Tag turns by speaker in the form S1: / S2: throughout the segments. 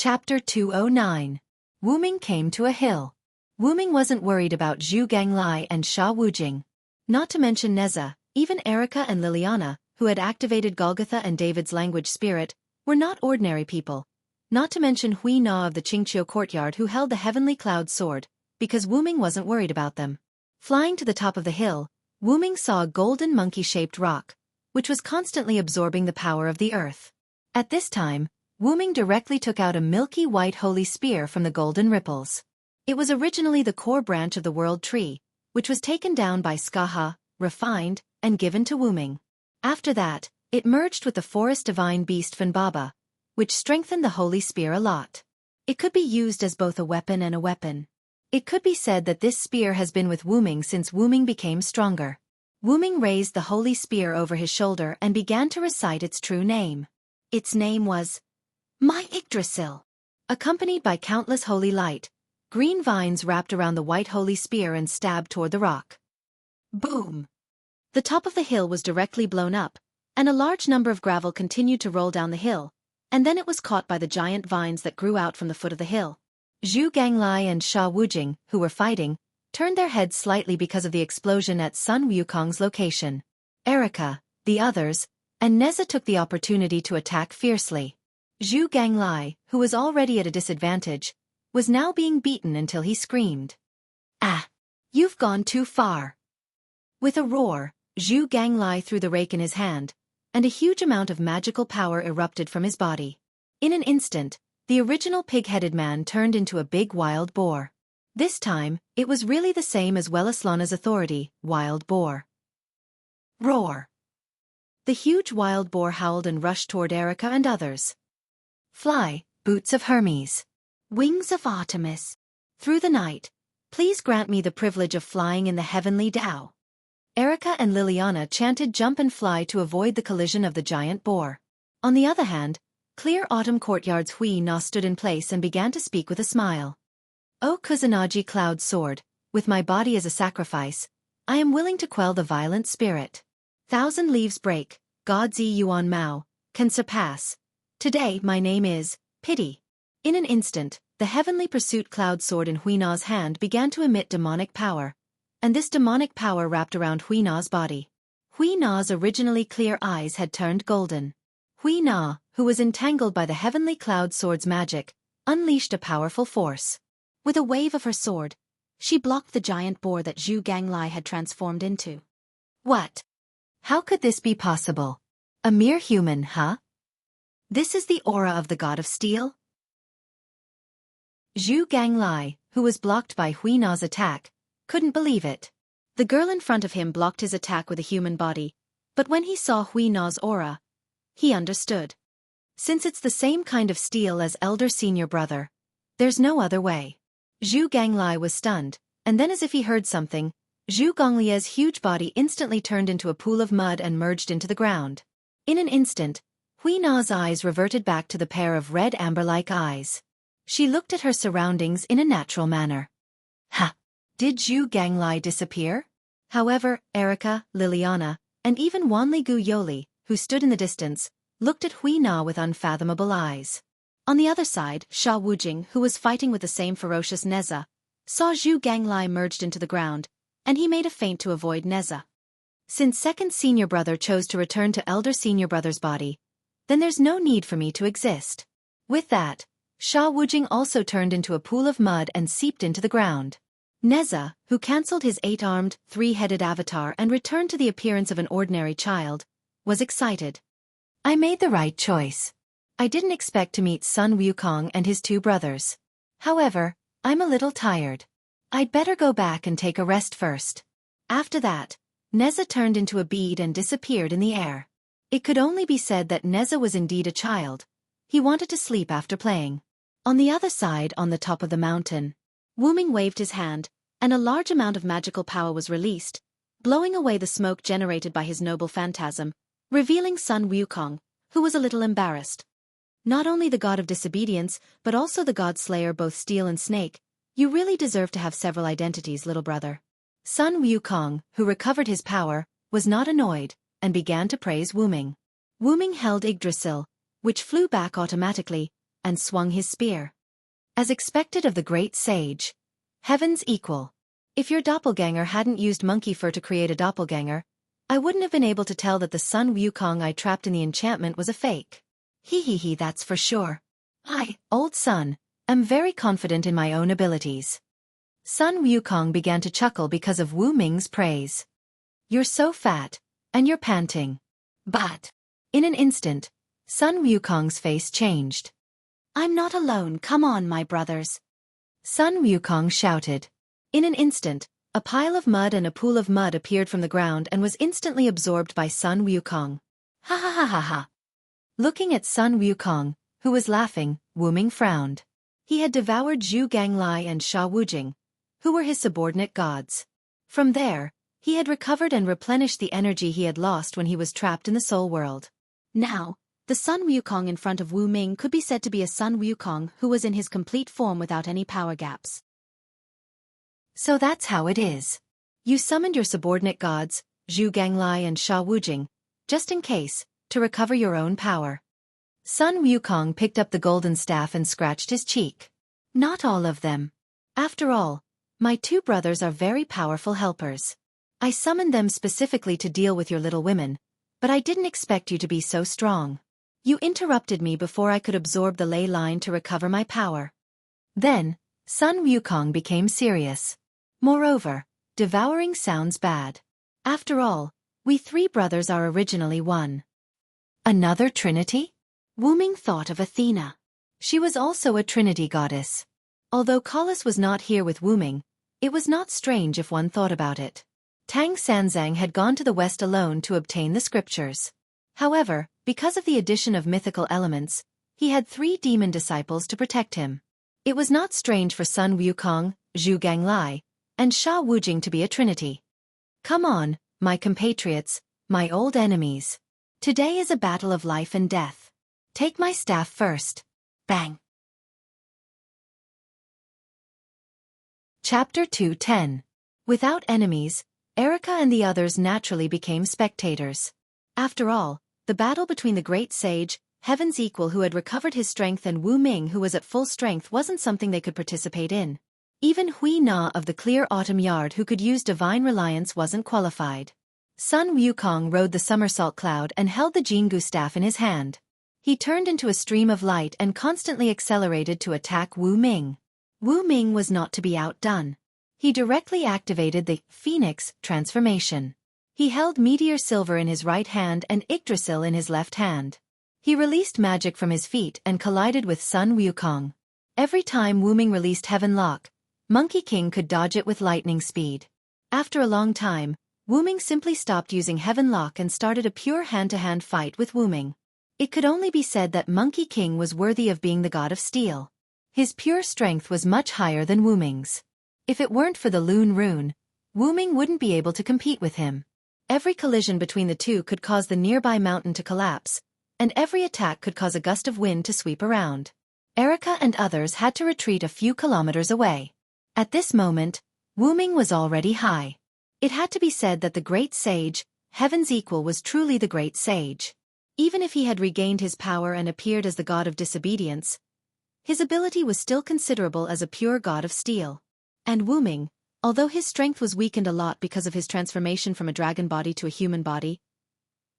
S1: Chapter 209. Wu Ming came to a hill. Wu Ming wasn't worried about Zhu Ganglai and Sha Wujing. Not to mention Neza, even Erica and Liliana, who had activated Golgotha and David's language spirit, were not ordinary people. Not to mention Hui Na of the Qingqiu courtyard who held the heavenly cloud sword, because Wu Ming wasn't worried about them. Flying to the top of the hill, Wu Ming saw a golden monkey-shaped rock, which was constantly absorbing the power of the earth. At this time, Wu Ming directly took out a milky white holy spear from the golden ripples. It was originally the core branch of the world tree, which was taken down by Skaha, refined, and given to Wu Ming. After that, it merged with the forest divine beast Fanbaba, which strengthened the holy spear a lot. It could be used as both a weapon and a weapon. It could be said that this spear has been with Wu Ming since Wu Ming became stronger. Wu Ming raised the holy spear over his shoulder and began to recite its true name. Its name was My Yggdrasil. Accompanied by countless holy light, green vines wrapped around the white holy spear and stabbed toward the rock. Boom! The top of the hill was directly blown up, and a large number of gravel continued to roll down the hill, and then it was caught by the giant vines that grew out from the foot of the hill. Zhu Ganglai and Sha Wujing, who were fighting, turned their heads slightly because of the explosion at Sun Wukong's location. Erica, the others, and Neza took the opportunity to attack fiercely. Zhu Ganglai, who was already at a disadvantage, was now being beaten until he screamed. Ah! You've gone too far! With a roar, Zhu Ganglai threw the rake in his hand, and a huge amount of magical power erupted from his body. In an instant, the original pig-headed man turned into a big wild boar. This time, it was really the same as Welaslana's authority, wild boar. Roar! The huge wild boar howled and rushed toward Erica and others. Fly, boots of Hermes. Wings of Artemis. Through the night, please grant me the privilege of flying in the heavenly Tao. Erica and Liliana chanted jump and fly to avoid the collision of the giant boar. On the other hand, clear autumn courtyard's Hui Na stood in place and began to speak with a smile. O Kusanagi cloud sword, with my body as a sacrifice, I am willing to quell the violent spirit. Thousand leaves break, God's Yuan Mao, can surpass. Today my name is Pity. In an instant, the heavenly pursuit cloud sword in Hui Na's hand began to emit demonic power, and this demonic power wrapped around Hui Na's body. Hui Na's originally clear eyes had turned golden. Hui Na, who was entangled by the heavenly cloud sword's magic, unleashed a powerful force. With a wave of her sword, she blocked the giant boar that Zhu Ganglai had transformed into. What? How could this be possible? A mere human, huh? This is the aura of the god of steel? Zhu Ganglai, who was blocked by Hui Na's attack, couldn't believe it. The girl in front of him blocked his attack with a human body, but when he saw Hui Na's aura, he understood. Since it's the same kind of steel as elder senior brother, there's no other way. Zhu Ganglai was stunned, and then as if he heard something, Zhu Gonglia's huge body instantly turned into a pool of mud and merged into the ground. In an instant, Hui Na's eyes reverted back to the pair of red amber-like eyes. She looked at her surroundings in a natural manner. Ha! Did Zhu Ganglai disappear? However, Erica, Liliana, and even Wanli Gu Yoli, who stood in the distance, looked at Hui Na with unfathomable eyes. On the other side, Sha Wujing, who was fighting with the same ferocious Neza, saw Zhu Ganglai merged into the ground, and he made a feint to avoid Neza. Since second senior brother chose to return to elder senior brother's body, then there's no need for me to exist. With that, Sha Wujing also turned into a pool of mud and seeped into the ground. Neza, who cancelled his 8-armed, 3-headed avatar and returned to the appearance of an ordinary child, was excited. I made the right choice. I didn't expect to meet Sun Wukong and his 2 brothers. However, I'm a little tired. I'd better go back and take a rest first. After that, Neza turned into a bead and disappeared in the air. It could only be said that Neza was indeed a child. He wanted to sleep after playing. On the other side, on the top of the mountain, Wu Ming waved his hand, and a large amount of magical power was released, blowing away the smoke generated by his noble phantasm, revealing Sun Wukong, who was a little embarrassed. Not only the god of disobedience, but also the god slayer, both steel and snake. You really deserve to have several identities, little brother. Sun Wukong, who recovered his power, was not annoyed, and began to praise Wu Ming. Wu Ming held Yggdrasil, which flew back automatically, and swung his spear. As expected of the great sage, heaven's equal. If your doppelganger hadn't used monkey fur to create a doppelganger, I wouldn't have been able to tell that the Sun Wukong I trapped in the enchantment was a fake. Hee, that's for sure. I, old Sun, am very confident in my own abilities. Sun Wukong began to chuckle because of Wu Ming's praise. You're so fat, and you're panting. But, in an instant, Sun Wukong's face changed. I'm not alone, come on my brothers. Sun Wukong shouted. In an instant, a pile of mud and a pool of mud appeared from the ground and was instantly absorbed by Sun Wukong. Ha ha ha ha ha. Looking at Sun Wukong, who was laughing, Wu Ming frowned. He had devoured Zhu Ganglai and Sha Wujing, who were his subordinate gods. From there, he had recovered and replenished the energy he had lost when he was trapped in the soul world. Now, the Sun Wukong in front of Wu Ming could be said to be a Sun Wukong who was in his complete form without any power gaps. So that's how it is. You summoned your subordinate gods, Zhu Ganglai and Sha Wujing, just in case, to recover your own power. Sun Wukong picked up the golden staff and scratched his cheek. Not all of them. After all, my two brothers are very powerful helpers. I summoned them specifically to deal with your little women, but I didn't expect you to be so strong. You interrupted me before I could absorb the ley line to recover my power. Then, Sun Wukong became serious. Moreover, devouring sounds bad. After all, we three brothers are originally one. Another trinity? Wu Ming thought of Athena. She was also a trinity goddess. Although Collis was not here with Wu Ming, it was not strange if one thought about it. Tang Sanzang had gone to the west alone to obtain the scriptures. However, because of the addition of mythical elements, he had 3 demon disciples to protect him. It was not strange for Sun Wukong, Zhu Ganglai, and Sha Wujing to be a trinity. Come on, my compatriots, my old enemies. Today is a battle of life and death. Take my staff first. Bang. Chapter 2:10. Without enemies, Erica and the others naturally became spectators. After all, the battle between the great sage, Heaven's equal who had recovered his strength and Wu Ming who was at full strength wasn't something they could participate in. Even Hui Na of the Clear Autumn Yard who could use divine reliance wasn't qualified. Sun Wukong rode the somersault cloud and held the Jingu staff in his hand. He turned into a stream of light and constantly accelerated to attack Wu Ming. Wu Ming was not to be outdone. He directly activated the Phoenix transformation. He held Meteor Silver in his right hand and Yggdrasil in his left hand. He released magic from his feet and collided with Sun Wukong. Every time Wu Ming released Heaven Lock, Monkey King could dodge it with lightning speed. After a long time, Wu Ming simply stopped using Heaven Lock and started a pure hand-to-hand fight with Wu Ming. It could only be said that Monkey King was worthy of being the god of steel. His pure strength was much higher than Wu Ming's. If it weren't for the Loon Rune, Wu Ming wouldn't be able to compete with him. Every collision between the two could cause the nearby mountain to collapse, and every attack could cause a gust of wind to sweep around. Erica and others had to retreat a few kilometers away. At this moment, Wu Ming was already high. It had to be said that the great sage, Heaven's equal, was truly the great sage. Even if he had regained his power and appeared as the god of disobedience, his ability was still considerable as a pure god of steel. And Wu Ming, although his strength was weakened a lot because of his transformation from a dragon body to a human body,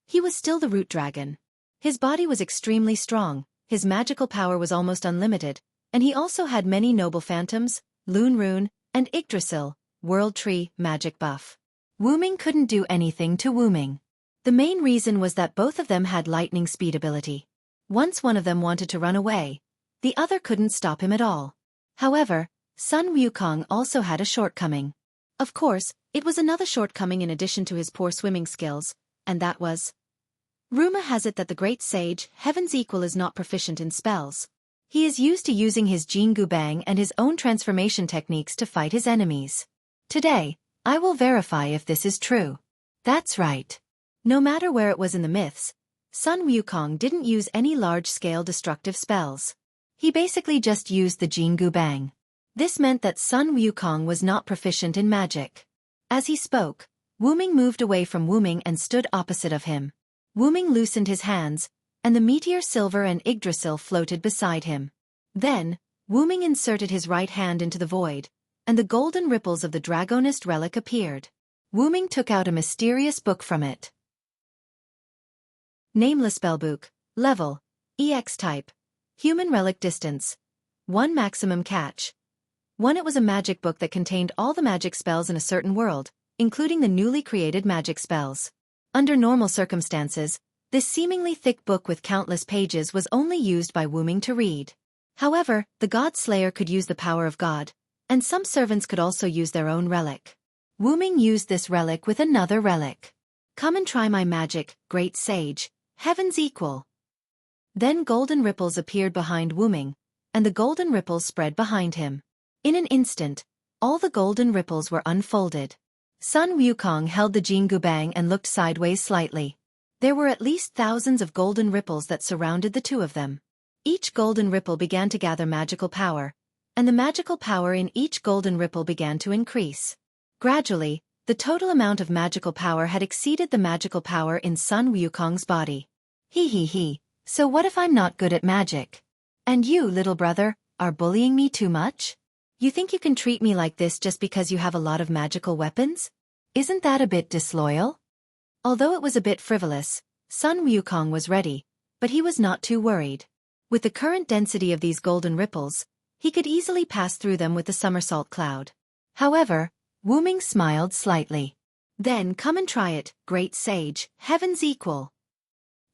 S1: he was still the root dragon. His body was extremely strong, his magical power was almost unlimited, and he also had many noble phantoms, Loon Rune, and Yggdrasil, World Tree, magic buff. Wu Ming couldn't do anything to Wu Ming. The main reason was that both of them had lightning speed ability. Once one of them wanted to run away, the other couldn't stop him at all. However, Sun Wukong also had a shortcoming. Of course, it was another shortcoming in addition to his poor swimming skills, and that was, rumor has it that the great sage, Heaven's equal, is not proficient in spells. He is used to using his Jingu Bang and his own transformation techniques to fight his enemies. Today, I will verify if this is true. That's right. No matter where it was in the myths, Sun Wukong didn't use any large-scale destructive spells. He basically just used the Jingu Bang. This meant that Sun Wukong was not proficient in magic. As he spoke, Wu Ming moved away from Wu Ming and stood opposite of him. Wu Ming loosened his hands, and the meteor silver and Yggdrasil floated beside him. Then, Wuming inserted his right hand into the void, and the golden ripples of the Dragonist relic appeared. Wuming took out a mysterious book from it. Nameless Spellbook, Level, EX Type, Human Relic Distance, 1 Maximum Catch. 1. It was a magic book that contained all the magic spells in a certain world, including the newly created magic spells. Under normal circumstances, this seemingly thick book with countless pages was only used by Wuming to read. However, the God Slayer could use the power of God, and some servants could also use their own relic. Wuming used this relic with another relic. Come and try my magic, great sage, heaven's equal. Then golden ripples appeared behind Wuming, and the golden ripples spread behind him. In an instant, all the golden ripples were unfolded. Sun Wukong held the Jinggubang and looked sideways slightly. There were at least thousands of golden ripples that surrounded the two of them. Each golden ripple began to gather magical power, and the magical power in each golden ripple began to increase. Gradually, the total amount of magical power had exceeded the magical power in Sun Wukong's body. He. So what if I'm not good at magic? And you, little brother, are bullying me too much? You think you can treat me like this just because you have a lot of magical weapons? Isn't that a bit disloyal? Although it was a bit frivolous, Sun Wukong was ready, but he was not too worried. With the current density of these golden ripples, he could easily pass through them with the somersault cloud. However, Wuming smiled slightly. Then come and try it, great sage, heaven's equal.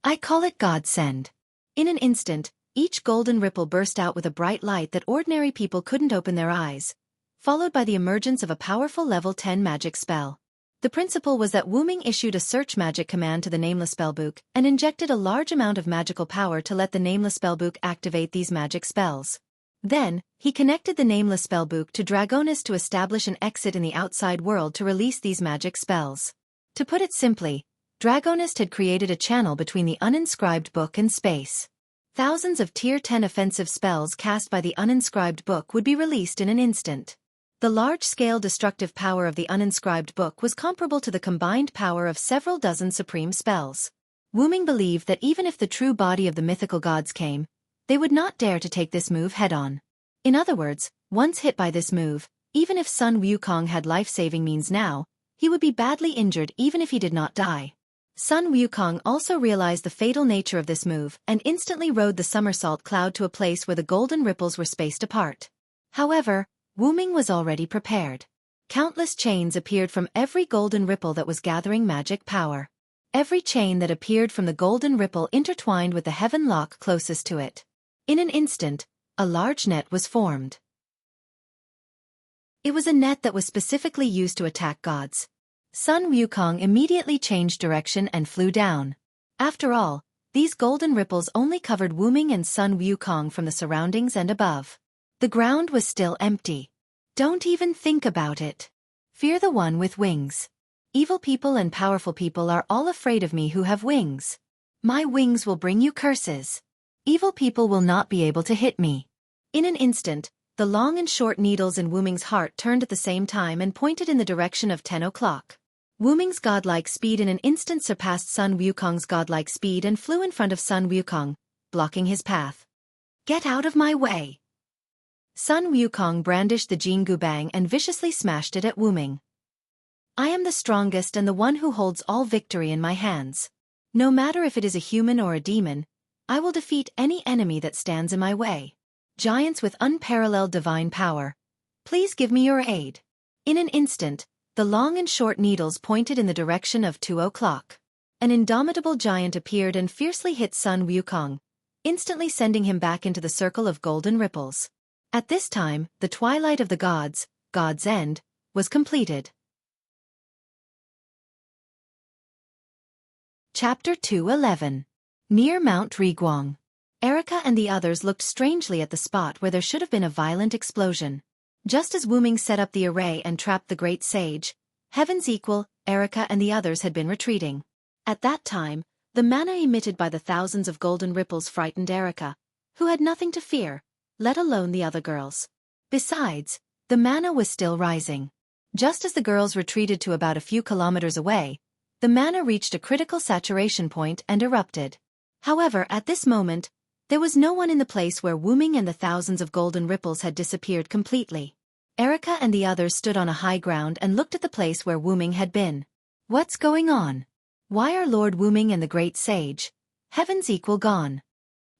S1: I call it godsend. In an instant, each golden ripple burst out with a bright light that ordinary people couldn't open their eyes, followed by the emergence of a powerful level 10 magic spell. The principle was that Wuming issued a search magic command to the Nameless Spellbook and injected a large amount of magical power to let the Nameless Spellbook activate these magic spells. Then, he connected the Nameless Spellbook to Dragonist to establish an exit in the outside world to release these magic spells. To put it simply, Dragonist had created a channel between the uninscribed book and space. Thousands of Tier 10 offensive spells cast by the uninscribed book would be released in an instant. The large-scale destructive power of the uninscribed book was comparable to the combined power of several dozen supreme spells. Wuming believed that even if the true body of the mythical gods came, they would not dare to take this move head-on. In other words, once hit by this move, even if Sun Wukong had life-saving means now, he would be badly injured even if he did not die. Sun Wukong also realized the fatal nature of this move and instantly rode the somersault cloud to a place where the golden ripples were spaced apart. However, Wuming was already prepared. Countless chains appeared from every golden ripple that was gathering magic power. Every chain that appeared from the golden ripple intertwined with the heaven lock closest to it. In an instant, a large net was formed. It was a net that was specifically used to attack gods. Sun Wukong immediately changed direction and flew down. After all, these golden ripples only covered Wuming and Sun Wukong from the surroundings and above. The ground was still empty. Don't even think about it. Fear the one with wings. Evil people and powerful people are all afraid of me who have wings. My wings will bring you curses. Evil people will not be able to hit me. In an instant, the long and short needles in Wuming's heart turned at the same time and pointed in the direction of 10 o'clock. Wuming's godlike speed in an instant surpassed Sun Wukong's godlike speed and flew in front of Sun Wukong, blocking his path. Get out of my way! Sun Wukong brandished the Jinggubang and viciously smashed it at Wuming. I am the strongest and the one who holds all victory in my hands. No matter if it is a human or a demon, I will defeat any enemy that stands in my way. Giants with unparalleled divine power, please give me your aid. In an instant, the long and short needles pointed in the direction of 2 o'clock. An indomitable giant appeared and fiercely hit Sun Wukong, instantly sending him back into the circle of golden ripples. At this time, the twilight of the gods, God's End, was completed. Chapter 2:11. Near Mount Riguang. Erica and the others looked strangely at the spot where there should have been a violent explosion. Just as Wuming set up the array and trapped the great sage, Heaven's Equal, Erica and the others had been retreating. At that time, the mana emitted by the thousands of golden ripples frightened Erica, who had nothing to fear, let alone the other girls. Besides, the mana was still rising. Just as the girls retreated to about a few kilometers away, the mana reached a critical saturation point and erupted. However, at this moment, there was no one in the place where Wuming and the thousands of golden ripples had disappeared completely. Erica and the others stood on a high ground and looked at the place where Wuming had been. What's going on? Why are Lord Wuming and the great sage, Heaven's equal, gone?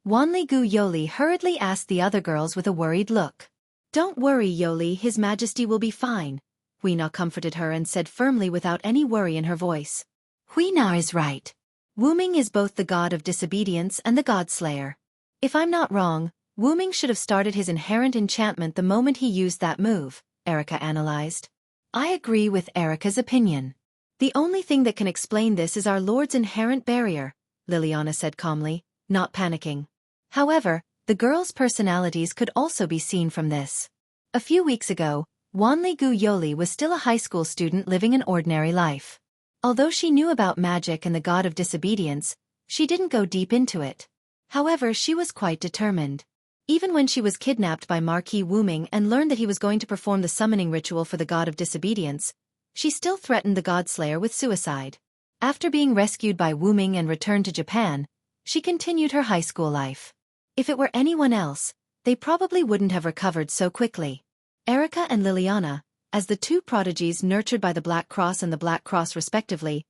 S1: Wanli Gu Yoli hurriedly asked the other girls with a worried look. Don't worry, Yoli, His Majesty will be fine. Huina comforted her and said firmly without any worry in her voice. Huina is right. Wuming is both the god of disobedience and the godslayer. If I'm not wrong, Wuming should have started his inherent enchantment the moment he used that move, Erica analyzed. I agree with Erica's opinion. The only thing that can explain this is our Lord's inherent barrier, Liliana said calmly, not panicking. However, the girls' personalities could also be seen from this. A few weeks ago, Wanli Gu Yoli was still a high school student living an ordinary life. Although she knew about magic and the god of disobedience, she didn't go deep into it. However, she was quite determined. Even when she was kidnapped by Marquis Wuming and learned that he was going to perform the summoning ritual for the god of disobedience, she still threatened the godslayer with suicide. After being rescued by Wuming and returned to Japan, she continued her high school life. If it were anyone else, they probably wouldn't have recovered so quickly. Erica and Liliana, as the two prodigies nurtured by the Black Cross and the Black Cross respectively,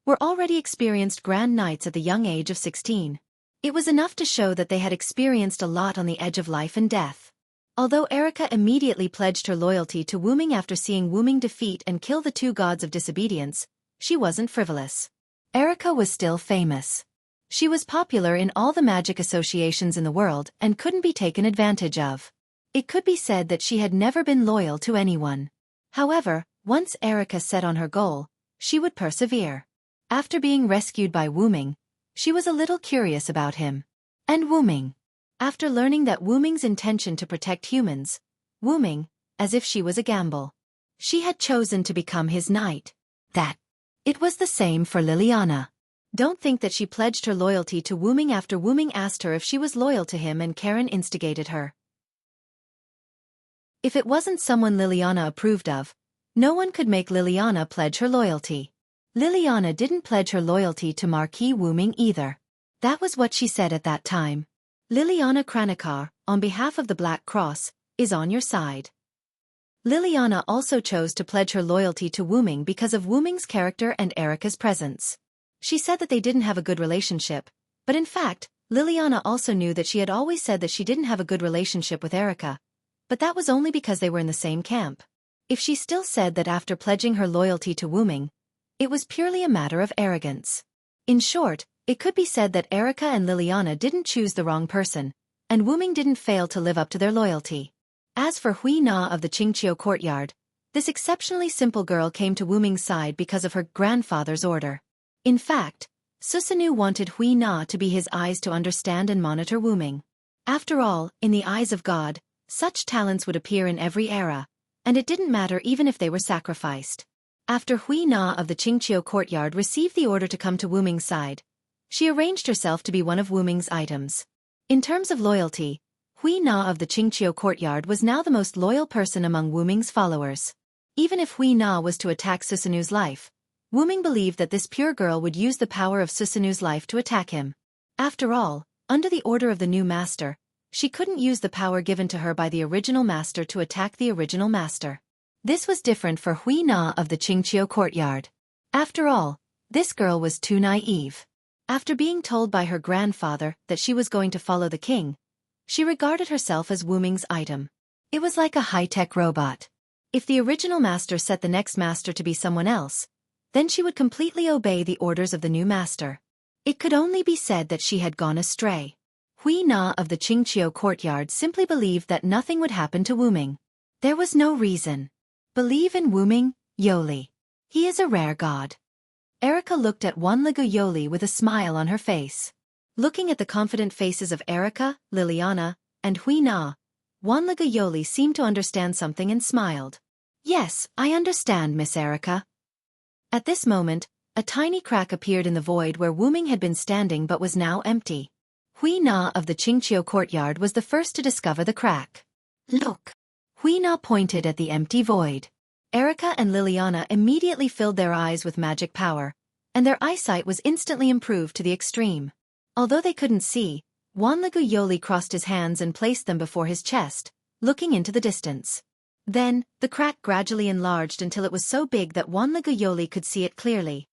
S1: were already experienced grand knights at the young age of 16. It was enough to show that they had experienced a lot on the edge of life and death. Although Erica immediately pledged her loyalty to Wuming after seeing Wuming defeat and kill the two gods of disobedience, she wasn't frivolous. Erica was still famous. She was popular in all the magic associations in the world and couldn't be taken advantage of. It could be said that she had never been loyal to anyone. However, once Erica set on her goal, she would persevere. After being rescued by Wuming, she was a little curious about him. And Wuming. After learning that Wuming's intention to protect humans, Wuming, as if she was a gamble. She had chosen to become his knight. It was the same for Liliana. Don't think that she pledged her loyalty to Wuming after Wuming asked her if she was loyal to him and Karen instigated her. If it wasn't someone Liliana approved of, no one could make Liliana pledge her loyalty. Liliana didn't pledge her loyalty to Marquis Wuming either. That was what she said at that time. Liliana Kranikar, on behalf of the Black Cross, is on your side. Liliana also chose to pledge her loyalty to Wuming because of Wuming's character and Erica's presence. She said that they didn't have a good relationship, but in fact, Liliana also knew that she had always said that she didn't have a good relationship with Erica, but that was only because they were in the same camp. If she still said that after pledging her loyalty to Wuming, it was purely a matter of arrogance. In short, it could be said that Erica and Liliana didn't choose the wrong person, and Wuming didn't fail to live up to their loyalty. As for Hui Na of the Qingqiu courtyard, this exceptionally simple girl came to Wuming's side because of her grandfather's order. In fact, Susanoo wanted Hui Na to be his eyes to understand and monitor Wuming. After all, in the eyes of God, such talents would appear in every era, and it didn't matter even if they were sacrificed. After Hui Na of the Qingqiu courtyard received the order to come to Wuming's side, she arranged herself to be one of Wuming's items. In terms of loyalty, Hui Na of the Qingqiu courtyard was now the most loyal person among Wuming's followers. Even if Hui Na was to attack Susanoo's life, Wuming believed that this pure girl would use the power of Susanoo's life to attack him. After all, under the order of the new master, she couldn't use the power given to her by the original master to attack the original master. This was different for Hui Na of the Qingqiu courtyard. After all, this girl was too naive. After being told by her grandfather that she was going to follow the king, she regarded herself as Wuming's item. It was like a high-tech robot. If the original master set the next master to be someone else, then she would completely obey the orders of the new master. It could only be said that she had gone astray. Hui Na of the Qingqiu courtyard simply believed that nothing would happen to Wuming. There was no reason. Believe in Wuming, Yoli. He is a rare god. Erica looked at Wanligu Yoli with a smile on her face. Looking at the confident faces of Erica, Liliana, and Hui Na, Wanligu Yoli seemed to understand something and smiled. Yes, I understand, Miss Erica. At this moment, a tiny crack appeared in the void where Wuming had been standing but was now empty. Hui Na of the Qingqiu courtyard was the first to discover the crack. Look! Hui Na pointed at the empty void. Erica and Liliana immediately filled their eyes with magic power, and their eyesight was instantly improved to the extreme. Although they couldn't see, Wanlagu Yoli crossed his hands and placed them before his chest, looking into the distance. Then, the crack gradually enlarged until it was so big that Wanlagu Yoli could see it clearly.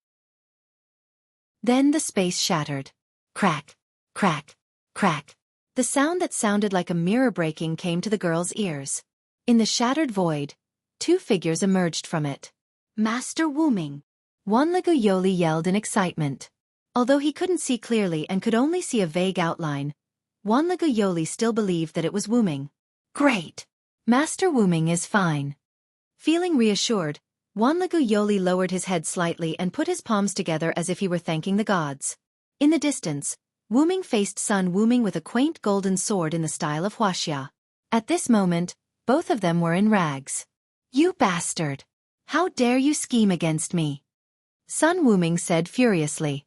S1: Then the space shattered. Crack, crack, crack. The sound that sounded like a mirror breaking came to the girl's ears. In the shattered void, two figures emerged from it. Master Wuming! Wanlagu Yoli yelled in excitement. Although he couldn't see clearly and could only see a vague outline, Wanlagu Yoli still believed that it was Wuming. Great! Master Wuming is fine. Feeling reassured, Wanlagu Yoli lowered his head slightly and put his palms together as if he were thanking the gods. In the distance, Wuming faced Sun Wuming with a quaint golden sword in the style of Wuxia. At this moment, both of them were in rags. You bastard! How dare you scheme against me? Sun Wuming said furiously.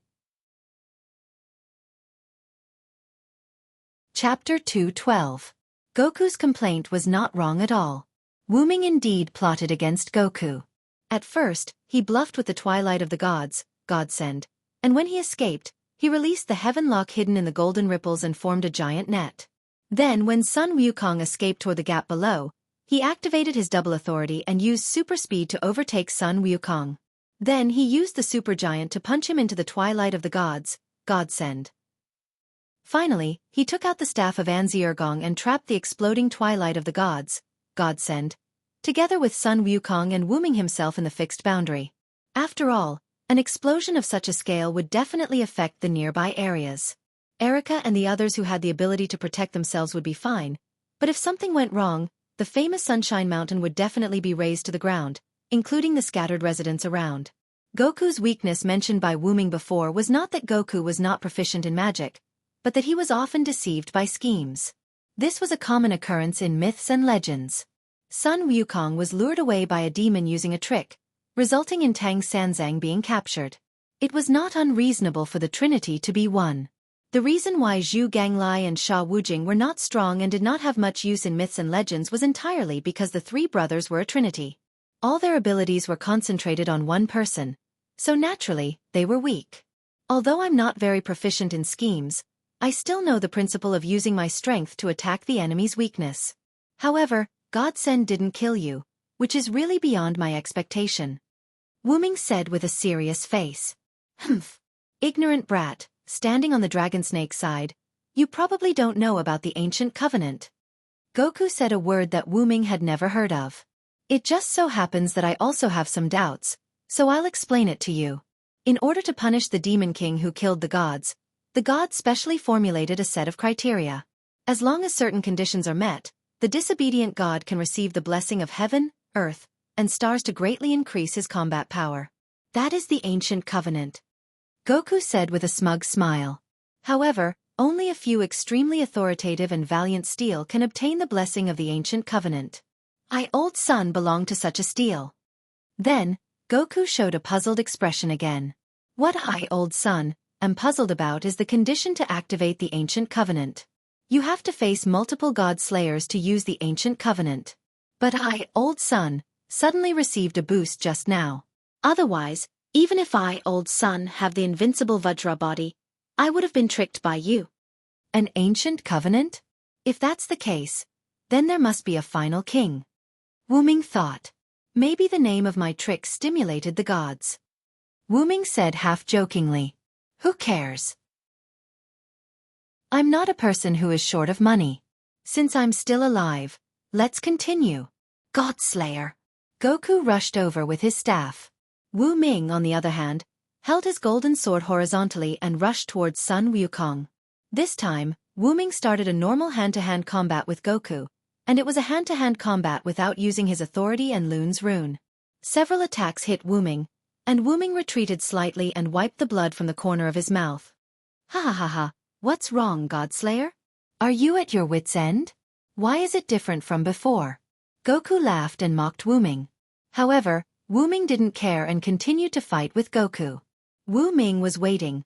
S1: Chapter 2:12. Goku's complaint was not wrong at all. Wuming indeed plotted against Goku. At first, he bluffed with the twilight of the gods, godsend, and when he escaped, he released the heaven lock hidden in the golden ripples and formed a giant net. Then when Sun Wukong escaped toward the gap below, he activated his double authority and used super speed to overtake Sun Wukong. Then he used the supergiant to punch him into the twilight of the gods, godsend. Finally, he took out the staff of Anziergong and trapped the exploding twilight of the gods, godsend, together with Sun Wukong and Wuming himself in the fixed boundary. After all, an explosion of such a scale would definitely affect the nearby areas. Erika and the others who had the ability to protect themselves would be fine, but if something went wrong, the famous Sunshine Mountain would definitely be razed to the ground, including the scattered residents around. Goku's weakness mentioned by Wuming before was not that Goku was not proficient in magic, but that he was often deceived by schemes. This was a common occurrence in myths and legends. Sun Wukong was lured away by a demon using a trick, resulting in Tang Sanzang being captured. It was not unreasonable for the Trinity to be one. The reason why Zhu Ganglai and Sha Wujing were not strong and did not have much use in myths and legends was entirely because the three brothers were a trinity. All their abilities were concentrated on one person, so naturally, they were weak. Although I'm not very proficient in schemes, I still know the principle of using my strength to attack the enemy's weakness. However, Godsend didn't kill you, which is really beyond my expectation. Wuming said with a serious face. Humph. Ignorant brat, standing on the dragon snake side, you probably don't know about the ancient covenant. Goku said a word that Wuming had never heard of. It just so happens that I also have some doubts, so I'll explain it to you. In order to punish the demon king who killed the gods specially formulated a set of criteria. As long as certain conditions are met, the disobedient god can receive the blessing of heaven, earth, and stars to greatly increase his combat power. That is the ancient covenant. Goku said with a smug smile. However, only a few extremely authoritative and valiant steel can obtain the blessing of the ancient covenant. I, old son, belong to such a steel. Then, Goku showed a puzzled expression again. What I, old son, am puzzled about is the condition to activate the ancient covenant. You have to face multiple god slayers to use the ancient covenant. But I, old son, suddenly received a boost just now. Otherwise, even if I, old son, have the invincible Vajra body, I would have been tricked by you. An ancient covenant? If that's the case, then there must be a final king. Wuming thought. Maybe the name of my trick stimulated the gods. Wuming said half-jokingly. Who cares? I'm not a person who is short of money. Since I'm still alive, let's continue. Godslayer. Goku rushed over with his staff. Wu Ming, on the other hand, held his golden sword horizontally and rushed towards Sun Wukong. This time, Wu Ming started a normal hand-to-hand combat with Goku, and it was a hand-to-hand combat without using his authority and Lun's rune. Several attacks hit Wu Ming, and Wu Ming retreated slightly and wiped the blood from the corner of his mouth. Ha ha ha ha, what's wrong, Godslayer? Are you at your wit's end? Why is it different from before? Goku laughed and mocked Wu Ming. However, Wu Ming didn't care and continued to fight with Goku. Wu Ming was waiting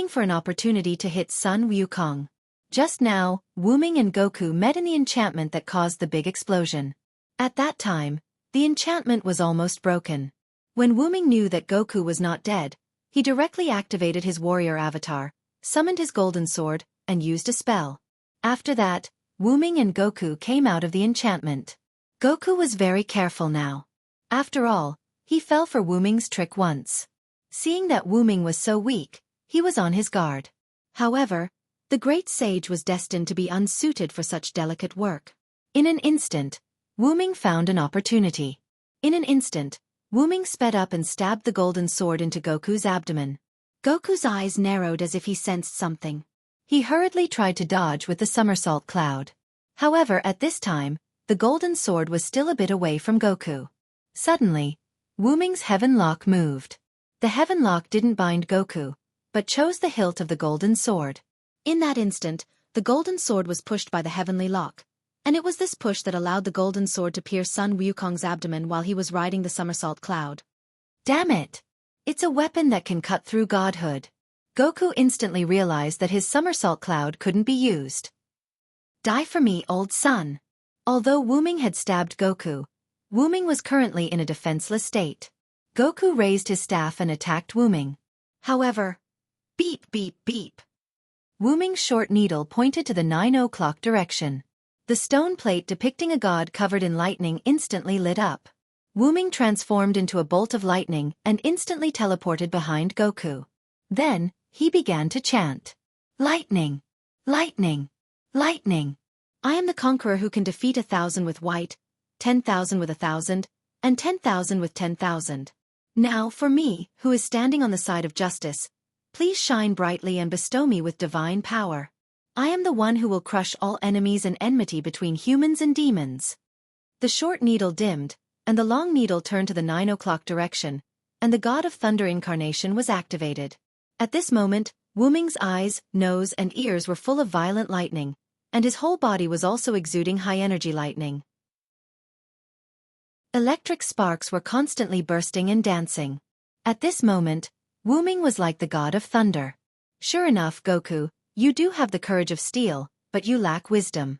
S1: for an opportunity to hit Sun Wukong. Just now, Wu Ming and Goku met in the enchantment that caused the big explosion. At that time, the enchantment was almost broken. When Wu Ming knew that Goku was not dead, he directly activated his warrior avatar, summoned his golden sword, and used a spell. After that, Wuming and Goku came out of the enchantment. Goku was very careful now. After all, he fell for Wuming's trick once. Seeing that Wuming was so weak, he was on his guard. However, the great sage was destined to be unsuited for such delicate work. In an instant, Wuming found an opportunity. In an instant, Wuming sped up and stabbed the golden sword into Goku's abdomen. Goku's eyes narrowed as if he sensed something. He hurriedly tried to dodge with the somersault cloud. However, at this time, the golden sword was still a bit away from Goku. Suddenly, Wuming's heaven lock moved. The heaven lock didn't bind Goku, but chose the hilt of the golden sword. In that instant, the golden sword was pushed by the heavenly lock, and it was this push that allowed the golden sword to pierce Sun Wukong's abdomen while he was riding the somersault cloud. Damn it! It's a weapon that can cut through godhood. Goku instantly realized that his somersault cloud couldn't be used. Die for me, old son. Although Wuming had stabbed Goku, Wuming was currently in a defenseless state. Goku raised his staff and attacked Wuming. However, beep beep beep. Wuming's short needle pointed to the 9 o'clock direction. The stone plate depicting a god covered in lightning instantly lit up. Wuming transformed into a bolt of lightning and instantly teleported behind Goku. Then, he began to chant. Lightning! Lightning! Lightning! I am the conqueror who can defeat 1,000 with white, 10,000 with 1,000, and 10,000 with 10,000. Now, for me, who is standing on the side of justice, please shine brightly and bestow me with divine power. I am the one who will crush all enemies and enmity between humans and demons. The short needle dimmed, and the long needle turned to the 9 o'clock direction, and the God of Thunder incarnation was activated. At this moment, Wuming's eyes, nose, and ears were full of violent lightning, and his whole body was also exuding high-energy lightning. Electric sparks were constantly bursting and dancing. At this moment, Wuming was like the God of Thunder. Sure enough, Goku, you do have the courage of steel, but you lack wisdom.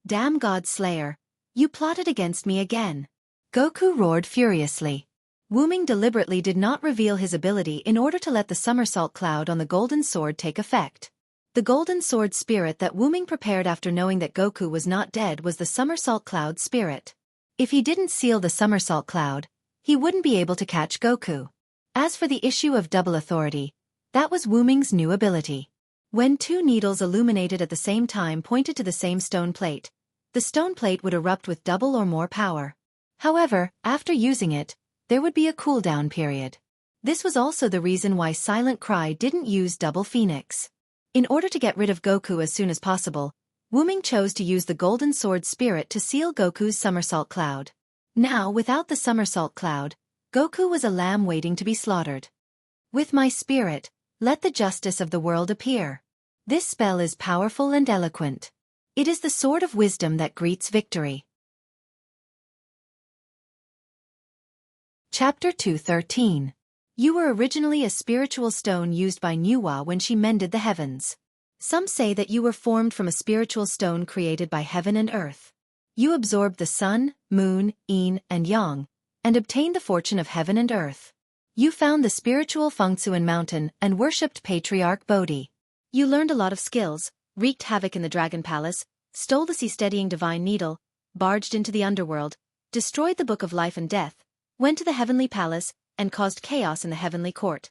S1: Damn God Slayer, you plotted against me again. Goku roared furiously. Wuming deliberately did not reveal his ability in order to let the somersault cloud on the golden sword take effect. The golden sword spirit that Wuming prepared after knowing that Goku was not dead was the somersault cloud spirit. If he didn't seal the somersault cloud, he wouldn't be able to catch Goku. As for the issue of double authority, that was Wuming's new ability. When two needles illuminated at the same time pointed to the same stone plate, the stone plate would erupt with double or more power. However, after using it, there would be a cooldown period. This was also the reason why Silent Cry didn't use Double Phoenix. In order to get rid of Goku as soon as possible, Wuming chose to use the Golden Sword Spirit to seal Goku's somersault cloud. Now, without the somersault cloud, Goku was a lamb waiting to be slaughtered. With my spirit, let the justice of the world appear. This spell is powerful and eloquent. It is the sword of wisdom that greets victory. Chapter 213. You were originally a spiritual stone used by Nuwa when she mended the heavens. Some say that you were formed from a spiritual stone created by heaven and earth. You absorbed the sun, moon, yin, and yang, and obtained the fortune of heaven and earth. You found the spiritual Fengtsuan mountain and worshipped Patriarch Bodhi. You learned a lot of skills, wreaked havoc in the Dragon Palace, stole the sea-steadying divine needle, barged into the underworld, destroyed the Book of Life and Death, went to the Heavenly Palace, and caused chaos in the Heavenly Court.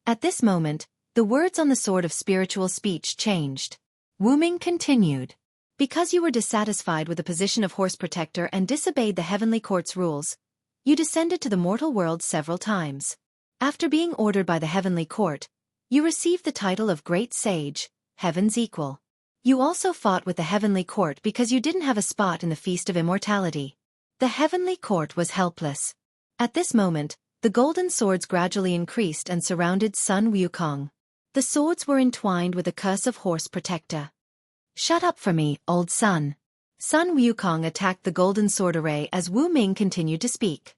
S1: At this moment, the words on the sword of spiritual speech changed. Wuming continued. Because you were dissatisfied with the position of Horse Protector and disobeyed the Heavenly Court's rules, you descended to the mortal world several times. After being ordered by the Heavenly Court, you received the title of Great Sage, Heaven's Equal. You also fought with the Heavenly Court because you didn't have a spot in the Feast of Immortality. The Heavenly Court was helpless. At this moment, the golden swords gradually increased and surrounded Sun Wukong. The swords were entwined with a curse of Horse Protector. Shut up for me, old son. Sun Wukong attacked the golden sword array as Wu Ming continued to speak.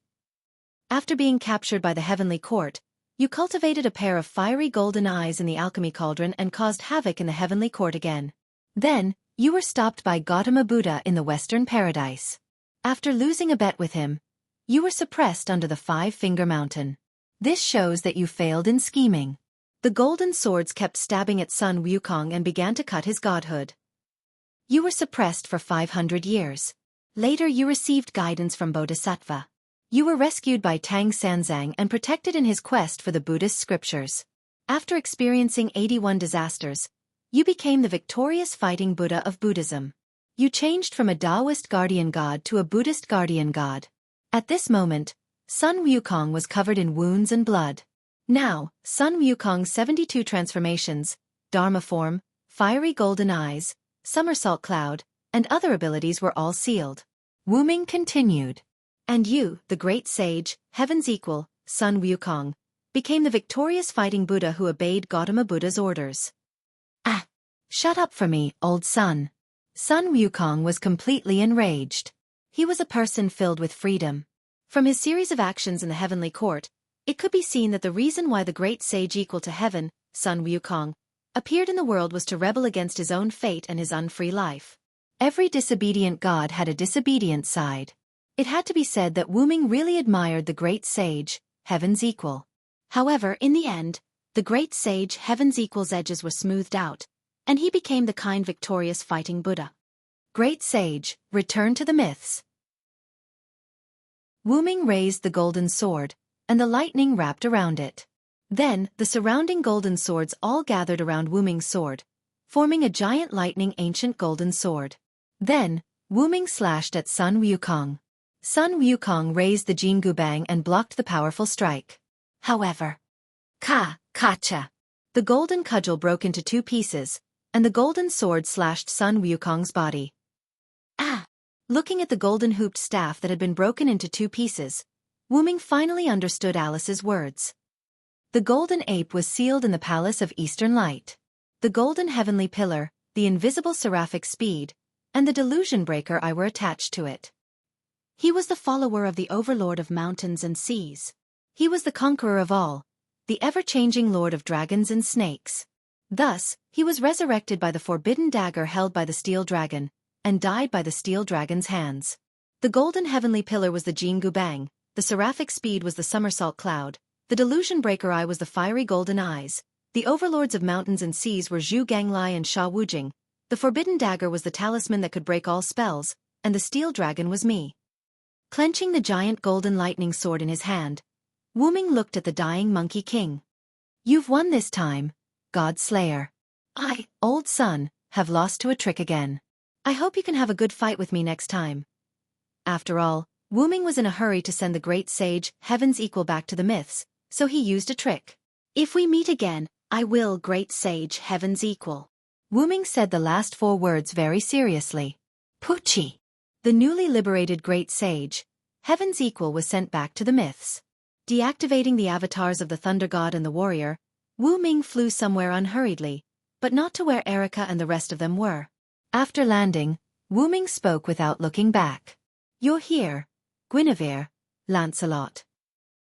S1: After being captured by the Heavenly Court, you cultivated a pair of fiery golden eyes in the alchemy cauldron and caused havoc in the Heavenly Court again. Then, you were stopped by Gautama Buddha in the Western Paradise. After losing a bet with him, you were suppressed under the Five-Finger Mountain. This shows that you failed in scheming. The The golden swords kept stabbing at Sun Wukong and began to cut his godhood. You were suppressed for 500 years. Later you received guidance from Bodhisattva. You were rescued by Tang Sanzang and protected in his quest for the Buddhist scriptures. After experiencing 81 disasters, you became the victorious fighting Buddha of Buddhism. You changed from a Taoist guardian god to a Buddhist guardian god. At this moment, Sun Wukong was covered in wounds and blood. Now, Sun Wukong's 72 transformations, Dharma form, fiery golden eyes, somersault cloud, and other abilities were all sealed. Wu Ming continued. And you, the great sage, heaven's equal, Sun Wukong, became the victorious fighting Buddha who obeyed Gautama Buddha's orders. Ah! Shut up for me, old son. Sun Wukong was completely enraged. He was a person filled with freedom. From his series of actions in the heavenly court, it could be seen that the reason why the great sage equal to heaven, Sun Wukong, appeared in the world was to rebel against his own fate and his unfree life. Every disobedient god had a disobedient side. It had to be said that Wu Ming really admired the great sage, heaven's equal. However, in the end, the great sage heaven's equal's edges were smoothed out, and he became the kind victorious fighting Buddha. Great sage, return to the myths. Wu Ming raised the golden sword, and the lightning wrapped around it. Then, the surrounding golden swords all gathered around Wu Ming's sword, forming a giant lightning ancient golden sword. Then, Wu Ming slashed at Sun Wukong. Sun Wukong raised the Jingu Bang and blocked the powerful strike. However, Kacha! The golden cudgel broke into 2 pieces, and the golden sword slashed Sun Wukong's body. Ah! Looking at the golden hooped staff that had been broken into 2 pieces, Wu Ming finally understood Alice's words. The golden ape was sealed in the Palace of Eastern Light. The golden heavenly pillar, the invisible seraphic speed, and the delusion breaker eye were attached to it. He was the follower of the overlord of mountains and seas. He was the conqueror of all, the ever-changing lord of dragons and snakes. Thus, he was resurrected by the forbidden dagger held by the steel dragon, and died by the steel dragon's hands. The golden heavenly pillar was the Jingu Bang, the seraphic speed was the somersault cloud, the delusion breaker eye was the fiery golden eyes, the overlords of mountains and seas were Zhu Ganglai and Sha Wujing, the forbidden dagger was the talisman that could break all spells, and the steel dragon was me. Clenching the giant golden lightning sword in his hand, Wu Ming looked at the dying Monkey King. You've won this time, God Slayer. I, old son, have lost to a trick again. I hope you can have a good fight with me next time. After all, Wu Ming was in a hurry to send the great sage, heaven's equal, back to the myths, so he used a trick. If we meet again, I will, great sage, heaven's equal. Wu Ming said the last 4 words very seriously. Poochie. The newly liberated great sage, heaven's equal, was sent back to the myths. Deactivating the avatars of the Thunder God and the Warrior, Wu Ming flew somewhere unhurriedly, but not to where Erica and the rest of them were. After landing, Wu Ming spoke without looking back. You're here, Guinevere, Lancelot.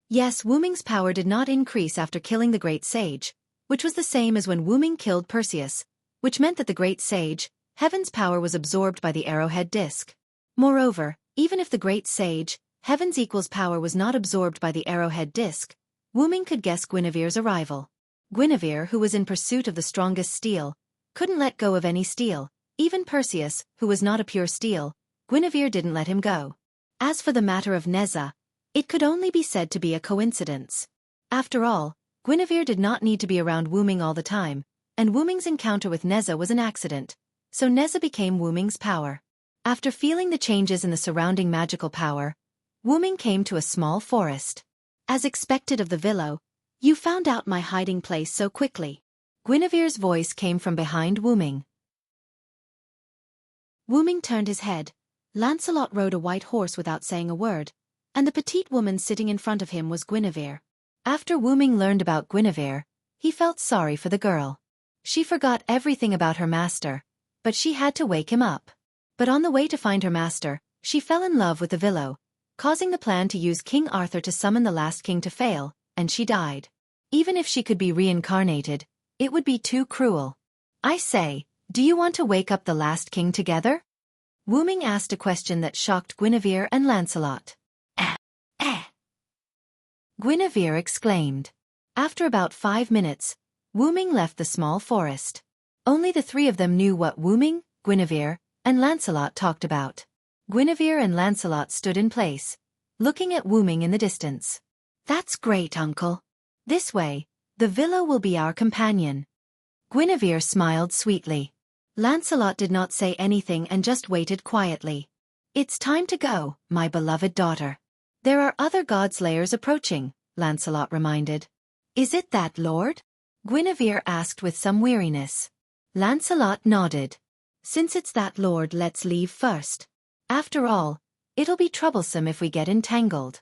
S1: Yes, Wu Ming's power did not increase after killing the great sage, which was the same as when Wu Ming killed Perseus, which meant that the great sage, heaven's power, was absorbed by the arrowhead disc. Moreover, even if the great sage, heaven's equal's power was not absorbed by the arrowhead disc, Wu Ming could guess Guinevere's arrival. Guinevere, who was in pursuit of the strongest steel, couldn't let go of any steel. Even Perseus, who was not a pure steel, Guinevere didn't let him go. As for the matter of Neza, it could only be said to be a coincidence. After all, Guinevere did not need to be around Wu Ming all the time, and Wu Ming's encounter with Neza was an accident, so Neza became Wu Ming's power. After feeling the changes in the surrounding magical power, Wu Ming came to a small forest. As expected of the Villo, you found out my hiding place so quickly. Guinevere's voice came from behind Wu Ming. Wu Ming turned his head. Lancelot rode a white horse without saying a word, and the petite woman sitting in front of him was Guinevere. After Wu Ming learned about Guinevere, he felt sorry for the girl. She forgot everything about her master, but she had to wake him up. But on the way to find her master, she fell in love with the Villo, causing the plan to use King Arthur to summon the last king to fail, and she died. Even if she could be reincarnated, it would be too cruel. I say, do you want to wake up the last king together? Wu Ming asked a question that shocked Guinevere and Lancelot. Guinevere exclaimed. After about 5 minutes, Wu Ming left the small forest. Only the three of them knew what Wu Ming, Guinevere, and Lancelot talked about. Guinevere and Lancelot stood in place, looking at Wu Ming in the distance. "That's great, uncle. This way, the villa will be our companion." Guinevere smiled sweetly. Lancelot did not say anything and just waited quietly. "It's time to go, my beloved daughter. There are other godslayers approaching," Lancelot reminded. "Is it that, Lord?" Guinevere asked with some weariness. Lancelot nodded. "Since it's that, Lord, let's leave first. After all, it'll be troublesome if we get entangled."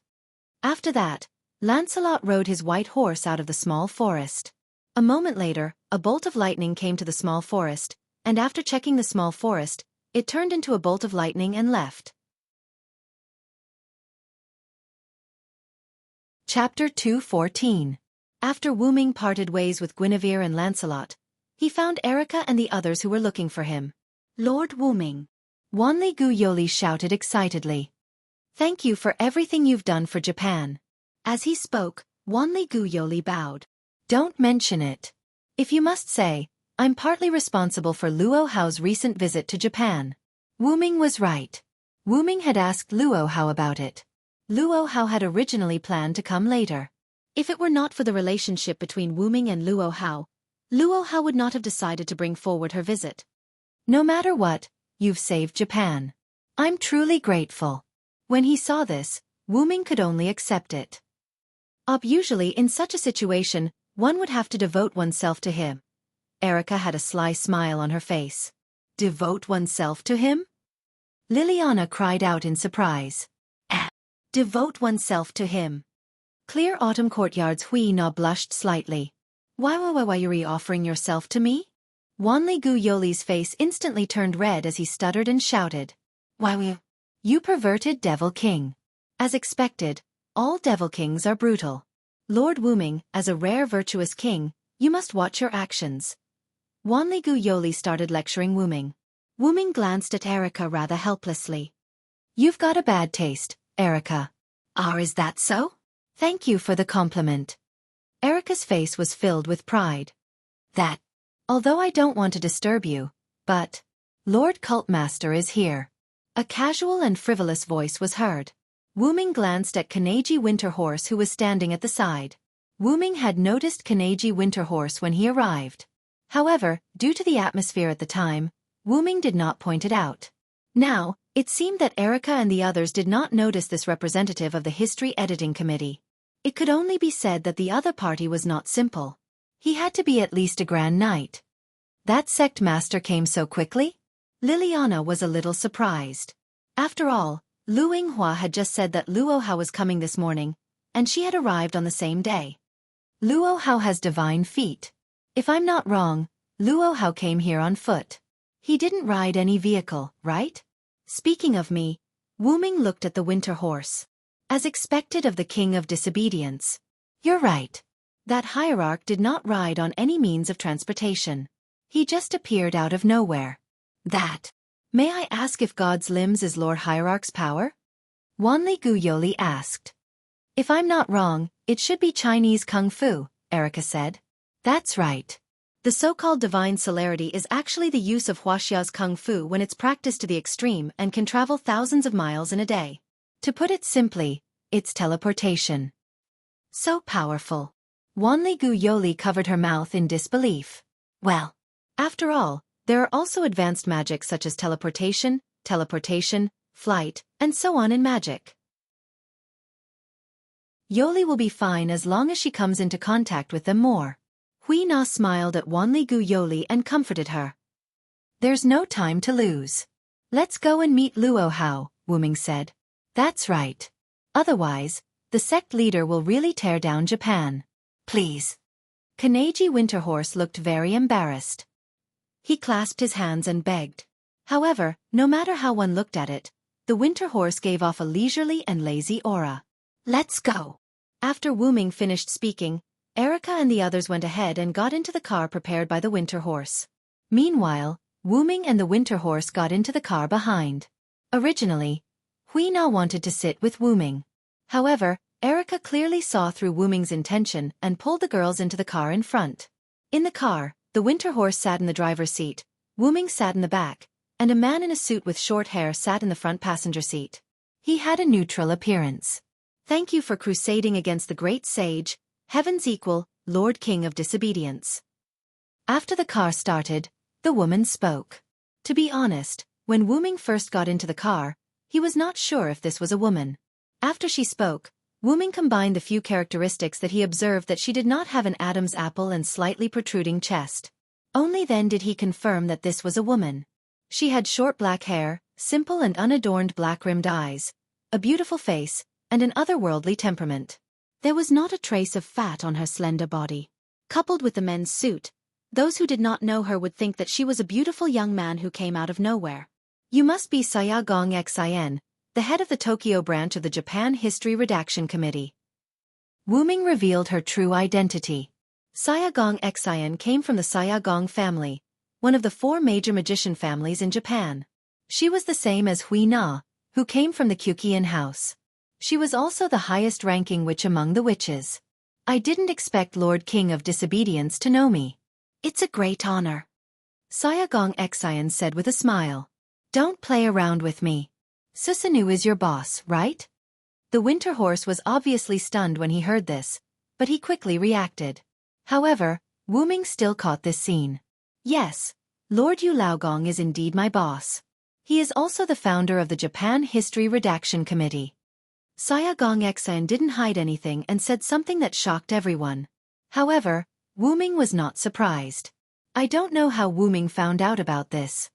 S1: After that, Lancelot rode his white horse out of the small forest. A moment later, a bolt of lightning came to the small forest, and after checking the small forest, it turned into a bolt of lightning and left. Chapter 2:14. After Wu Ming parted ways with Guinevere and Lancelot, he found Erica and the others who were looking for him. "Lord Wu Ming!" Wanli Gu Yoli shouted excitedly. "Thank you for everything you've done for Japan." As he spoke, Wanli Gu Yoli bowed. "Don't mention it. If you must say, I'm partly responsible for Luo Hao's recent visit to Japan." Wu Ming was right. Wu Ming had asked Luo Hao about it. Luo Hao had originally planned to come later. If it were not for the relationship between Wu Ming and Luo Hao would not have decided to bring forward her visit. "No matter what, you've saved Japan. I'm truly grateful." When he saw this, Wu Ming could only accept it. Usually in such a situation, one would have to devote oneself to him. Erica had a sly smile on her face. "Devote oneself to him?" Liliana cried out in surprise. Devote oneself to him. Clear Autumn Courtyard's Hui Na blushed slightly. Why you're offering yourself to me?" Wanli Gu Yoli's face instantly turned red as he stuttered and shouted. "Why you perverted Devil King." As expected, all Devil Kings are brutal. Lord Wu Ming, as a rare virtuous king, you must watch your actions. Wanli Gu Yoli started lecturing Wu Ming. Wu Ming glanced at Erica rather helplessly. "You've got a bad taste, Erica." Is that so?" "Thank you for the compliment." Erica's face was filled with pride. Although I don't want to disturb you, but Lord Cultmaster is here." A casual and frivolous voice was heard. Wu Ming glanced at Kaneji Winterhorse who was standing at the side. Wu Ming had noticed Kaneji Winterhorse when he arrived. However, due to the atmosphere at the time, Wu Ming did not point it out. Now, it seemed that Erica and the others did not notice this representative of the History Editing Committee. It could only be said that the other party was not simple. He had to be at least a Grand Knight. That sect master came so quickly? Liliana was a little surprised. After all, Lu Yinghua had just said that Luo Hao was coming this morning, and she had arrived on the same day. Luo Hao has divine feet. If I'm not wrong, Luo Hao came here on foot. He didn't ride any vehicle, right? Speaking of me, Wu Ming looked at the winter horse. As expected of the king of disobedience. You're right. That hierarch did not ride on any means of transportation. He just appeared out of nowhere. May I ask if God's limbs is Lord Hierarch's power? Wanli Gu Yoli asked. If I'm not wrong, it should be Chinese Kung Fu, Erica said. That's right. The so-called divine celerity is actually the use of Wuxia's Kung Fu when it's practiced to the extreme and can travel thousands of miles in a day. To put it simply, it's teleportation. So powerful. Wanli Gu Yoli covered her mouth in disbelief. Well, after all, there are also advanced magics such as teleportation, flight, and so on in magic. Yoli will be fine as long as she comes into contact with them more. Hui Na smiled at Wanli Gu Yoli and comforted her. There's no time to lose. Let's go and meet Luo Hao, Wu Ming said. That's right. Otherwise, the sect leader will really tear down Japan. Please. Kaneji Winterhorse looked very embarrassed. He clasped his hands and begged. However, no matter how one looked at it, the Winterhorse gave off a leisurely and lazy aura. Let's go. After Wu Ming finished speaking, Erica and the others went ahead and got into the car prepared by the Winterhorse. Meanwhile, Wu Ming and the Winterhorse got into the car behind. Originally, Hui Na wanted to sit with Wu Ming. However, Erica clearly saw through Wu Ming's intention and pulled the girls into the car in front. In the car, the winter horse sat in the driver's seat, Wu Ming sat in the back, and a man in a suit with short hair sat in the front passenger seat. He had a neutral appearance. "Thank you for crusading against the great sage, heaven's equal, Lord King of Disobedience." After the car started, the woman spoke. To be honest, when Wu Ming first got into the car, he was not sure if this was a woman. After she spoke, Wu Ming combined the few characteristics that he observed that she did not have an Adam's apple and slightly protruding chest. Only then did he confirm that this was a woman. She had short black hair, simple and unadorned black-rimmed eyes, a beautiful face, and an otherworldly temperament. There was not a trace of fat on her slender body. Coupled with the men's suit, those who did not know her would think that she was a beautiful young man who came out of nowhere. "You must be Xiaofan Xin, the head of the Tokyo branch of the Japan History Redaction Committee." Wu Ming revealed her true identity. Xiaofan Xin came from the Xiaofan family, one of the 4 major magician families in Japan. She was the same as Hui Na, who came from the Kukian house. She was also the highest-ranking witch among the witches. "I didn't expect Lord King of Disobedience to know me. It's a great honor," Xiaofan Xin said with a smile. "Don't play around with me. Susanoo is your boss, right?" The winter horse was obviously stunned when he heard this, but he quickly reacted. However, Wu Ming still caught this scene. "Yes, Lord Yu Laogong is indeed my boss. He is also the founder of the Japan History Redaction Committee." Xiaofan Xin didn't hide anything and said something that shocked everyone. However, Wu Ming was not surprised. "I don't know how Wu Ming found out about this,"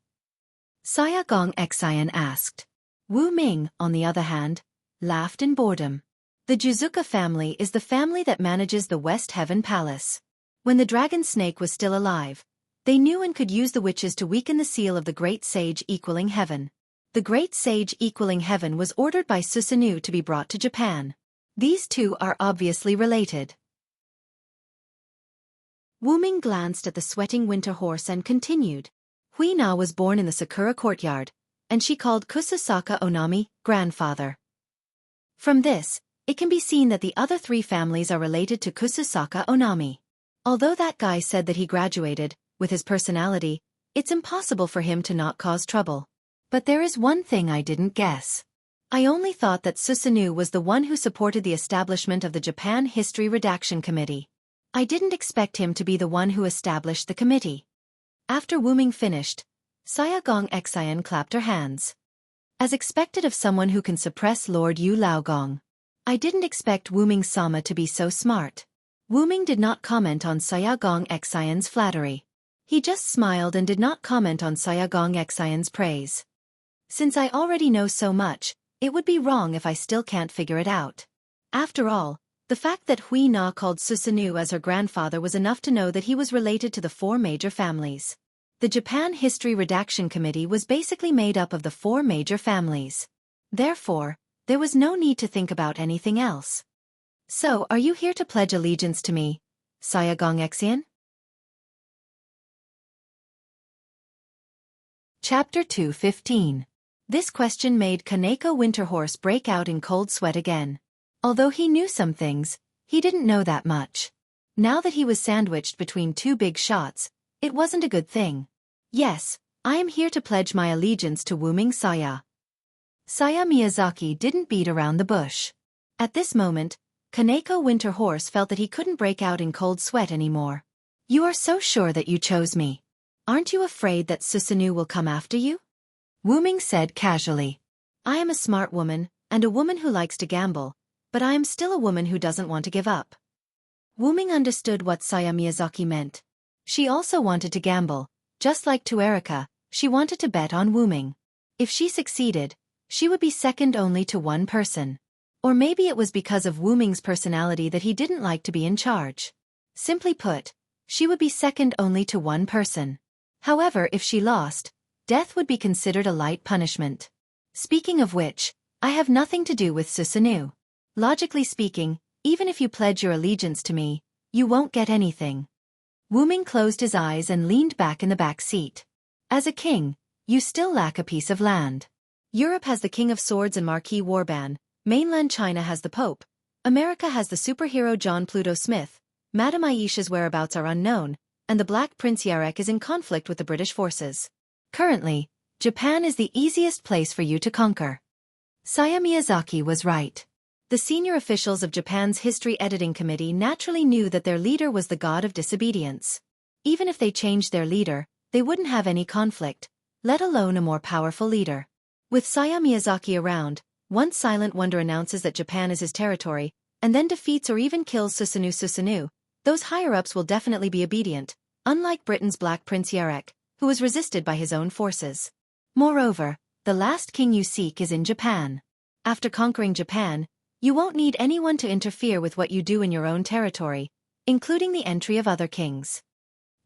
S1: Xiaofan Xin asked. Wu Ming, on the other hand, laughed in boredom. The Juzuka family is the family that manages the West Heaven Palace. When the dragon snake was still alive, they knew and could use the witches to weaken the seal of the Great Sage equaling heaven. The Great Sage equaling heaven was ordered by Susanoo to be brought to Japan. These two are obviously related. Wu Ming glanced at the sweating winter horse and continued. "Hui Na was born in the Sakura courtyard, and she called Kususaka Onami, grandfather." From this, it can be seen that the other 3 families are related to Kususaka Onami. Although that guy said that he graduated, with his personality, it's impossible for him to not cause trouble. But there is one thing I didn't guess. I only thought that Susanoo was the one who supported the establishment of the Japan History Redaction Committee. I didn't expect him to be the one who established the committee. After Wu Ming finished, Xiaofan Xin clapped her hands. As expected of someone who can suppress Lord Yu Laogong. I didn't expect Wu Ming-sama to be so smart. Wu Ming did not comment on Xiaofan Xin's flattery. He just smiled and did not comment on Xiaofan Xin's praise. Since I already know so much, it would be wrong if I still can't figure it out. After all, the fact that Hui Na called Susanoo as her grandfather was enough to know that he was related to the 4 major families. The Japan History Redaction Committee was basically made up of the 4 major families. Therefore, there was no need to think about anything else. "So are you here to pledge allegiance to me, Xiaofan Xin?" Chapter 2:15. This question made Kaneko Winterhorse break out in cold sweat again. Although he knew some things, he didn't know that much. Now that he was sandwiched between 2 big shots, it wasn't a good thing. "Yes, I am here to pledge my allegiance to Wu Ming Saya." Saya Miyazaki didn't beat around the bush. At this moment, Kaneko Winterhorse felt that he couldn't break out in cold sweat anymore. "You are so sure that you chose me. Aren't you afraid that Susanoo will come after you?" Wu Ming said casually. "I am a smart woman, and a woman who likes to gamble, but I am still a woman who doesn't want to give up." Wu Ming understood what Saya Miyazaki meant. She also wanted to gamble. Just like to Erika, she wanted to bet on Wu Ming. If she succeeded, she would be second only to one person. Or maybe it was because of Wu Ming's personality that he didn't like to be in charge. Simply put, she would be second only to one person. However, if she lost, death would be considered a light punishment. Speaking of which, I have nothing to do with Susanoo. Logically speaking, even if you pledge your allegiance to me, you won't get anything. Wu Ming closed his eyes and leaned back in the back seat. As a king, you still lack a piece of land. Europe has the King of Swords and Marquis Warban, mainland China has the Pope, America has the superhero John Pluto Smith, Madame Aisha's whereabouts are unknown, and the Black Prince Yarek is in conflict with the British forces. Currently, Japan is the easiest place for you to conquer. Saya Miyazaki was right. The senior officials of Japan's History Editing Committee naturally knew that their leader was the god of disobedience. Even if they changed their leader, they wouldn't have any conflict, let alone a more powerful leader. With Saya Miyazaki around, once Silent Wonder announces that Japan is his territory, and then defeats or even kills Susanoo, those higher-ups will definitely be obedient, unlike Britain's Black Prince Yarek, who was resisted by his own forces. Moreover, the last king you seek is in Japan. After conquering Japan, you won't need anyone to interfere with what you do in your own territory, including the entry of other kings.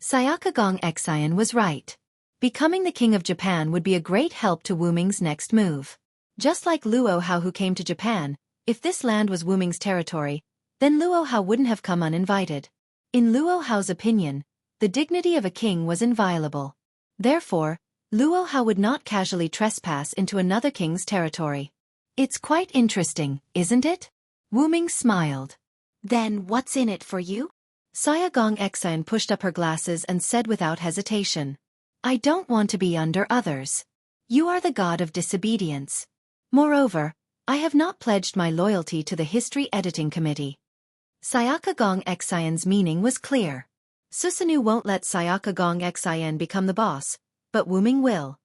S1: Sayaka Gong Exian was right. Becoming the king of Japan would be a great help to Wu Ming's next move. Just like Luo Hao who came to Japan, if this land was Wu Ming's territory, then Luo Hao wouldn't have come uninvited. In Luo Hao's opinion, the dignity of a king was inviolable. Therefore, Luo Hao would not casually trespass into another king's territory. It's quite interesting, isn't it? Wu Ming smiled. Then what's in it for you? Saya Gong Exian pushed up her glasses and said without hesitation. I don't want to be under others. You are the god of disobedience. Moreover, I have not pledged my loyalty to the History Editing Committee. Sayaka Gong Exian's meaning was clear. Susanoo won't let Sayaka Gong Exian become the boss, but Wu Ming will.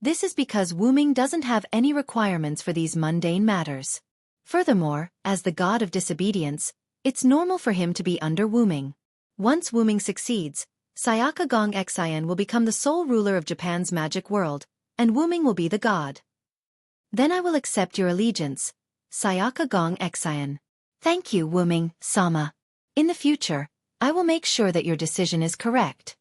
S1: This is because Wu Ming doesn't have any requirements for these mundane matters. Furthermore, as the god of disobedience, it's normal for him to be under Wu Ming. Once Wu Ming succeeds, Sayaka Gong Exian will become the sole ruler of Japan's magic world, and Wu Ming will be the god. Then I will accept your allegiance, Sayaka Gong Exian. Thank you, Wu Ming, Sama. In the future, I will make sure that your decision is correct.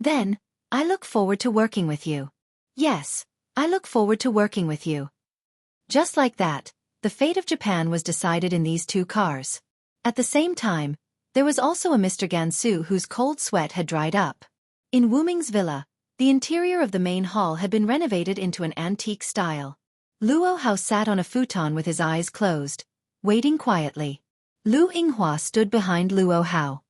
S1: Then, I look forward to working with you. Yes, I look forward to working with you. Just like that, the fate of Japan was decided in these two cars. At the same time, there was also a Mr. Gansu whose cold sweat had dried up. In Wu Ming's villa, the interior of the main hall had been renovated into an antique style. Luo Hao sat on a futon with his eyes closed, waiting quietly. Lu Yinghua stood behind Luo Hao.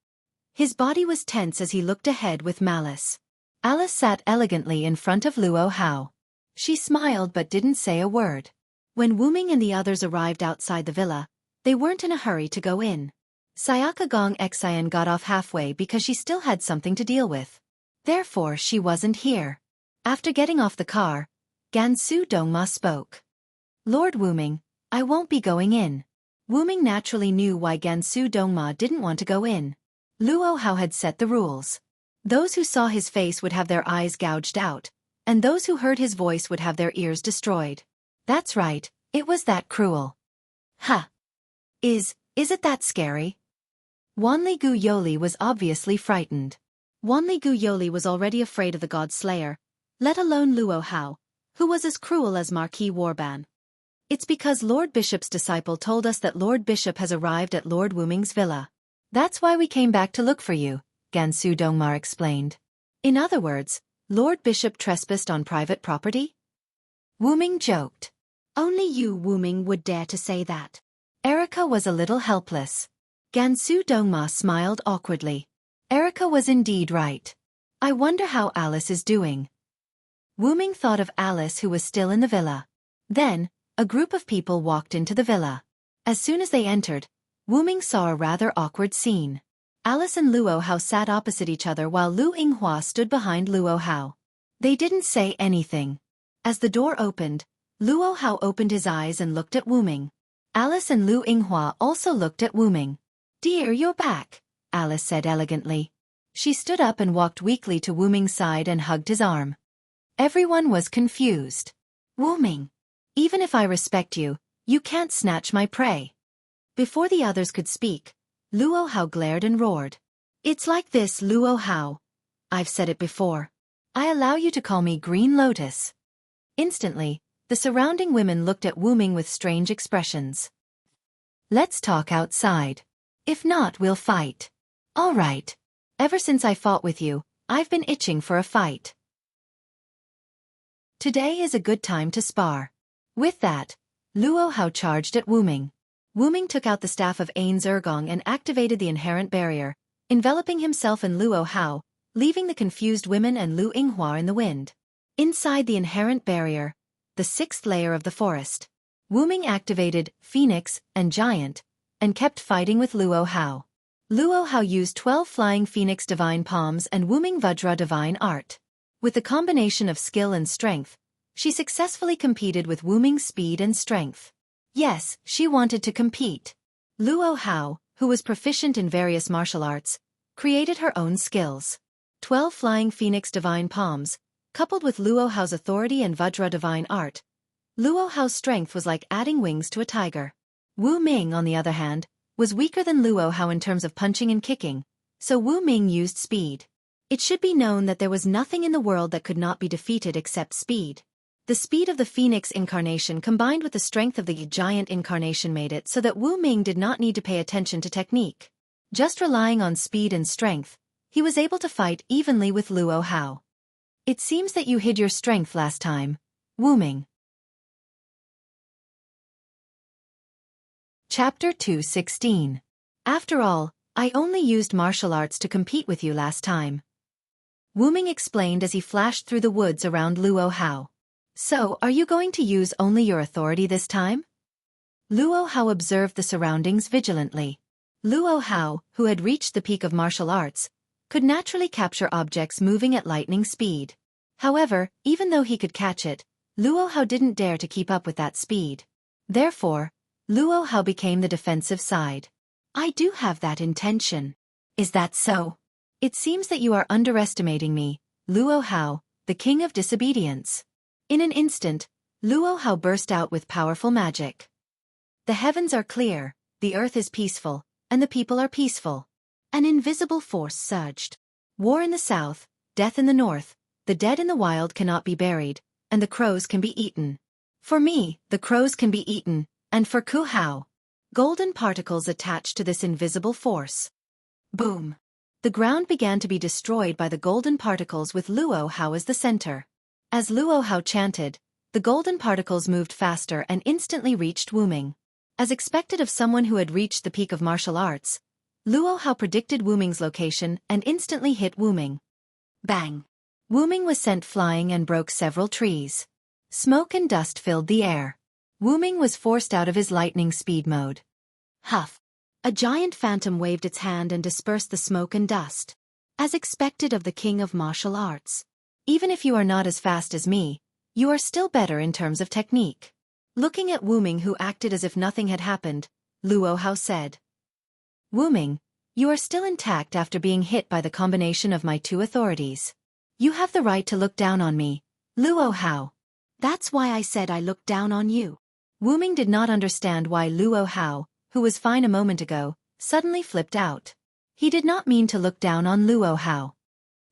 S1: His body was tense as he looked ahead with malice. Alice sat elegantly in front of Luo Hao. She smiled but didn't say a word. When Wu Ming and the others arrived outside the villa, they weren't in a hurry to go in. Sayaka Gong Exian got off halfway because she still had something to deal with. Therefore she wasn't here. After getting off the car, Gansu Dongma spoke. Lord Wu Ming, I won't be going in. Wu Ming naturally knew why Gansu Dongma didn't want to go in. Luo Hao had set the rules. Those who saw his face would have their eyes gouged out, and those who heard his voice would have their ears destroyed. That's right, it was that cruel. Ha! Is it that scary? Wanli Gu Yoli was obviously frightened. Wanli Gu Yoli was already afraid of the God Slayer, let alone Luo Hao, who was as cruel as Marquis Warban. It's because Lord Bishop's disciple told us that Lord Bishop has arrived at Lord Wu Ming's villa. That's why we came back to look for you, Gansu Dongma explained. In other words, Lord Bishop trespassed on private property? Wu Ming joked. Only you, Wu Ming, would dare to say that. Erica was a little helpless. Gansu Dongma smiled awkwardly. Erica was indeed right. I wonder how Alice is doing. Wu Ming thought of Alice who was still in the villa. Then, a group of people walked into the villa. As soon as they entered, Wu Ming saw a rather awkward scene. Alice and Luo Hao sat opposite each other while Lu Yinghua stood behind Luo Hao. They didn't say anything. As the door opened, Luo Hao opened his eyes and looked at Wu Ming. Alice and Lu Yinghua also looked at Wu Ming. Dear, you're back, Alice said elegantly. She stood up and walked weakly to Wu Ming's side and hugged his arm. Everyone was confused. Wu Ming, even if I respect you, you can't snatch my prey. Before the others could speak, Luo Hao glared and roared. It's like this, Luo Hao. I've said it before. I allow you to call me Green Lotus. Instantly, the surrounding women looked at Wu Ming with strange expressions. Let's talk outside. If not, we'll fight. All right. Ever since I fought with you, I've been itching for a fight. Today is a good time to spar. With that, Luo Hao charged at Wu Ming. Wu Ming took out the staff of Ain Zergong and activated the inherent barrier, enveloping himself in Luo Hao, leaving the confused women and Lu Yinghua in the wind. Inside the inherent barrier, the sixth layer of the forest, Wu Ming activated Phoenix and Giant, and kept fighting with Luo Hao. Luo Hao used 12 Flying Phoenix Divine Palms and Wu Ming Vajra Divine Art. With the combination of skill and strength, she successfully competed with Wu Ming's speed and strength. Yes, she wanted to compete. Luo Hao, who was proficient in various martial arts, created her own skills. 12 Flying Phoenix Divine Palms, coupled with Luo Hao's authority and Vajra Divine Art. Luo Hao's strength was like adding wings to a tiger. Wu Ming, on the other hand, was weaker than Luo Hao in terms of punching and kicking, so Wu Ming used speed. It should be known that there was nothing in the world that could not be defeated except speed. The speed of the Phoenix incarnation combined with the strength of the Giant incarnation made it so that Wu Ming did not need to pay attention to technique. Just relying on speed and strength, he was able to fight evenly with Luo Hao. It seems that you hid your strength last time, Wu Ming. Chapter 2:16. After all, I only used martial arts to compete with you last time. Wu Ming explained as he flashed through the woods around Luo Hao. So, are you going to use only your authority this time? Luo Hao observed the surroundings vigilantly. Luo Hao, who had reached the peak of martial arts, could naturally capture objects moving at lightning speed. However, even though he could catch it, Luo Hao didn't dare to keep up with that speed. Therefore, Luo Hao became the defensive side. I do have that intention. Is that so? It seems that you are underestimating me, Luo Hao, the king of disobedience. In an instant, Luo Hao burst out with powerful magic. The heavens are clear, the earth is peaceful, and the people are peaceful. An invisible force surged. War in the south, death in the north, the dead in the wild cannot be buried, and the crows can be eaten. For me, the crows can be eaten, and for Ku Hao. Golden particles attached to this invisible force. Boom! The ground began to be destroyed by the golden particles with Luo Hao as the center. As Luo Hao chanted, the golden particles moved faster and instantly reached Wu Ming. As expected of someone who had reached the peak of martial arts, Luo Hao predicted Wu Ming's location and instantly hit Wu Ming. Bang! Wu Ming was sent flying and broke several trees. Smoke and dust filled the air. Wu Ming was forced out of his lightning speed mode. Huff! A giant phantom waved its hand and dispersed the smoke and dust. As expected of the king of martial arts. Even if you are not as fast as me, you are still better in terms of technique. Looking at Wu Ming, who acted as if nothing had happened, Luo Hao said. Wu Ming, you are still intact after being hit by the combination of my two authorities. You have the right to look down on me, Luo Hao. That's why I said I looked down on you. Wu Ming did not understand why Luo Hao, who was fine a moment ago, suddenly flipped out. He did not mean to look down on Luo Hao.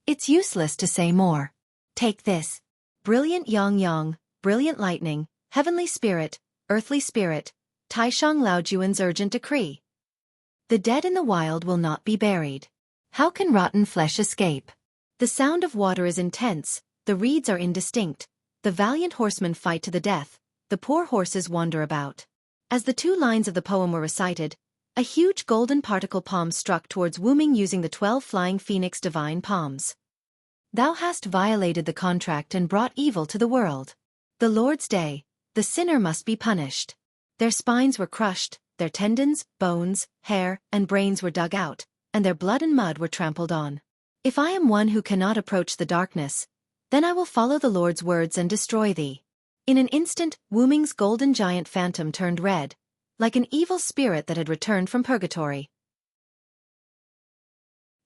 S1: It's useless to say more. Take this. Brilliant Yang, brilliant lightning, heavenly spirit, earthly spirit, Taishang Laojuan's urgent decree. The dead in the wild will not be buried. How can rotten flesh escape? The sound of water is intense, the reeds are indistinct, the valiant horsemen fight to the death, the poor horses wander about. As the two lines of the poem were recited, a huge golden particle palm struck towards Wu Ming using the 12 Flying Phoenix Divine Palms. Thou hast violated the contract and brought evil to the world. The Lord's day, the sinner must be punished. Their spines were crushed, their tendons, bones, hair, and brains were dug out, and their blood and mud were trampled on. If I am one who cannot approach the darkness, then I will follow the Lord's words and destroy thee. In an instant, Wu Ming's golden giant phantom turned red, like an evil spirit that had returned from purgatory.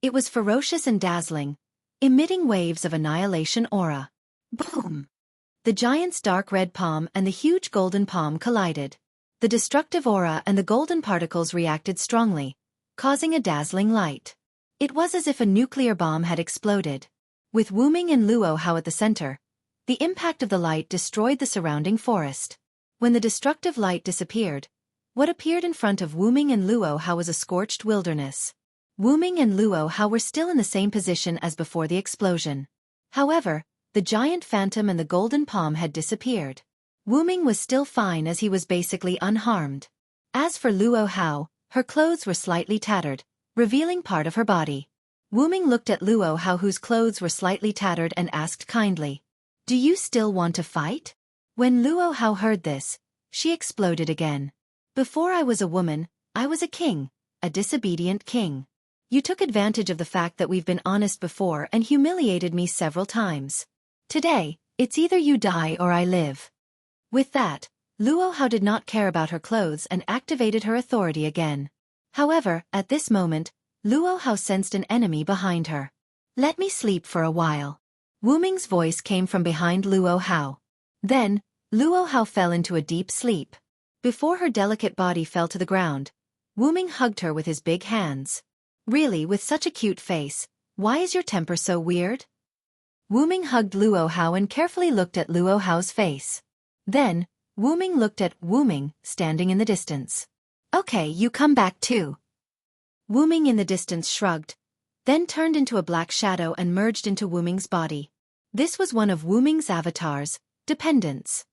S1: It was ferocious and dazzling, emitting waves of annihilation aura. Boom! The giant's dark red palm and the huge golden palm collided. The destructive aura and the golden particles reacted strongly, causing a dazzling light. It was as if a nuclear bomb had exploded. With Wu Ming and Luo Hao at the center, the impact of the light destroyed the surrounding forest. When the destructive light disappeared, what appeared in front of Wu Ming and Luo Hao was a scorched wilderness. Wu Ming and Luo Hao were still in the same position as before the explosion. However, the giant phantom and the golden palm had disappeared. Wu Ming was still fine as he was basically unharmed. As for Luo Hao, her clothes were slightly tattered, revealing part of her body. Wu Ming looked at Luo Hao, whose clothes were slightly tattered, and asked kindly, "Do you still want to fight?" When Luo Hao heard this, she exploded again. "Before I was a woman, I was a king, a disobedient king. You took advantage of the fact that we've been honest before and humiliated me several times. Today, it's either you die or I live." With that, Luo Hao did not care about her clothes and activated her authority again. However, at this moment, Luo Hao sensed an enemy behind her. "Let me sleep for a while." Wu Ming's voice came from behind Luo Hao. Then, Luo Hao fell into a deep sleep. Before her delicate body fell to the ground, Wu Ming hugged her with his big hands. "Really, with such a cute face, why is your temper so weird?" Wu Ming hugged Luo Hao and carefully looked at Luo Hao's face. Then, Wu Ming looked at Wu Ming, standing in the distance. "Okay, you come back too." Wu Ming in the distance shrugged, then turned into a black shadow and merged into Wu Ming's body. This was one of Wu Ming's avatars, dependents.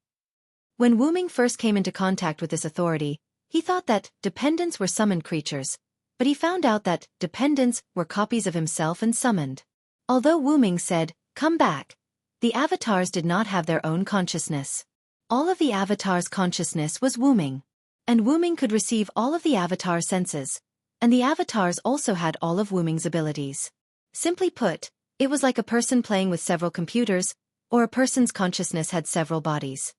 S1: When Wu Ming first came into contact with this authority, he thought that dependents were summoned creatures, but he found out that dependents were copies of himself and summoned. Although Wu Ming said, "Come back," the avatars did not have their own consciousness. All of the avatar's consciousness was Wu Ming, and Wu Ming could receive all of the avatar's senses, and the avatars also had all of Wu Ming's abilities. Simply put, it was like a person playing with several computers, or a person's consciousness had several bodies.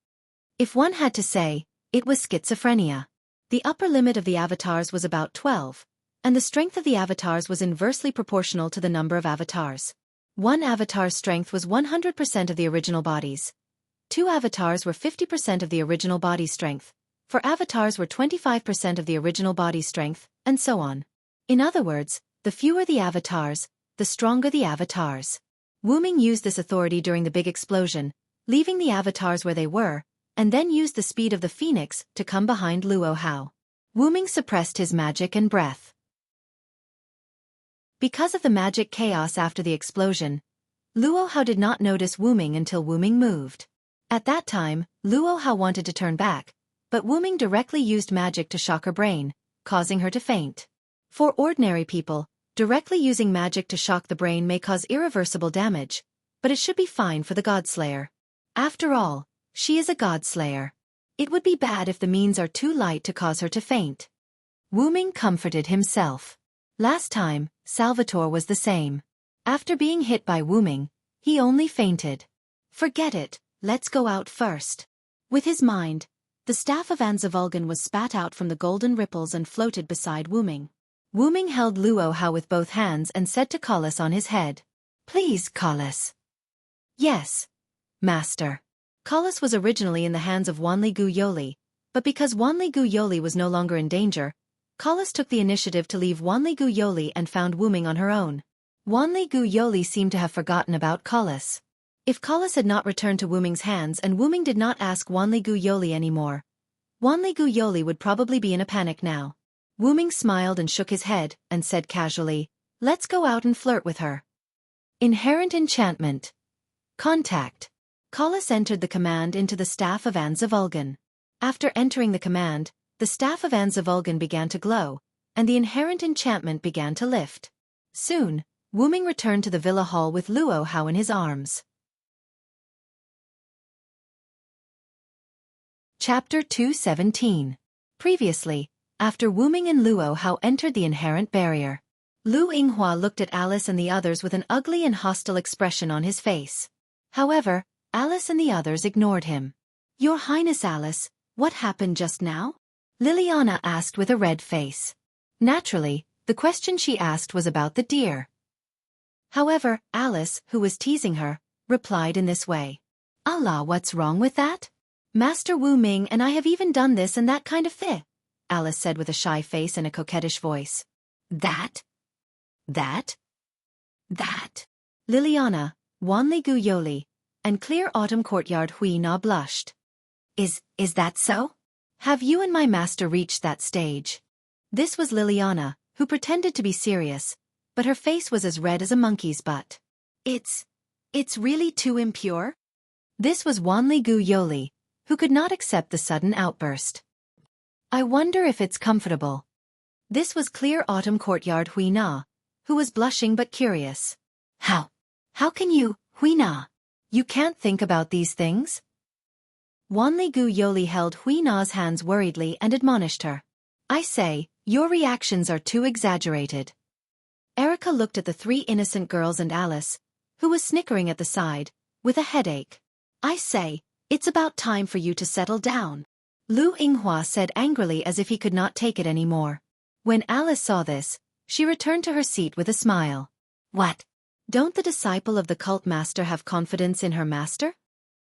S1: If one had to say, it was schizophrenia. The upper limit of the avatars was about 12, and the strength of the avatars was inversely proportional to the number of avatars. One avatar's strength was 100% of the original bodies. Two avatars were 50% of the original body strength. Four avatars were 25% of the original body strength, and so on. In other words, the fewer the avatars, the stronger the avatars. Wu Ming used this authority during the big explosion, leaving the avatars where they were, and then used the speed of the phoenix to come behind Luo Hao. Wu Ming suppressed his magic and breath. Because of the magic chaos after the explosion, Luo Hao did not notice Wu Ming until Wu Ming moved. At that time, Luo Hao wanted to turn back, but Wu Ming directly used magic to shock her brain, causing her to faint. For ordinary people, directly using magic to shock the brain may cause irreversible damage, but it should be fine for the Godslayer. After all, she is a Godslayer. It would be bad if the means are too light to cause her to faint. Wu Ming comforted himself. Last time, Salvatore was the same. After being hit by Wu Ming, he only fainted. "Forget it, let's go out first." With his mind, the staff of Anzavulgan was spat out from the golden ripples and floated beside Wu Ming. Wu Ming held Luo Hao with both hands and said to Collis on his head, "Please, Collis." "Yes, Master." Collis was originally in the hands of Wanli Gu Yoli, but because Wanli Gu Yoli was no longer in danger, Collis took the initiative to leave Wanli Gu Yoli and found Wu Ming on her own. Wanli Gu Yoli seemed to have forgotten about Collis. If Collis had not returned to Wu Ming's hands and Wu Ming did not ask Wanli Gu Yoli anymore, Wanli Gu Yoli would probably be in a panic now. Wu Ming smiled and shook his head, and said casually, "Let's go out and flirt with her." Inherent enchantment. Contact. Collis entered the command into the staff of Anzavulgan. After entering the command, the staff of Anzavulgan began to glow, and the inherent enchantment began to lift. Soon, Wu Ming returned to the villa hall with Luo Hao in his arms. Chapter 217. Previously, after Wu Ming and Luo Hao entered the inherent barrier, Lu Yinghua looked at Alice and the others with an ugly and hostile expression on his face. However, Alice and the others ignored him. "Your Highness Alice, what happened just now?" Liliana asked with a red face. Naturally, the question she asked was about the deer. However, Alice, who was teasing her, replied in this way. "Allah, what's wrong with that? Master Wu Ming and I have even done this and that kind of thing," Alice said with a shy face and a coquettish voice. That? Liliana, Wanli Gu Yoli, and Clear Autumn Courtyard Hui Na blushed. Is that so? Have you and my master reached that stage?" This was Liliana, who pretended to be serious, but her face was as red as a monkey's butt. It's really too impure?" This was Wanli Gu Yoli, who could not accept the sudden outburst. "I wonder if it's comfortable." This was clear autumn courtyard Hui Na, who was blushing but curious. How can you, Hui Na? You can't think about these things? Wanli Gu Yoli held Hui Na's hands worriedly and admonished her. I say, your reactions are too exaggerated. Erica looked at the three innocent girls and Alice, who was snickering at the side, with a headache. I say, it's about time for you to settle down. Lu Yinghua said angrily as if he could not take it any more. When Alice saw this, she returned to her seat with a smile. What? Don't the disciple of the cult master have confidence in her master?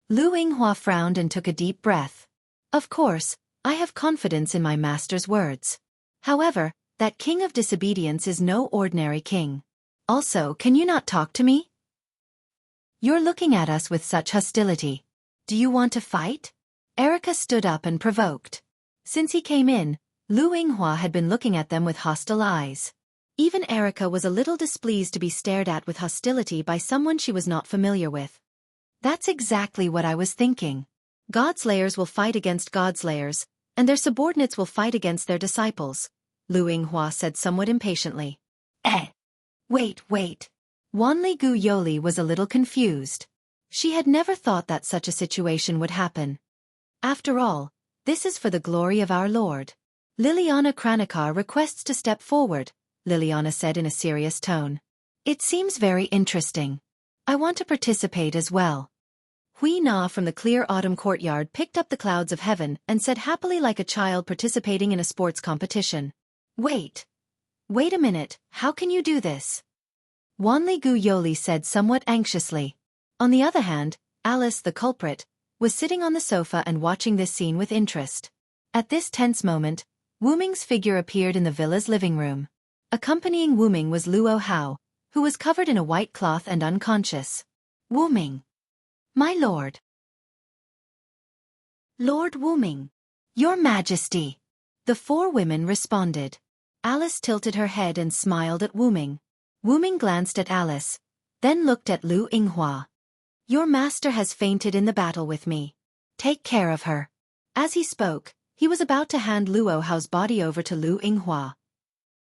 S1: Lu Yinghua frowned and took a deep breath. Of course, I have confidence in my master's words. However, that king of disobedience is no ordinary king. Also, can you not talk to me? You're looking at us with such hostility. Do you want to fight? Erica stood up and provoked. Since he came in, Lu Yinghua had been looking at them with hostile eyes. Even Erica was a little displeased to be stared at with hostility by someone she was not familiar with. That's exactly what I was thinking. Godslayers will fight against Godslayers, and their subordinates will fight against their disciples, Lu Yinghua said somewhat impatiently. Wait. Wanli Gu Yoli was a little confused. She had never thought that such a situation would happen. After all, this is for the glory of our Lord. Liliana Kranikar requests to step forward, Liliana said in a serious tone. It seems very interesting. I want to participate as well. Hui Na from the clear autumn courtyard picked up the clouds of heaven and said happily like a child participating in a sports competition. Wait a minute, how can you do this? Wanli Gu Yoli said somewhat anxiously. On the other hand, Alice the culprit, was sitting on the sofa and watching this scene with interest. At this tense moment, Wu Ming's figure appeared in the villa's living room. Accompanying Wu Ming was Luo Hao, who was covered in a white cloth and unconscious. Wu Ming. My lord. Lord Wu Ming. Your Majesty. The four women responded. Alice tilted her head and smiled at Wu Ming. Wu Ming glanced at Alice, then looked at Lu Yinghua. Your master has fainted in the battle with me. Take care of her. As he spoke, he was about to hand Luo Hao's body over to Lu Yinghua.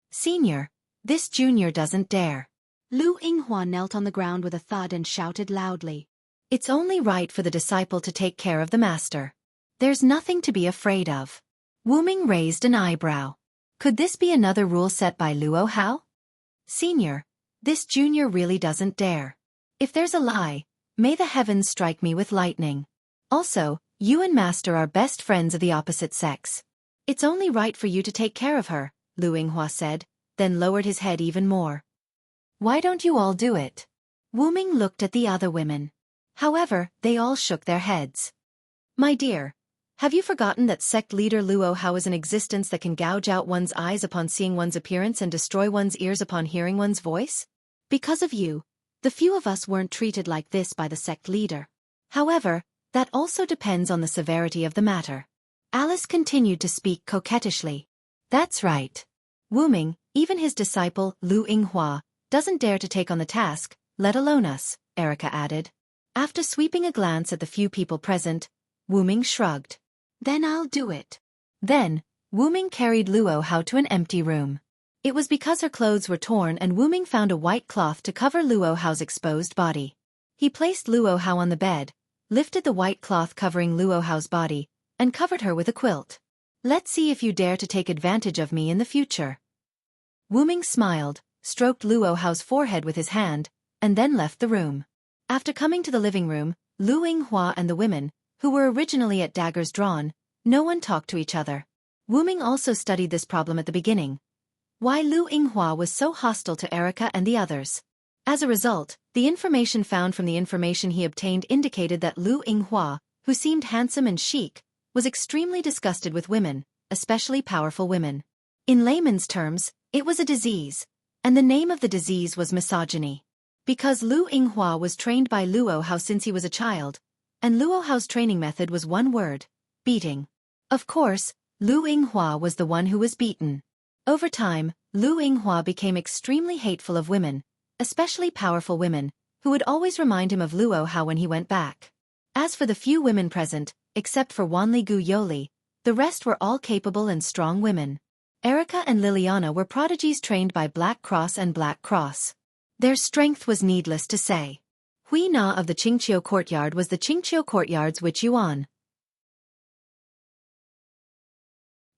S1: Senior, this junior doesn't dare. Lu Yinghua knelt on the ground with a thud and shouted loudly. It's only right for the disciple to take care of the master. There's nothing to be afraid of. Wu Ming raised an eyebrow. Could this be another rule set by Luo Hao? Senior, this junior really doesn't dare. If there's a lie, may the heavens strike me with lightning. Also, you and master are best friends of the opposite sex. It's only right for you to take care of her, Lu Yinghua said, then lowered his head even more. Why don't you all do it? Wu Ming looked at the other women. However, they all shook their heads. My dear, have you forgotten that sect leader Luo Hao is an existence that can gouge out one's eyes upon seeing one's appearance and destroy one's ears upon hearing one's voice? Because of you, the few of us weren't treated like this by the sect leader. However, that also depends on the severity of the matter. Alice continued to speak coquettishly. That's right. Wu Ming, even his disciple, Lu Yinghua, doesn't dare to take on the task, let alone us, Erica added. After sweeping a glance at the few people present, Wu Ming shrugged. Then I'll do it. Then, Wu Ming carried Luo Hao to an empty room. It was because her clothes were torn and Wu Ming found a white cloth to cover Luo Hao's exposed body. He placed Luo Hao on the bed, lifted the white cloth covering Luo Hao's body, and covered her with a quilt. Let's see if you dare to take advantage of me in the future. Wu Ming smiled, stroked Luo Hao's forehead with his hand, and then left the room. After coming to the living room, Lu Yinghua and the women, who were originally at daggers drawn, no one talked to each other. Wu Ming also studied this problem at the beginning. Why Lu Yinghua was so hostile to Erica and the others. As a result, the information found from the information he obtained indicated that Lu Yinghua, who seemed handsome and chic, was extremely disgusted with women, especially powerful women. In layman's terms, it was a disease, and the name of the disease was misogyny. Because Lu Yinghua was trained by Luo Hao since he was a child, and Luo Hao's training method was one word, beating. Of course, Lu Yinghua was the one who was beaten. Over time, Lu Yinghua became extremely hateful of women, especially powerful women, who would always remind him of Luo Hao when he went back. As for the few women present, except for Wanli Gu Yoli, the rest were all capable and strong women. Erica and Liliana were prodigies trained by Black Cross and Black Cross. Their strength was needless to say. Hui Na of the Qingqiu courtyard was the Qingqiu courtyard's witch Yuan.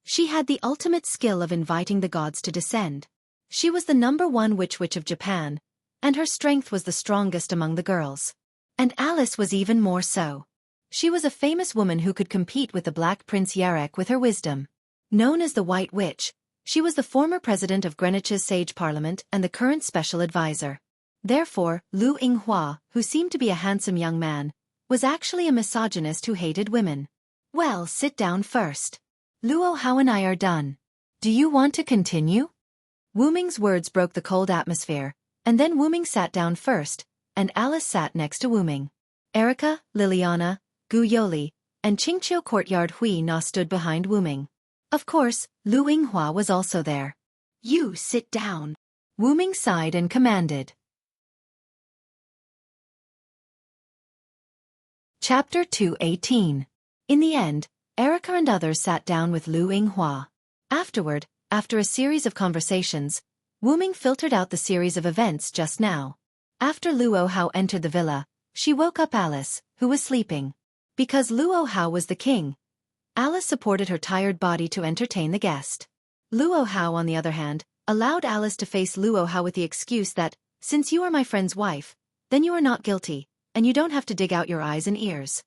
S1: She had the ultimate skill of inviting the gods to descend. She was the #1 witch of Japan, and her strength was the strongest among the girls. And Alice was even more so. She was a famous woman who could compete with the Black Prince Yarek with her wisdom. Known as the White Witch, she was the former president of Greenwich's Sage Parliament and the current special advisor. Therefore, Lu Yinghua, who seemed to be a handsome young man, was actually a misogynist who hated women. Well, sit down first. Luo Hao and I are done. Do you want to continue? Wu Ming's words broke the cold atmosphere, and then Wu Ming sat down first, and Alice sat next to Wu Ming. Erica, Liliana, Gu Yoli, and Qingqiu courtyard Hui Na stood behind Wu Ming. Of course, Lu Yinghua was also there. You sit down. Wu Ming sighed and commanded. Chapter 218. In the end, Erica and others sat down with Lu Yinghua. Afterward, after a series of conversations, Wu Ming filtered out the series of events just now. After Luo Hao entered the villa, she woke up Alice, who was sleeping. Because Luo Hao was the king, Alice supported her tired body to entertain the guest. Luo Hao, on the other hand, allowed Alice to face Luo Hao with the excuse that, since you are my friend's wife, then you are not guilty, and you don't have to dig out your eyes and ears.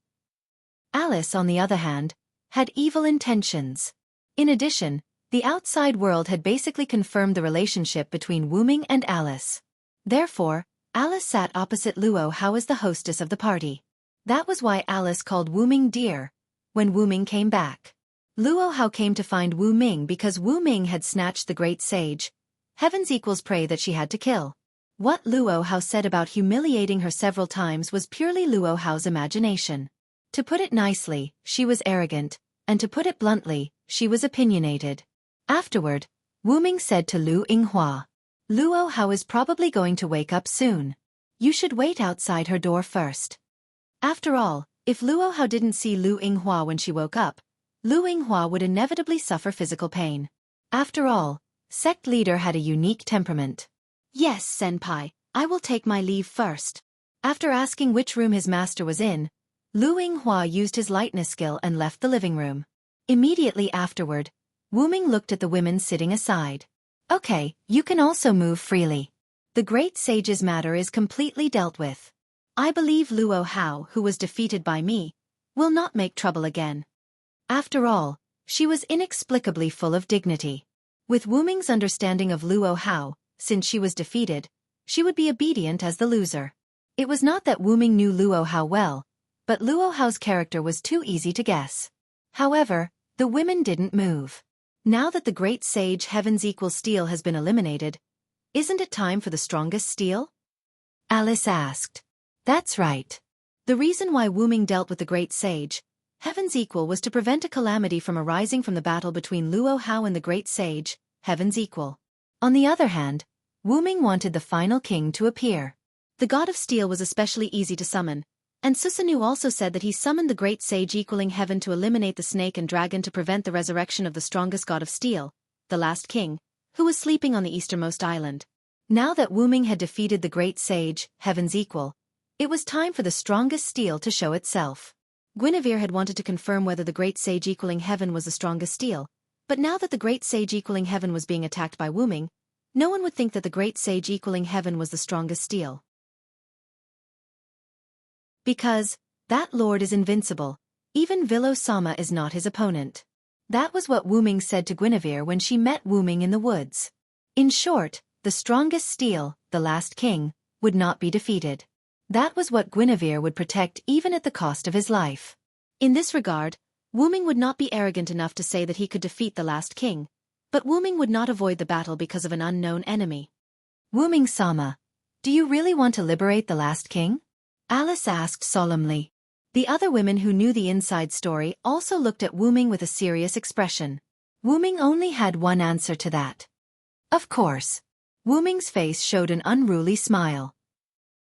S1: Alice, on the other hand, had evil intentions. In addition, the outside world had basically confirmed the relationship between Wu Ming and Alice. Therefore, Alice sat opposite Luo Hao as the hostess of the party. That was why Alice called Wu Ming dear when Wu Ming came back. Luo Hao came to find Wu Ming because Wu Ming had snatched the great sage, Heaven's equal's prey that she had to kill. What Luo Hao said about humiliating her several times was purely Luo Hao's imagination. To put it nicely, she was arrogant, and to put it bluntly, she was opinionated. Afterward, Wu Ming said to Lu Yinghua, Luo Hao is probably going to wake up soon. You should wait outside her door first. After all, if Luo Hao didn't see Lu Yinghua when she woke up, Lu Yinghua would inevitably suffer physical pain. After all, sect leader had a unique temperament. Yes, senpai, I will take my leave first. After asking which room his master was in, Lu Yinghua used his lightness skill and left the living room. Immediately afterward, Wu Ming looked at the women sitting aside. Okay, you can also move freely. The great sage's matter is completely dealt with. I believe Luo Hao, who was defeated by me, will not make trouble again. After all, she was inexplicably full of dignity. With Wu Ming's understanding of Luo Hao, since she was defeated, she would be obedient as the loser. It was not that Wu Ming knew Luo Hao well, but Luo Hao's character was too easy to guess. However, the women didn't move. Now that the great sage Heaven's equal steel has been eliminated, isn't it time for the strongest steel? Alice asked. That's right. The reason why Wu Ming dealt with the great sage, Heaven's equal, was to prevent a calamity from arising from the battle between Luo Hao and the great sage, Heaven's equal. On the other hand, Wu Ming wanted the final king to appear. The god of steel was especially easy to summon, and Susanoo also said that he summoned the great sage equaling heaven to eliminate the snake and dragon to prevent the resurrection of the strongest god of steel, the last king, who was sleeping on the easternmost island. Now that Wu Ming had defeated the great sage, Heaven's equal, it was time for the strongest steel to show itself. Guinevere had wanted to confirm whether the great sage equaling heaven was the strongest steel, but now that the great sage equaling heaven was being attacked by Wu Ming, no one would think that the great sage equaling heaven was the strongest steel. Because that lord is invincible, even Vilo-sama is not his opponent. That was what Wu Ming said to Guinevere when she met Wu Ming in the woods. In short, the strongest steel, the last king, would not be defeated. That was what Guinevere would protect even at the cost of his life. In this regard, Wu Ming would not be arrogant enough to say that he could defeat the last king, but Wu Ming would not avoid the battle because of an unknown enemy. Wu Ming-sama, do you really want to liberate the last king? Alice asked solemnly. The other women who knew the inside story also looked at Wu Ming with a serious expression. Wu Ming only had one answer to that. Of course. Wu Ming's face showed an unruly smile.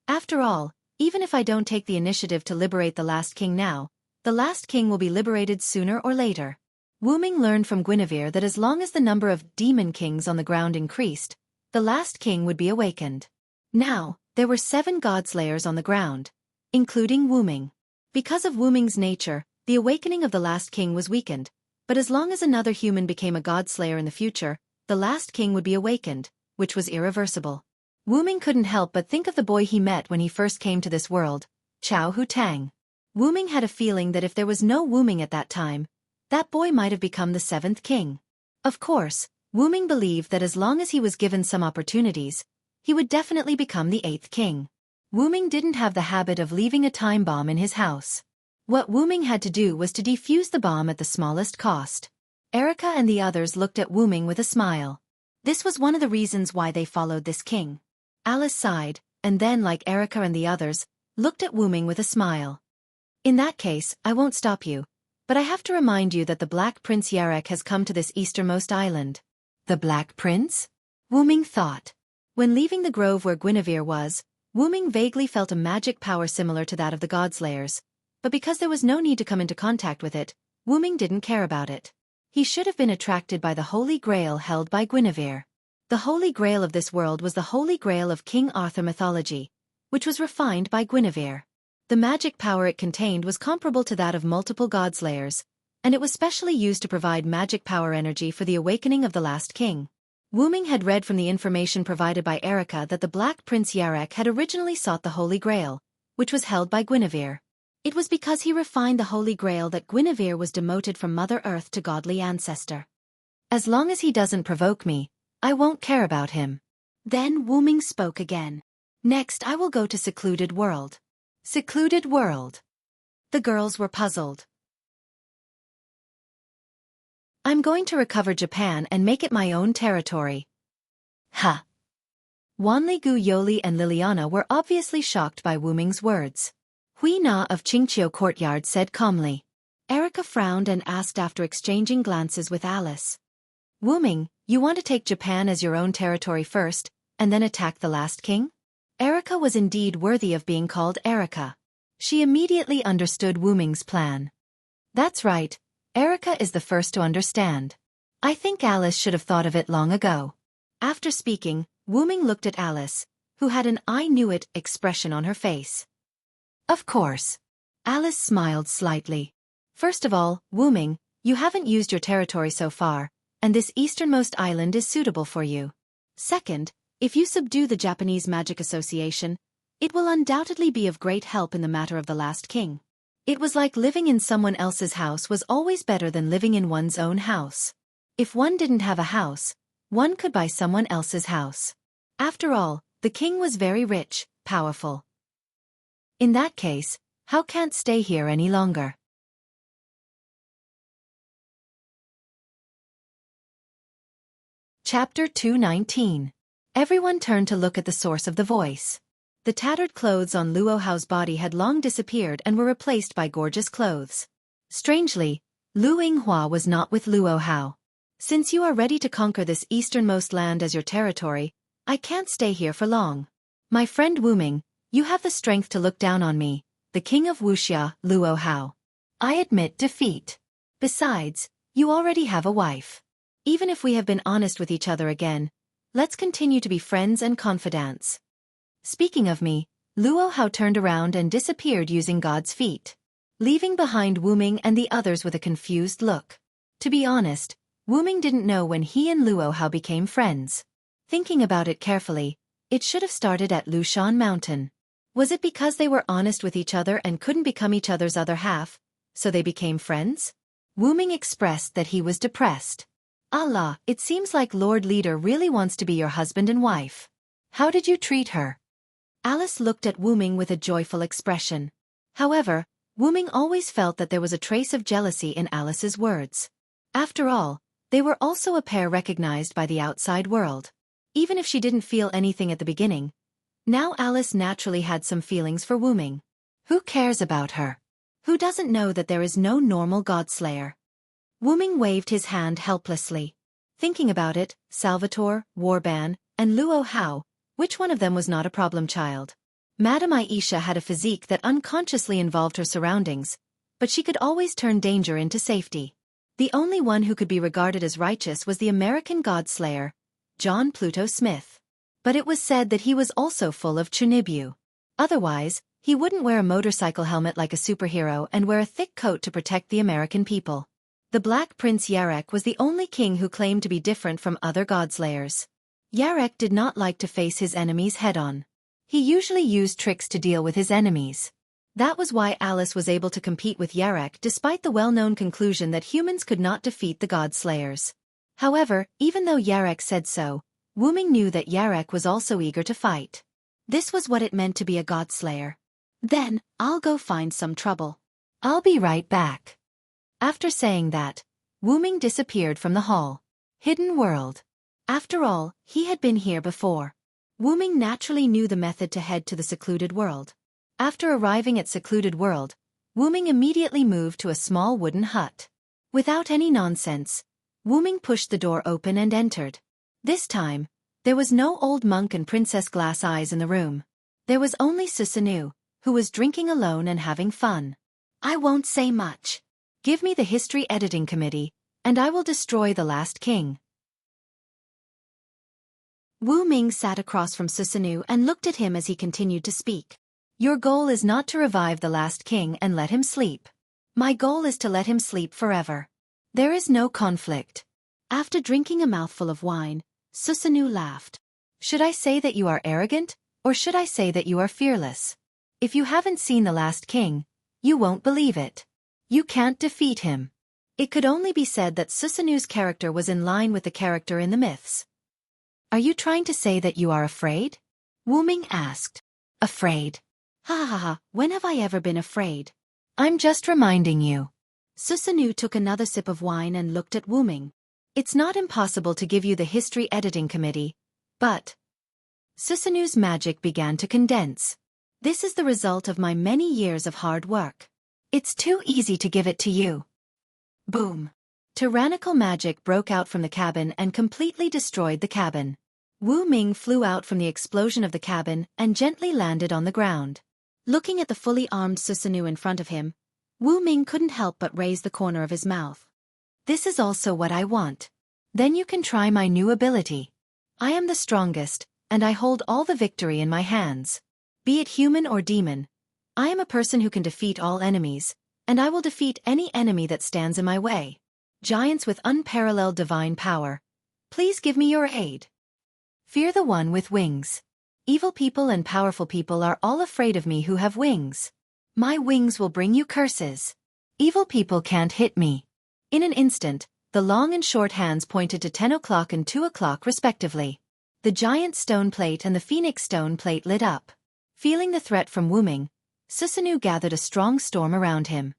S1: After all, even if I don't take the initiative to liberate the last king now, the last king will be liberated sooner or later. Ming learned from Guinevere that as long as the number of demon kings on the ground increased, the last king would be awakened. Now, there were 7 godslayers on the ground, including Ming. Because of Ming's nature, the awakening of the last king was weakened, but as long as another human became a godslayer in the future, the last king would be awakened, which was irreversible. Ming couldn't help but think of the boy he met when he first came to this world, Chao Hu Tang. Ming had a feeling that if there was no Ming at that time, that boy might have become the 7th king. Of course, Ming believed that as long as he was given some opportunities, he would definitely become the 8th king. Ming didn't have the habit of leaving a time bomb in his house. What Ming had to do was to defuse the bomb at the smallest cost. Erica and the others looked at Ming with a smile. This was one of the reasons why they followed this king. Alice sighed, and then, like Erica and the others, looked at Ming with a smile. In that case, I won't stop you. But I have to remind you that the Black Prince Yarek has come to this easternmost island. The Black Prince? Ming thought. When leaving the grove where Guinevere was, Ming vaguely felt a magic power similar to that of the Godslayers, but because there was no need to come into contact with it, Ming didn't care about it. He should have been attracted by the Holy Grail held by Guinevere. The Holy Grail of this world was the Holy Grail of King Arthur mythology, which was refined by Guinevere. The magic power it contained was comparable to that of multiple Godslayers, and it was specially used to provide magic power energy for the awakening of the last king. Ming had read from the information provided by Erica that the Black Prince Yarek had originally sought the Holy Grail, which was held by Guinevere. It was because he refined the Holy Grail that Guinevere was demoted from Mother Earth to godly ancestor. As long as he doesn't provoke me, I won't care about him. Then Ming spoke again. Next I will go to Secluded World. Secluded World. The girls were puzzled. I'm going to recover Japan and make it my own territory. Ha! Wanli Gu Yoli and Liliana were obviously shocked by Ming's words. Hui Na of Qingqiu Courtyard said calmly. Erica frowned and asked after exchanging glances with Alice. Ming, you want to take Japan as your own territory first, and then attack the last king? Erica was indeed worthy of being called Erica. She immediately understood Ming's plan. That's right, Erica is the first to understand. I think Alice should have thought of it long ago. After speaking, Ming looked at Alice, who had an "I knew it" expression on her face. Of course. Alice smiled slightly. First of all, Ming, you haven't used your territory so far, and this easternmost island is suitable for you. Second, if you subdue the Japanese Magic Association, it will undoubtedly be of great help in the matter of the last king. It was like living in someone else's house was always better than living in one's own house. If one didn't have a house, one could buy someone else's house. After all, the king was very rich, powerful. In that case, how can't stay here any longer? Chapter 219. Everyone turned to look at the source of the voice. The tattered clothes on Luo Hao's body had long disappeared and were replaced by gorgeous clothes. Strangely, Lu Yinghua was not with Luo Hao. Since you are ready to conquer this easternmost land as your territory, I can't stay here for long. My friend Ming, you have the strength to look down on me, the king of Wuxia, Luo Hao. I admit defeat. Besides, you already have a wife. Even if we have been honest with each other again, let's continue to be friends and confidants. Speaking of me, Luo Hao turned around and disappeared using God's feet, leaving behind Ming and the others with a confused look. To be honest, Ming didn't know when he and Luo Hao became friends. Thinking about it carefully, it should have started at Lushan Mountain. Was it because they were honest with each other and couldn't become each other's other half, so they became friends? Ming expressed that he was depressed. Allah, it seems like Lord Leader really wants to be your husband and wife. How did you treat her? Alice looked at Ming with a joyful expression. However, Ming always felt that there was a trace of jealousy in Alice's words. After all, they were also a pair recognized by the outside world. Even if she didn't feel anything at the beginning, now Alice naturally had some feelings for Ming. Who cares about her? Who doesn't know that there is no normal godslayer? Ming waved his hand helplessly. Thinking about it, Salvatore, Warban, and Luo Hao, which one of them was not a problem child? Madame Aisha had a physique that unconsciously involved her surroundings, but she could always turn danger into safety. The only one who could be regarded as righteous was the American God-slayer, John Pluto Smith. But it was said that he was also full of chunibu. Otherwise, he wouldn't wear a motorcycle helmet like a superhero and wear a thick coat to protect the American people. The Black Prince Yarek was the only king who claimed to be different from other godslayers. Yarek did not like to face his enemies head-on. He usually used tricks to deal with his enemies. That was why Alice was able to compete with Yarek despite the well-known conclusion that humans could not defeat the godslayers. However, even though Yarek said so, Wuming knew that Yarek was also eager to fight. This was what it meant to be a godslayer. Then, I'll go find some trouble. I'll be right back. After saying that, Wuming disappeared from the hall. Hidden world. After all, he had been here before. Wuming naturally knew the method to head to the secluded world. After arriving at secluded world, Wuming immediately moved to a small wooden hut. Without any nonsense, Wuming pushed the door open and entered. This time, there was no old monk and Princess Glass Eyes in the room. There was only Susanoo, who was drinking alone and having fun. I won't say much. Give me the history editing committee, and I will destroy the last king. Wu Ming sat across from Susanoo and looked at him as he continued to speak. Your goal is not to revive the last king and let him sleep. My goal is to let him sleep forever. There is no conflict. After drinking a mouthful of wine, Susanoo laughed. Should I say that you are arrogant, or should I say that you are fearless? If you haven't seen the last king, you won't believe it. You can't defeat him. It could only be said that Susanoo's character was in line with the character in the myths. Are you trying to say that you are afraid? Wu Ming asked. Afraid? Ha ha ha, when have I ever been afraid? I'm just reminding you. Susanoo took another sip of wine and looked at Wu Ming. It's not impossible to give you the history editing committee, but... Susanoo's magic began to condense. This is the result of my many years of hard work. It's too easy to give it to you. Boom. Tyrannical magic broke out from the cabin and completely destroyed the cabin. Wu Ming flew out from the explosion of the cabin and gently landed on the ground. Looking at the fully armed Susanoo in front of him, Wu Ming couldn't help but raise the corner of his mouth. This is also what I want. Then you can try my new ability. I am the strongest, and I hold all the victory in my hands. Be it human or demon, I am a person who can defeat all enemies, and I will defeat any enemy that stands in my way. Giants with unparalleled divine power, please give me your aid. Fear the one with wings. Evil people and powerful people are all afraid of me who have wings. My wings will bring you curses. Evil people can't hit me. In an instant, the long and short hands pointed to 10 o'clock and 2 o'clock respectively. The giant stone plate and the phoenix stone plate lit up. Feeling the threat from Wu Ming, Susanoo gathered a strong storm around him.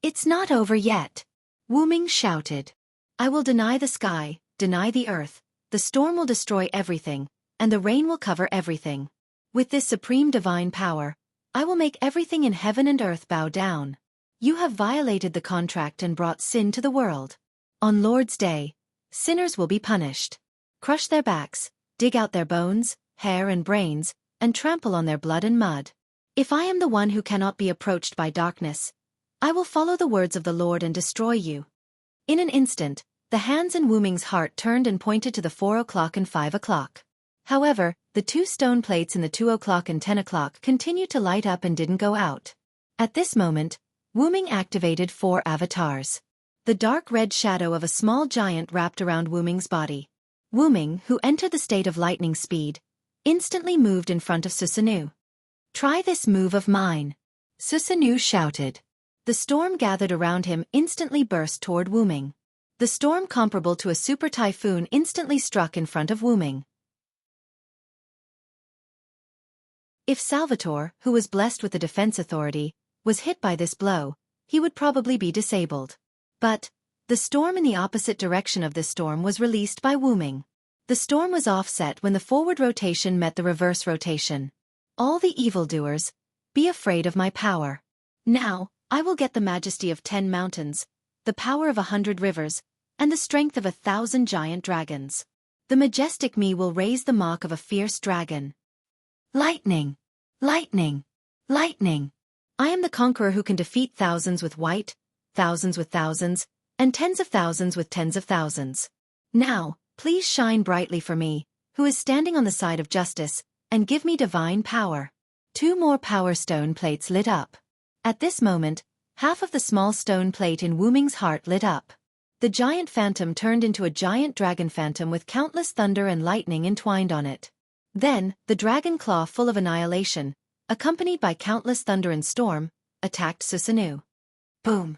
S1: It's not over yet. Wu Ming shouted. I will deny the sky, deny the earth, the storm will destroy everything, and the rain will cover everything. With this supreme divine power, I will make everything in heaven and earth bow down. You have violated the contract and brought sin to the world. On Lord's Day, sinners will be punished. Crush their backs, dig out their bones, hair and brains, and trample on their blood and mud. If I am the one who cannot be approached by darkness, I will follow the words of the Lord and destroy you. In an instant, the hands in Wu Ming's heart turned and pointed to the 4 o'clock and 5 o'clock. However, the two stone plates in the 2 o'clock and 10 o'clock continued to light up and didn't go out. At this moment, Wu Ming activated 4 avatars. The dark red shadow of a small giant wrapped around Wu Ming's body. Wu Ming, who entered the state of lightning speed, instantly moved in front of Susanoo. Try this move of mine. Susanoo shouted. The storm gathered around him instantly burst toward Wu Ming. The storm comparable to a super typhoon instantly struck in front of Wu Ming. If Salvatore, who was blessed with the defense authority, was hit by this blow, he would probably be disabled. But, the storm in the opposite direction of this storm was released by Wu Ming. The storm was offset when the forward rotation met the reverse rotation. All the evildoers, be afraid of my power. Now, I will get the majesty of 10 mountains, the power of 100 rivers, and the strength of 1,000 giant dragons. The majestic me will raise the mock of a fierce dragon. Lightning! Lightning! Lightning! I am the conqueror who can defeat thousands with white, thousands with thousands, and tens of thousands with tens of thousands. Now, please shine brightly for me, who is standing on the side of justice, and give me divine power. 2 more power stone plates lit up. At this moment, half of the small stone plate in Wu Ming's heart lit up. The giant phantom turned into a giant dragon phantom with countless thunder and lightning entwined on it. Then, the dragon claw full of annihilation, accompanied by countless thunder and storm, attacked Susanoo. Boom!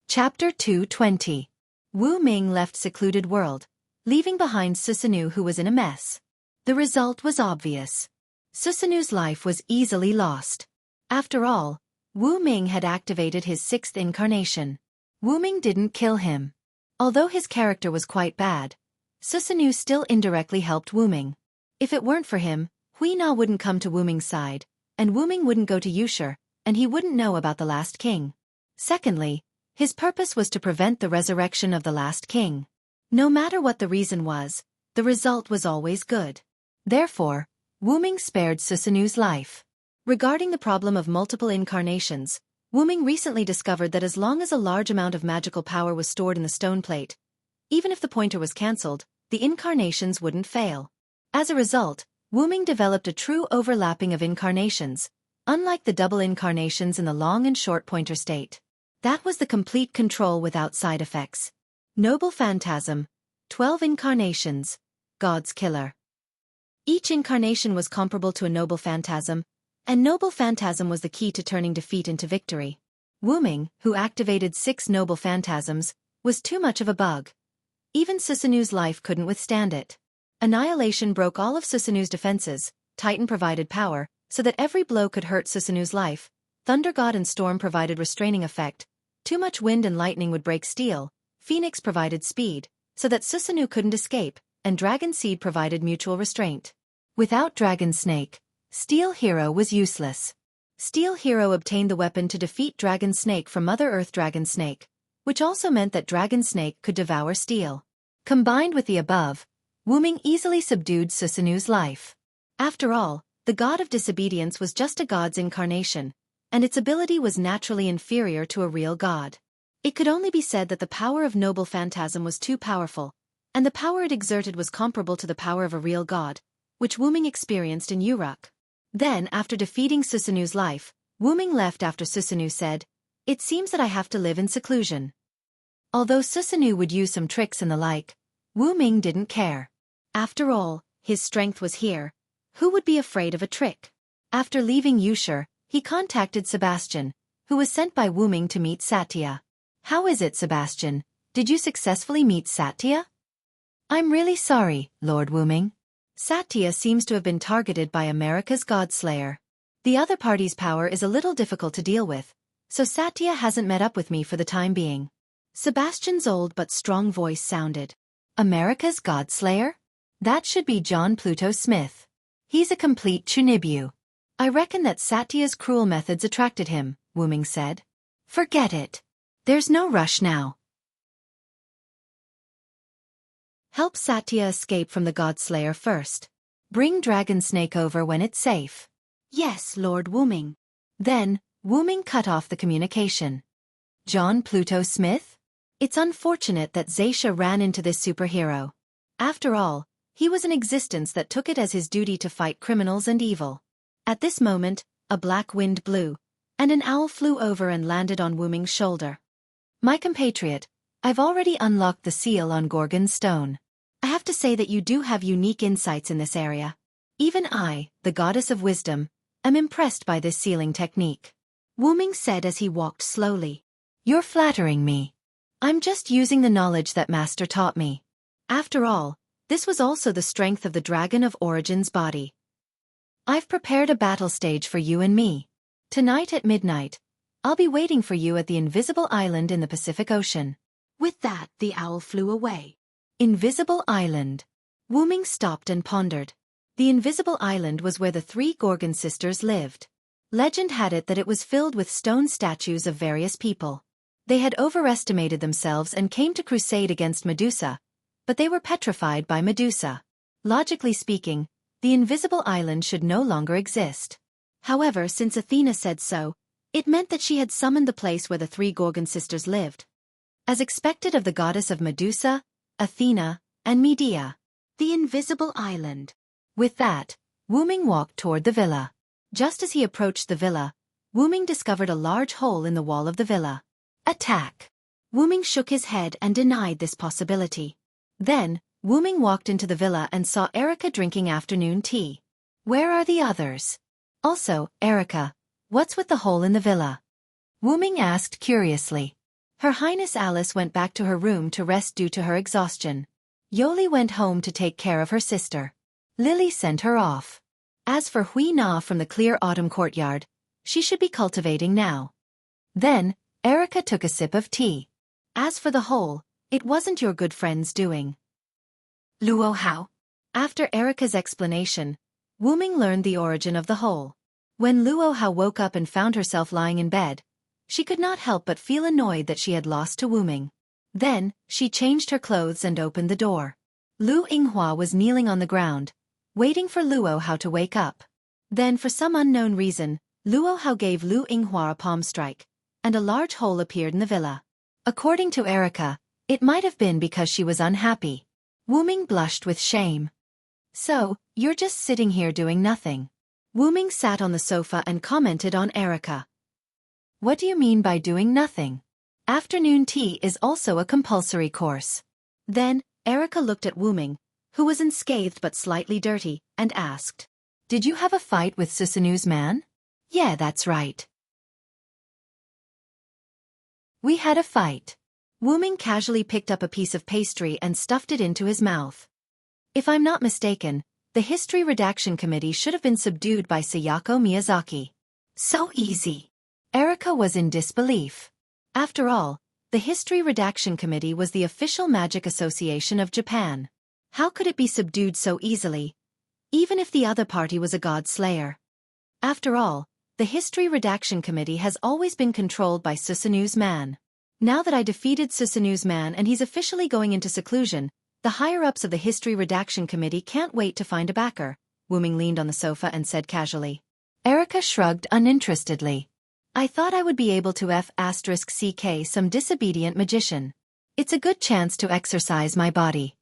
S1: Chapter 220. Wu Ming left secluded world, leaving behind Susanoo who was in a mess. The result was obvious. Susanoo's life was easily lost. After all, Wu Ming had activated his 6th incarnation. Wu Ming didn't kill him. Although his character was quite bad, Susanoo still indirectly helped Wu Ming. If it weren't for him, Hui Na wouldn't come to Wu Ming's side, and Wu Ming wouldn't go to Yushur, and he wouldn't know about the last king. Secondly, his purpose was to prevent the resurrection of the last king. No matter what the reason was, the result was always good. Therefore, Wu Ming spared Susanoo's life. Regarding the problem of multiple incarnations, Wu Ming recently discovered that as long as a large amount of magical power was stored in the stone plate, even if the pointer was cancelled, the incarnations wouldn't fail. As a result, Wu Ming developed a true overlapping of incarnations, unlike the double incarnations in the long and short pointer state. That was the complete control without side effects. Noble Phantasm, 12 incarnations, God's killer. Each incarnation was comparable to a Noble Phantasm, and Noble Phantasm was the key to turning defeat into victory. Wu Ming, who activated 6 Noble Phantasms, was too much of a bug. Even Susanoo's life couldn't withstand it. Annihilation broke all of Susanoo's defenses, Titan provided power, so that every blow could hurt Susanoo's life, Thunder God and Storm provided restraining effect, too much wind and lightning would break steel, Phoenix provided speed, so that Susanoo couldn't escape, and Dragon Seed provided mutual restraint. Without Dragon Snake, Steel Hero was useless. Steel Hero obtained the weapon to defeat Dragon Snake from Mother Earth Dragon Snake, which also meant that Dragon Snake could devour steel. Combined with the above, Wu Ming easily subdued Susanoo's life. After all, the god of disobedience was just a god's incarnation, and its ability was naturally inferior to a real god. It could only be said that the power of Noble Phantasm was too powerful, and the power it exerted was comparable to the power of a real god, which Wu Ming experienced in Uruk. Then, after defeating Susanoo's life, Wu Ming left after Susanoo said, "It seems that I have to live in seclusion." Although Susanoo would use some tricks and the like, Wu Ming didn't care. After all, his strength was here. Who would be afraid of a trick? After leaving Yushur, he contacted Sebastian, who was sent by Wu Ming to meet Satya. "How is it, Sebastian? Did you successfully meet Satya?" "I'm really sorry, Lord Wu Ming. Satya seems to have been targeted by America's Godslayer. The other party's power is a little difficult to deal with, so Satya hasn't met up with me for the time being." Sebastian's old but strong voice sounded. "America's Godslayer? That should be John Pluto Smith. He's a complete Chunibu." "I reckon that Satya's cruel methods attracted him," Wu Ming said. "Forget it. There's no rush now. Help Satya escape from the Godslayer first. Bring Dragon Snake over when it's safe." "Yes, Lord Wu Ming." Then, Wu Ming cut off the communication. John Pluto Smith? It's unfortunate that Zaisha ran into this superhero. After all, he was an existence that took it as his duty to fight criminals and evil. At this moment, a black wind blew, and an owl flew over and landed on Wu Ming's shoulder. "My compatriot, I've already unlocked the seal on Gorgon's stone. I have to say that you do have unique insights in this area. Even I, the goddess of wisdom, am impressed by this sealing technique," Wu Ming said as he walked slowly. "You're flattering me. I'm just using the knowledge that Master taught me. After all, this was also the strength of the Dragon of Origin's body. I've prepared a battle stage for you and me. Tonight at midnight, I'll be waiting for you at the Invisible Island in the Pacific Ocean." With that, the owl flew away. Invisible Island. Wu Ming stopped and pondered. The Invisible Island was where the 3 Gorgon sisters lived. Legend had it that it was filled with stone statues of various people. They had overestimated themselves and came to crusade against Medusa, but they were petrified by Medusa. Logically speaking, the Invisible Island should no longer exist. However, since Athena said so, it meant that she had summoned the place where the three Gorgon sisters lived. As expected of the goddess of Medusa, Athena, and Medea, the invisible island. With that, Wu-Ming walked toward the villa. Just as he approached the villa, Wu-Ming discovered a large hole in the wall of the villa. Attack! Wu-Ming shook his head and denied this possibility. Then, Wu-Ming walked into the villa and saw Erica drinking afternoon tea. Where are the others? Also, Erica, what's with the hole in the villa? Wu-Ming asked curiously. Her Highness Alice went back to her room to rest due to her exhaustion. Yoli went home to take care of her sister. Lily sent her off. As for Hui Na from the clear autumn courtyard, she should be cultivating now. Then, Erica took a sip of tea. As for the hole, it wasn't your good friend's doing. Luo Hao. After Erica's explanation, Wu-Ming learned the origin of the hole. When Luo Hao woke up and found herself lying in bed, she could not help but feel annoyed that she had lost to Wu-Ming. Then, she changed her clothes and opened the door. Lu Yinghua was kneeling on the ground, waiting for Luo Hao to wake up. Then, for some unknown reason, Luo Hao gave Lu Yinghua a palm strike, and a large hole appeared in the villa. According to Erica, it might have been because she was unhappy. Wu-Ming blushed with shame. So, you're just sitting here doing nothing. Wu-Ming sat on the sofa and commented on Erica. What do you mean by doing nothing? Afternoon tea is also a compulsory course. Then, Erica looked at Wu-Ming, who was unscathed but slightly dirty, and asked, Did you have a fight with Susanu's man? Yeah, that's right. We had a fight. Wu-Ming casually picked up a piece of pastry and stuffed it into his mouth. If I'm not mistaken, the History Redaction Committee should have been subdued by Sayako Miyazaki. So easy. Erica was in disbelief. After all, the History Redaction Committee was the official magic association of Japan. How could it be subdued so easily, even if the other party was a god slayer? After all, the History Redaction Committee has always been controlled by Susanu's man. Now that I defeated Susanu's man and he's officially going into seclusion, the higher-ups of the History Redaction Committee can't wait to find a backer. Wu-Ming leaned on the sofa and said casually. Erica shrugged uninterestedly. I thought I would be able to F***ck some disobedient magician. It's a good chance to exercise my body.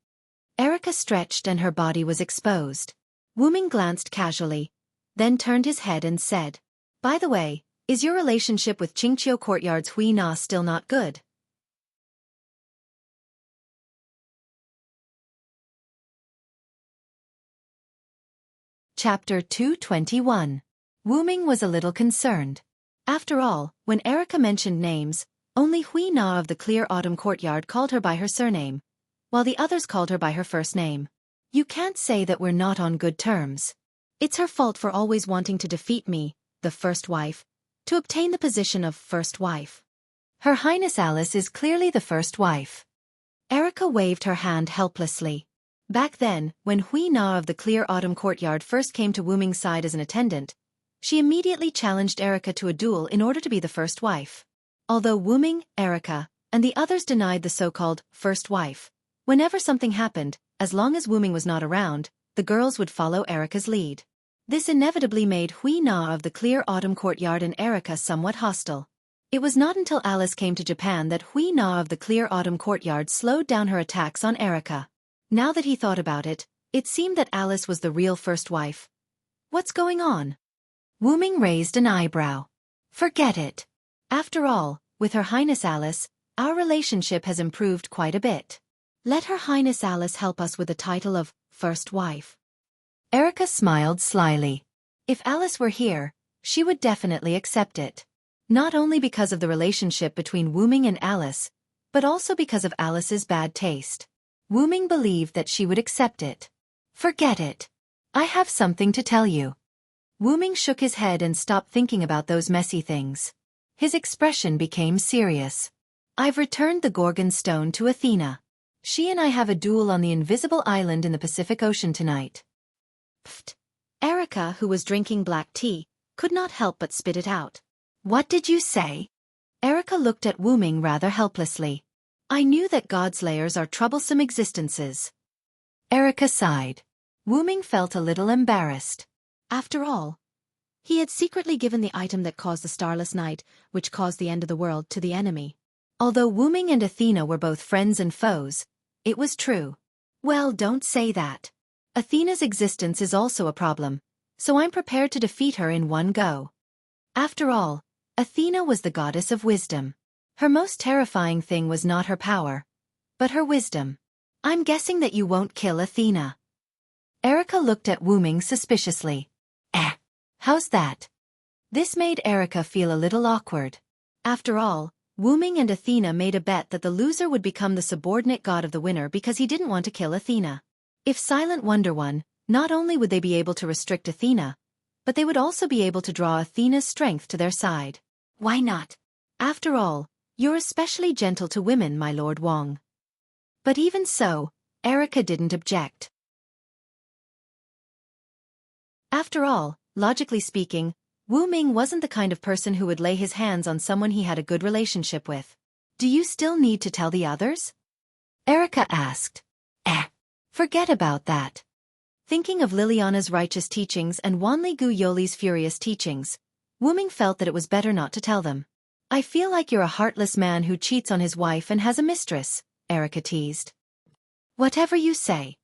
S1: Erica stretched and her body was exposed. Wu-Ming glanced casually, then turned his head and said, By the way, is your relationship with Qingqiu Courtyard's Hui Na still not good? Chapter 221. Wu-Ming was a little concerned. After all, when Erica mentioned names, only Hui Na of the Clear Autumn Courtyard called her by her surname, while the others called her by her first name. You can't say that we're not on good terms. It's her fault for always wanting to defeat me, the first wife, to obtain the position of first wife. Her Highness Alice is clearly the first wife. Erica waved her hand helplessly. Back then, when Hui Na of the Clear Autumn Courtyard first came to Wu-Ming's side as an attendant, she immediately challenged Erica to a duel in order to be the first wife. Although Wu-Ming, Erica, and the others denied the so-called first wife, whenever something happened, as long as Wu-Ming was not around, the girls would follow Erica's lead. This inevitably made Hui Na of the Clear Autumn Courtyard and Erica somewhat hostile. It was not until Alice came to Japan that Hui Na of the Clear Autumn Courtyard slowed down her attacks on Erica. Now that he thought about it, it seemed that Alice was the real first wife. What's going on? Wu-Ming raised an eyebrow. Forget it. After all, with Her Highness Alice, our relationship has improved quite a bit. Let Her Highness Alice help us with the title of first wife. Erica smiled slyly. If Alice were here, she would definitely accept it. Not only because of the relationship between Wu-Ming and Alice, but also because of Alice's bad taste. Wu-Ming believed that she would accept it. Forget it. I have something to tell you. Wu-Ming shook his head and stopped thinking about those messy things. His expression became serious. I've returned the Gorgon stone to Athena. She and I have a duel on the invisible island in the Pacific Ocean tonight. Pfft. Erica, who was drinking black tea, could not help but spit it out. What did you say? Erica looked at Wu-Ming rather helplessly. I knew that godslayers are troublesome existences. Erica sighed. Wu-Ming felt a little embarrassed. After all, He had secretly given the item that caused the starless night, which caused the end of the world, to the enemy. Although Wu Ming and Athena were both friends and foes, it was true. Well, don't say that. Athena's existence is also a problem, so I'm prepared to defeat her in one go. After all, Athena was the goddess of wisdom. Her most terrifying thing was not her power, but her wisdom. I'm guessing that you won't kill Athena. Erica looked at Wu Ming suspiciously. How's that? This made Erica feel a little awkward. After all, Wu Ming and Athena made a bet that the loser would become the subordinate god of the winner because he didn't want to kill Athena. If Silent Wonder won, not only would they be able to restrict Athena, but they would also be able to draw Athena's strength to their side. Why not? After all, you're especially gentle to women, my Lord Wong. But even so, Erica didn't object. After all, logically speaking, Wu Ming wasn't the kind of person who would lay his hands on someone he had a good relationship with. Do you still need to tell the others? Erica asked. Forget about that. Thinking of Liliana's righteous teachings and Wanli Gu Yoli's furious teachings, Wu Ming felt that it was better not to tell them. I feel like you're a heartless man who cheats on his wife and has a mistress, Erica teased. Whatever you say.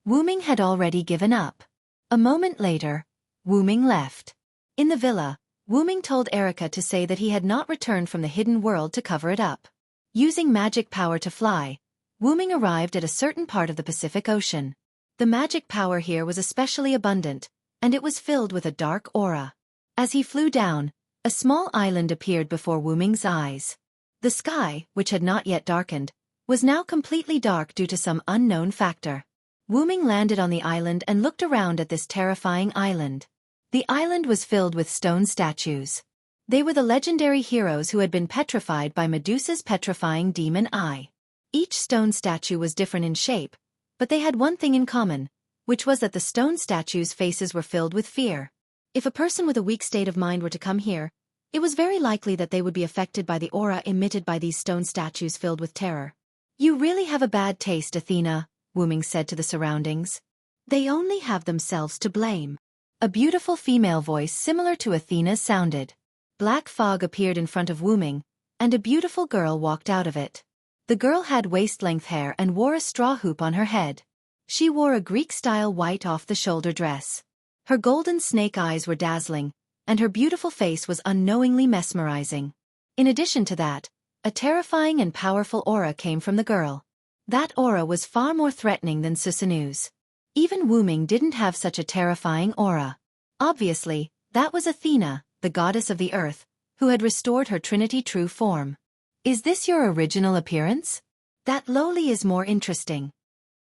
S1: Wu Ming had already given up. A moment later, Wu Ming left. In the villa, Wu Ming told Erica to say that he had not returned from the hidden world to cover it up. Using magic power to fly, Wu Ming arrived at a certain part of the Pacific Ocean. The magic power here was especially abundant, and it was filled with a dark aura. As he flew down, a small island appeared before Wu Ming's eyes. The sky, which had not yet darkened, was now completely dark due to some unknown factor. Wu Ming landed on the island and looked around at this terrifying island. The island was filled with stone statues. They were the legendary heroes who had been petrified by Medusa's petrifying demon eye. Each stone statue was different in shape, but they had one thing in common, which was that the stone statues' faces were filled with fear. If a person with a weak state of mind were to come here, it was very likely that they would be affected by the aura emitted by these stone statues filled with terror. You really have a bad taste, Athena, Wu Ming said to the surroundings. They only have themselves to blame. A beautiful female voice similar to Athena's sounded. Black fog appeared in front of Wu Ming, and a beautiful girl walked out of it. The girl had waist-length hair and wore a straw hoop on her head. She wore a Greek-style white off-the-shoulder dress. Her golden snake eyes were dazzling, and her beautiful face was unknowingly mesmerizing. In addition to that, a terrifying and powerful aura came from the girl. That aura was far more threatening than Susanu's. Even Wu Ming didn't have such a terrifying aura. Obviously, that was Athena, the goddess of the earth, who had restored her Trinity true form. Is this your original appearance? That lowly is more interesting.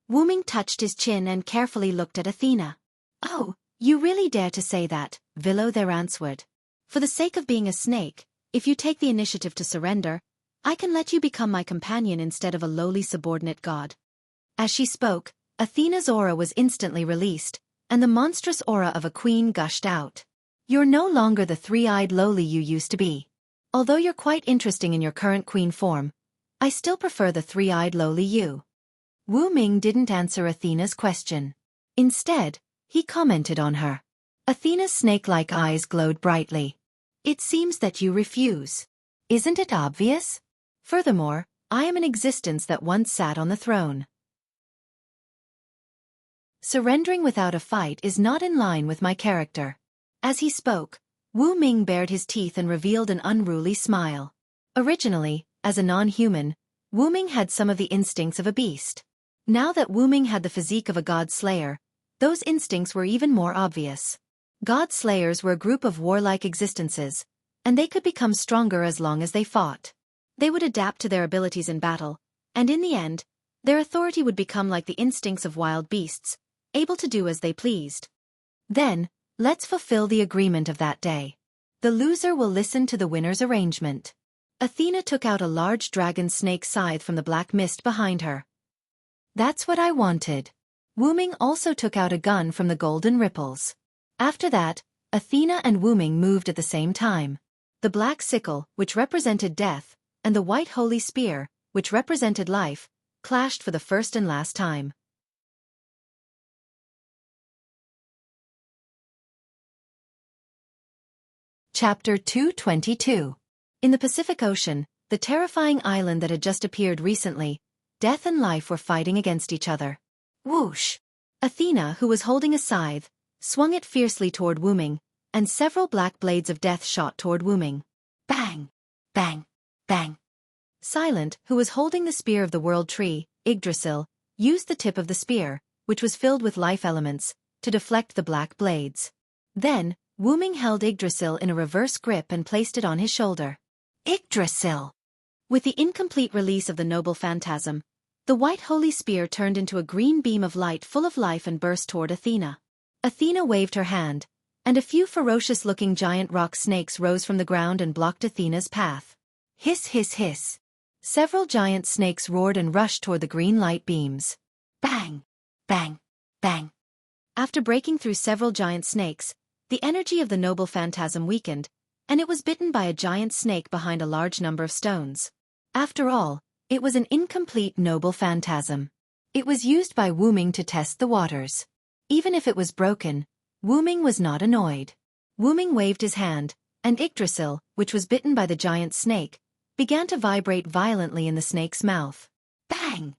S1: Wu Ming touched his chin and carefully looked at Athena. Oh, you really dare to say that, Vilo there answered. For the sake of being a snake, if you take the initiative to surrender, I can let you become my companion instead of a lowly subordinate god. As she spoke, Athena's aura was instantly released, and the monstrous aura of a queen gushed out. You're no longer the three-eyed lowly you used to be. Although you're quite interesting in your current queen form, I still prefer the three-eyed lowly you. Wu Ming didn't answer Athena's question. Instead, he commented on her. Athena's snake-like eyes glowed brightly. It seems that you refuse. Isn't it obvious? Furthermore, I am an existence that once sat on the throne. Surrendering without a fight is not in line with my character. As he spoke, Wu Ming bared his teeth and revealed an unruly smile. Originally, as a non-human, Wu Ming had some of the instincts of a beast. Now that Wu Ming had the physique of a god slayer, those instincts were even more obvious. God slayers were a group of warlike existences, and they could become stronger as long as they fought. They would adapt to their abilities in battle, and in the end, their authority would become like the instincts of wild beasts, able to do as they pleased. Then, let's fulfill the agreement of that day. The loser will listen to the winner's arrangement. Athena took out a large dragon snake scythe from the black mist behind her. That's what I wanted. Wu Ming also took out a gun from the golden ripples. After that, Athena and Wu Ming moved at the same time. The black sickle, which represented death, and the white holy spear, which represented life, clashed for the first and last time. Chapter 222. In the Pacific Ocean, the terrifying island that had just appeared recently, death and life were fighting against each other. Whoosh! Athena, who was holding a scythe, swung it fiercely toward Wu Ming, and several black blades of death shot toward Wu Ming. Bang! Bang! Bang! Silent, who was holding the spear of the world tree, Yggdrasil, used the tip of the spear, which was filled with life elements, to deflect the black blades. Then, Wu Ming held Yggdrasil in a reverse grip and placed it on his shoulder. Yggdrasil! With the incomplete release of the noble phantasm, the white holy spear turned into a green beam of light full of life and burst toward Athena. Athena waved her hand, and a few ferocious-looking giant rock snakes rose from the ground and blocked Athena's path. Hiss, hiss, hiss. Several giant snakes roared and rushed toward the green light beams. Bang! Bang! Bang! After breaking through several giant snakes, the energy of the noble phantasm weakened, and it was bitten by a giant snake behind a large number of stones. After all, it was an incomplete noble phantasm. It was used by Wu Ming to test the waters. Even if it was broken, Wu Ming was not annoyed. Wu Ming waved his hand, and Yggdrasil, which was bitten by the giant snake, began to vibrate violently in the snake's mouth. Bang!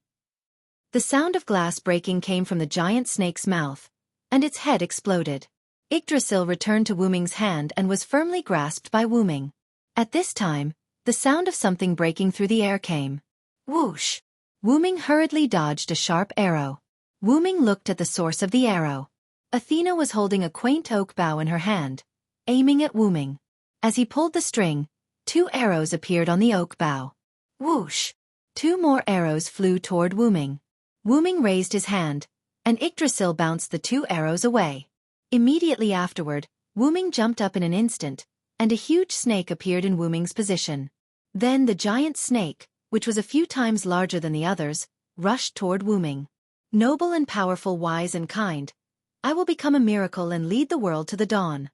S1: The sound of glass breaking came from the giant snake's mouth, and its head exploded. Yggdrasil returned to Wu Ming's hand and was firmly grasped by Wu Ming. At this time, the sound of something breaking through the air came. Whoosh! Wu Ming hurriedly dodged a sharp arrow. Wu Ming looked at the source of the arrow. Athena was holding a quaint oak bough in her hand, aiming at Wu Ming. As he pulled the string, 2 arrows appeared on the oak bough. Whoosh! 2 more arrows flew toward Wu Ming. Wu Ming raised his hand, and Yggdrasil bounced the 2 arrows away. Immediately afterward, Wu Ming jumped up in an instant, and a huge snake appeared in Wu Ming's position. Then the giant snake, which was a few times larger than the others, rushed toward Wu Ming. Noble and powerful, wise and kind, I will become a miracle and lead the world to the dawn.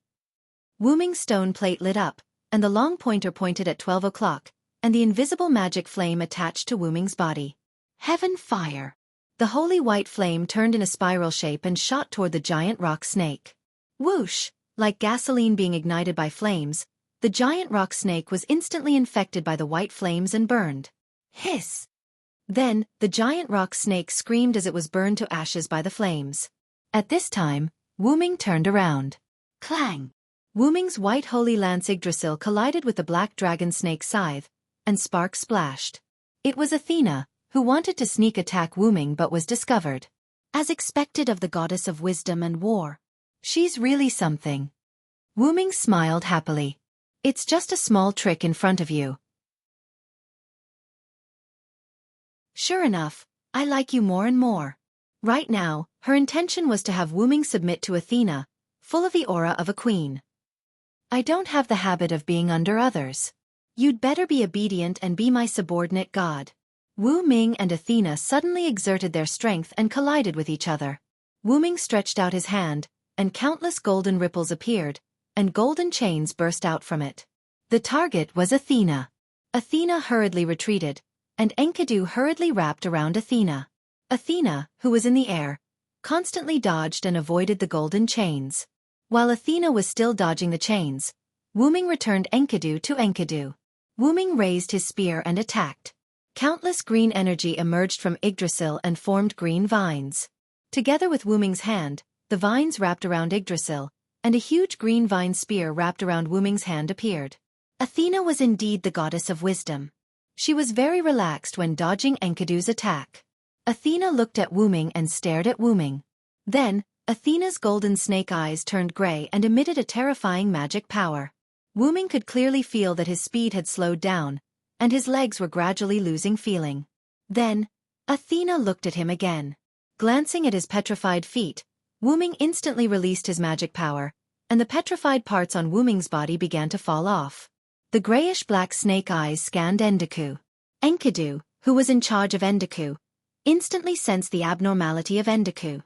S1: Wu Ming's stone plate lit up, and the long pointer pointed at 12 o'clock, and the invisible magic flame attached to Wu Ming's body. Heaven fire! The holy white flame turned in a spiral shape and shot toward the giant rock snake. Whoosh! Like gasoline being ignited by flames, the giant rock snake was instantly infected by the white flames and burned. Hiss! Then, the giant rock snake screamed as it was burned to ashes by the flames. At this time, Wu Ming turned around. Clang! Wu Ming's white holy lance Yggdrasil collided with the black dragon snake scythe, and sparks splashed. It was Athena, who wanted to sneak attack Wu Ming but was discovered. As expected of the goddess of wisdom and war. She's really something. Wu Ming smiled happily. It's just a small trick in front of you. Sure enough, I like you more and more. Right now, her intention was to have Wu Ming submit to Athena, full of the aura of a queen. I don't have the habit of being under others. You'd better be obedient and be my subordinate god. Wu Ming and Athena suddenly exerted their strength and collided with each other. Wu Ming stretched out his hand, and countless golden ripples appeared, and golden chains burst out from it. The target was Athena. Athena hurriedly retreated, and Enkidu hurriedly wrapped around Athena. Athena, who was in the air, constantly dodged and avoided the golden chains. While Athena was still dodging the chains, Wu Ming returned Enkidu to Enkidu. Wu Ming raised his spear and attacked. Countless green energy emerged from Yggdrasil and formed green vines. Together with Wu Ming's hand, the vines wrapped around Yggdrasil, and a huge green vine spear wrapped around Wu Ming's hand appeared. Athena was indeed the goddess of wisdom. She was very relaxed when dodging Enkidu's attack. Athena looked at Wu Ming and stared at Wu Ming. Then, Athena's golden snake eyes turned gray and emitted a terrifying magic power. Wu Ming could clearly feel that his speed had slowed down, and his legs were gradually losing feeling. Then, Athena looked at him again. Glancing at his petrified feet, Wu Ming instantly released his magic power, and the petrified parts on Wu Ming's body began to fall off. The grayish-black snake eyes scanned Enkidu. Enkidu, who was in charge of Enkidu, instantly sensed the abnormality of Enkidu.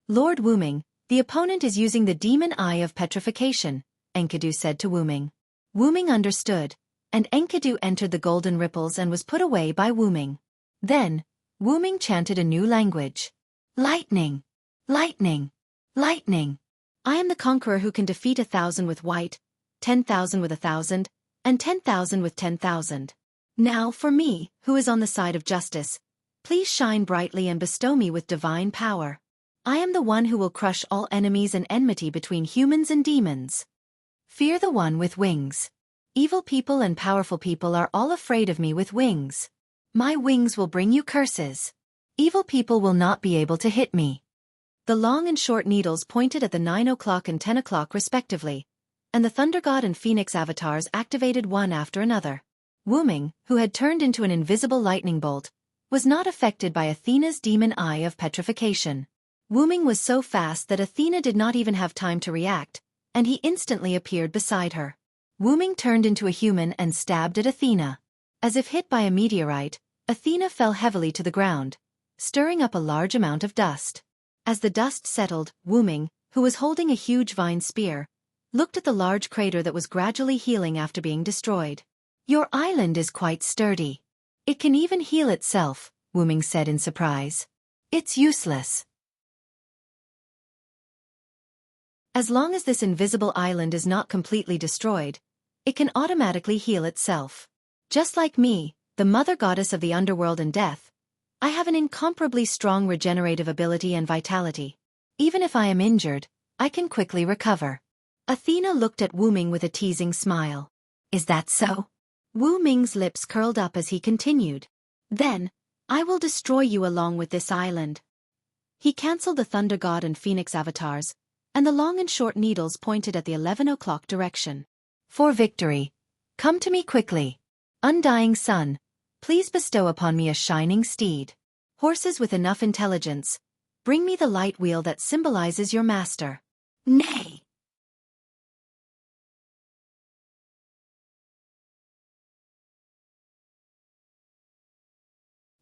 S1: Lord Wu Ming, the opponent is using the demon eye of petrification, Enkidu said to Wu Ming. Wu Ming understood, and Enkidu entered the golden ripples and was put away by Wu Ming. Then, Wu Ming chanted a new language. Lightning! Lightning! Lightning! I am the conqueror who can defeat 1,000 with white, 10,000 with 1,000, and 10,000 with 10,000. Now, for me, who is on the side of justice, please shine brightly and bestow me with divine power. I am the one who will crush all enemies and enmity between humans and demons. Fear the one with wings. Evil people and powerful people are all afraid of me with wings. My wings will bring you curses. Evil people will not be able to hit me. The long and short needles pointed at the 9 o'clock and 10 o'clock respectively, and the Thunder God and Phoenix avatars activated one after another. Wu Ming, who had turned into an invisible lightning bolt, was not affected by Athena's demon eye of petrification. Wu Ming was so fast that Athena did not even have time to react, and he instantly appeared beside her. Wu Ming turned into a human and stabbed at Athena. As if hit by a meteorite, Athena fell heavily to the ground, stirring up a large amount of dust. As the dust settled, Wu Ming, who was holding a huge vine spear, looked at the large crater that was gradually healing after being destroyed. Your island is quite sturdy. It can even heal itself, Wu Ming said in surprise. It's useless. As long as this invisible island is not completely destroyed, it can automatically heal itself. Just like me, the mother goddess of the underworld and death, I have an incomparably strong regenerative ability and vitality. Even if I am injured, I can quickly recover. Athena looked at Wu Ming with a teasing smile. Is that so? Wu Ming's lips curled up as he continued. Then, I will destroy you along with this island. He cancelled the Thunder God and Phoenix avatars, and the long and short needles pointed at the 11 o'clock direction. For victory. Come to me quickly. Undying sun, please bestow upon me a shining steed. Horses with enough intelligence, bring me the light wheel that symbolizes your master. Nay.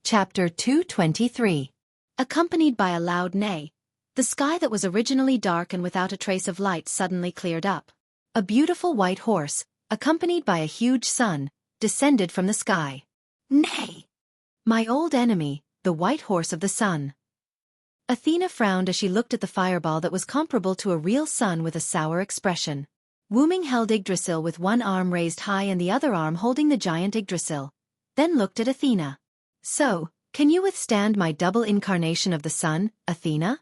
S1: Chapter 223. Accompanied by a loud neigh, the sky that was originally dark and without a trace of light suddenly cleared up. A beautiful white horse, accompanied by a huge sun, descended from the sky. Nay! My old enemy, the white horse of the sun. Athena frowned as she looked at the fireball that was comparable to a real sun with a sour expression. Wu Ming held Yggdrasil with one arm raised high and the other arm holding the giant Yggdrasil, then looked at Athena. So, can you withstand my double incarnation of the sun, Athena?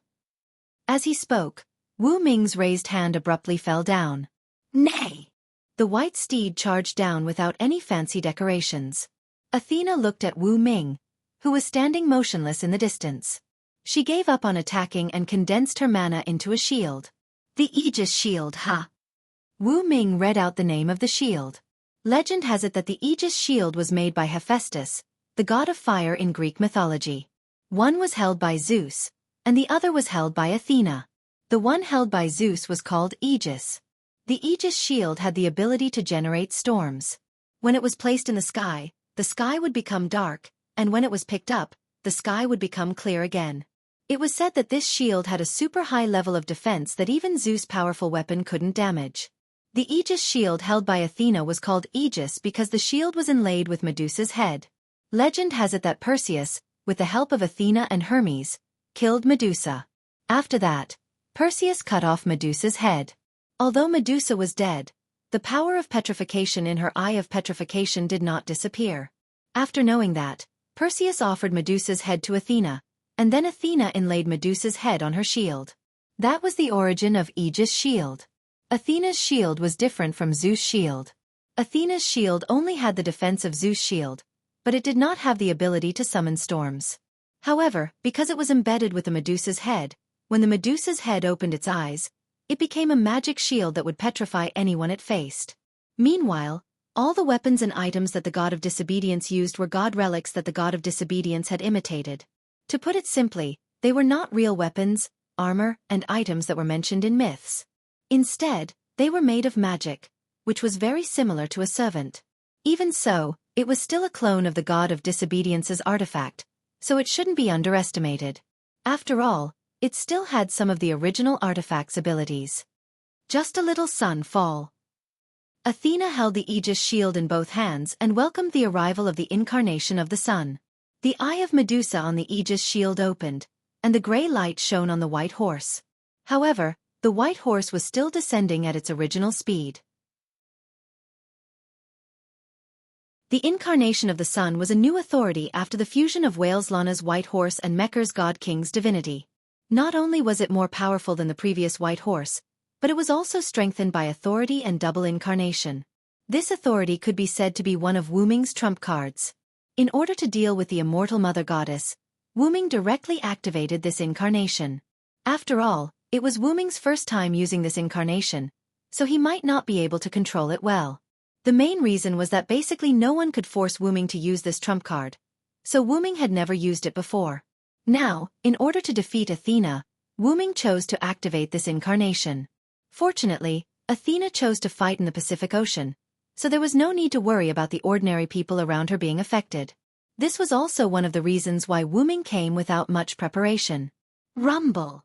S1: As he spoke, Wu Ming's raised hand abruptly fell down. Nay! The white steed charged down without any fancy decorations. Athena looked at Wu Ming, who was standing motionless in the distance. She gave up on attacking and condensed her mana into a shield. The Aegis Shield, ha! Wu Ming read out the name of the shield. Legend has it that the Aegis Shield was made by Hephaestus, the god of fire in Greek mythology. One was held by Zeus, and the other was held by Athena. The one held by Zeus was called Aegis. The Aegis Shield had the ability to generate storms. When it was placed in the sky would become dark, and when it was picked up, the sky would become clear again. It was said that this shield had a super high level of defense that even Zeus' powerful weapon couldn't damage. The Aegis Shield held by Athena was called Aegis because the shield was inlaid with Medusa's head. Legend has it that Perseus, with the help of Athena and Hermes, killed Medusa. After that, Perseus cut off Medusa's head. Although Medusa was dead, the power of petrification in her eye of petrification did not disappear. After knowing that, Perseus offered Medusa's head to Athena, and then Athena inlaid Medusa's head on her shield. That was the origin of Aegis Shield. Athena's shield was different from Zeus' shield. Athena's shield only had the defense of Zeus' shield, but it did not have the ability to summon storms. However, because it was embedded with the Medusa's head, when the Medusa's head opened its eyes, it became a magic shield that would petrify anyone it faced. Meanwhile, all the weapons and items that the god of disobedience used were god relics that the god of disobedience had imitated. To put it simply, they were not real weapons, armor, and items that were mentioned in myths. Instead, they were made of magic, which was very similar to a servant. Even so, it was still a clone of the god of disobedience's artifact, so it shouldn't be underestimated. After all, it still had some of the original artifact's abilities. Just a little sun fall. Athena held the Aegis shield in both hands and welcomed the arrival of the incarnation of the sun. The eye of Medusa on the Aegis shield opened, and the gray light shone on the white horse. However, the white horse was still descending at its original speed. The incarnation of the sun was a new authority after the fusion of Wales Lana's white horse and Mecker's god king's divinity. Not only was it more powerful than the previous white horse, but it was also strengthened by authority and double incarnation. This authority could be said to be one of Wu Ming's trump cards. In order to deal with the immortal mother goddess, Wu Ming directly activated this incarnation. After all, it was Wu Ming's first time using this incarnation, so he might not be able to control it well. The main reason was that basically no one could force Wu Ming to use this trump card, so Wu Ming had never used it before. Now, in order to defeat Athena, Wu Ming chose to activate this incarnation. Fortunately, Athena chose to fight in the Pacific Ocean, so there was no need to worry about the ordinary people around her being affected. This was also one of the reasons why Wu Ming came without much preparation. Rumble!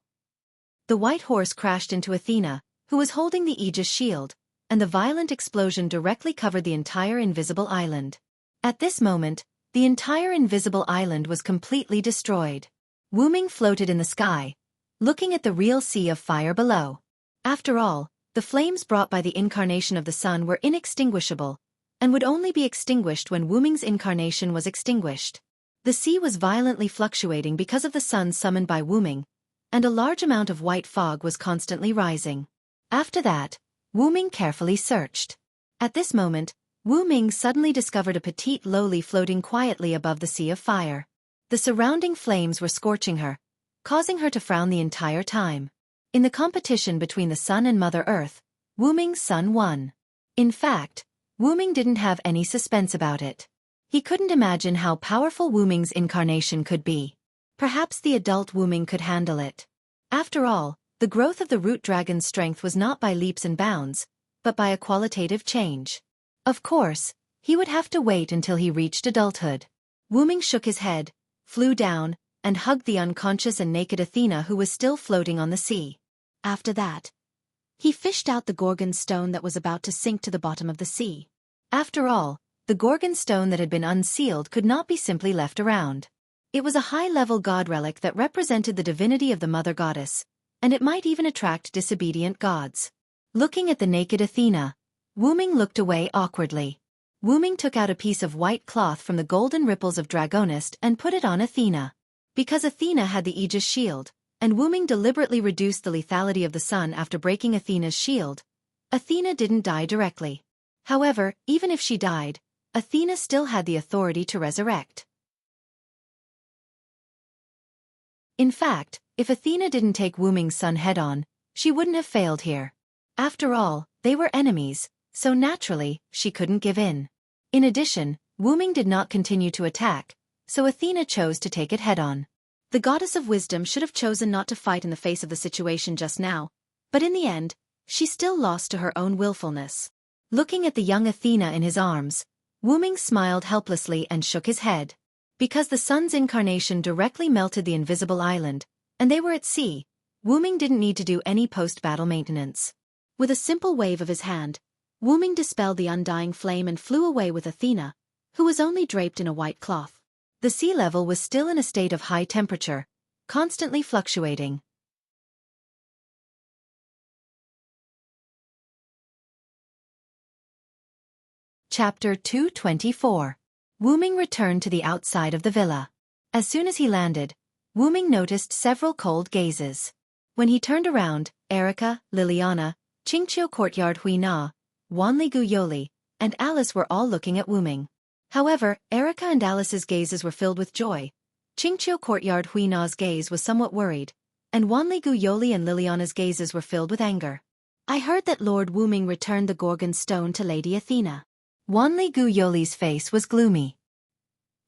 S1: The white horse crashed into Athena, who was holding the Aegis shield, and the violent explosion directly covered the entire invisible island. At this moment, the entire invisible island was completely destroyed. Wu Ming floated in the sky, looking at the real sea of fire below. After all, the flames brought by the incarnation of the sun were inextinguishable, and would only be extinguished when Wu Ming's incarnation was extinguished. The sea was violently fluctuating because of the sun summoned by Wu Ming, and a large amount of white fog was constantly rising. After that, Wu Ming carefully searched. At this moment, Wu Ming suddenly discovered a petite loli floating quietly above the sea of fire. The surrounding flames were scorching her, causing her to frown the entire time. In the competition between the sun and Mother Earth, Wu Ming's son won. In fact, Wu Ming didn't have any suspense about it. He couldn't imagine how powerful Wu Ming's incarnation could be. Perhaps the adult Wu Ming could handle it. After all, the growth of the root dragon's strength was not by leaps and bounds, but by a qualitative change. Of course, he would have to wait until he reached adulthood. Wu Ming shook his head, flew down, and hugged the unconscious and naked Athena who was still floating on the sea. After that, he fished out the Gorgon stone that was about to sink to the bottom of the sea. After all, the Gorgon stone that had been unsealed could not be simply left around. It was a high-level god relic that represented the divinity of the mother goddess, and it might even attract disobedient gods. Looking at the naked Athena, Wu Ming looked away awkwardly. Wu Ming took out a piece of white cloth from the golden ripples of Dragonist and put it on Athena. Because Athena had the Aegis shield, and Wu Ming deliberately reduced the lethality of the sun after breaking Athena's shield, Athena didn't die directly. However, even if she died, Athena still had the authority to resurrect. In fact, if Athena didn't take Wu Ming's son head-on, she wouldn't have failed here. After all, they were enemies, so naturally, she couldn't give in. In addition, Wu Ming did not continue to attack, so Athena chose to take it head-on. The goddess of wisdom should have chosen not to fight in the face of the situation just now, but in the end, she still lost to her own willfulness. Looking at the young Athena in his arms, Wu Ming smiled helplessly and shook his head. Because the sun's incarnation directly melted the invisible island, and they were at sea, Wu Ming didn't need to do any post-battle maintenance. With a simple wave of his hand, Wu Ming dispelled the undying flame and flew away with Athena, who was only draped in a white cloth. The sea level was still in a state of high temperature, constantly fluctuating. Chapter 224. Wu Ming returned to the outside of the villa. As soon as he landed, Wu Ming noticed several cold gazes. When he turned around, Erica, Liliana, Qingqiu Courtyard Hui Na, Wanli Gu Yoli, and Alice were all looking at Wu Ming. However, Erica and Alice's gazes were filled with joy. Qingqiu Courtyard Hui Na's gaze was somewhat worried, and Wanli Gu Yoli and Liliana's gazes were filled with anger. I heard that Lord Wu Ming returned the Gorgon stone to Lady Athena. Wanli Gu Yoli's face was gloomy.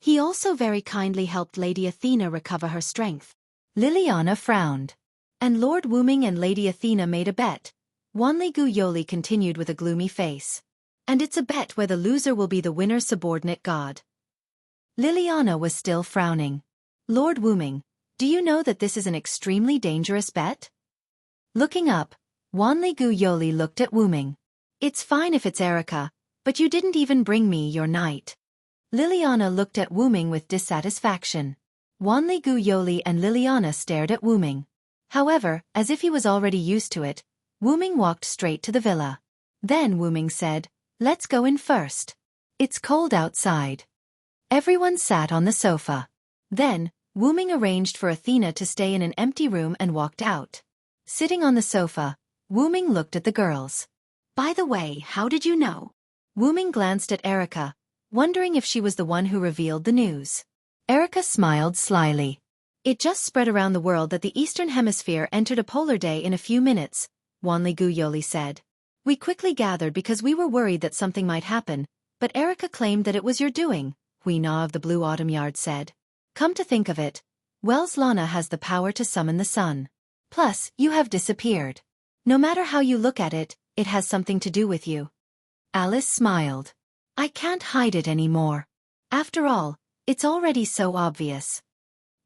S1: He also very kindly helped Lady Athena recover her strength. Liliana frowned. And Lord Wu Ming and Lady Athena made a bet. Wanli Gu Yoli continued with a gloomy face. And it's a bet where the loser will be the winner's subordinate god. Liliana was still frowning. Lord Wu Ming, do you know that this is an extremely dangerous bet? Looking up, Wanli Gu Yoli looked at Wu Ming. It's fine if it's Erica, but you didn't even bring me your knight. Liliana looked at Wu Ming with dissatisfaction. Wanli Gu Yoli and Liliana stared at Wu Ming. However, as if he was already used to it, Wu Ming walked straight to the villa. Then Wu Ming said, "Let's go in first." It's cold outside. Everyone sat on the sofa. Then, Wu Ming arranged for Athena to stay in an empty room and walked out. Sitting on the sofa, Wu Ming looked at the girls. By the way, how did you know? Wu Ming glanced at Erica, wondering if she was the one who revealed the news. Erica smiled slyly. It just spread around the world that the Eastern Hemisphere entered a polar day in a few minutes, Wanli Yoli said. We quickly gathered because we were worried that something might happen, but Erica claimed that it was your doing, Hui Na of the Blue Autumn Yard said. Come to think of it, Wells Lana has the power to summon the sun. Plus, you have disappeared. No matter how you look at it, it has something to do with you. Alice smiled. I can't hide it anymore. After all, it's already so obvious.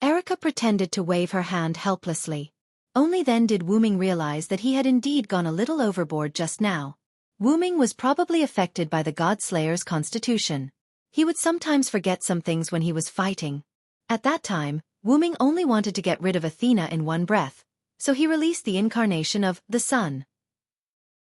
S1: Erica pretended to wave her hand helplessly. Only then did Wu Ming realize that he had indeed gone a little overboard just now. Wu Ming was probably affected by the God Slayer's constitution. He would sometimes forget some things when he was fighting. At that time, Wu Ming only wanted to get rid of Athena in one breath, so he released the incarnation of the sun.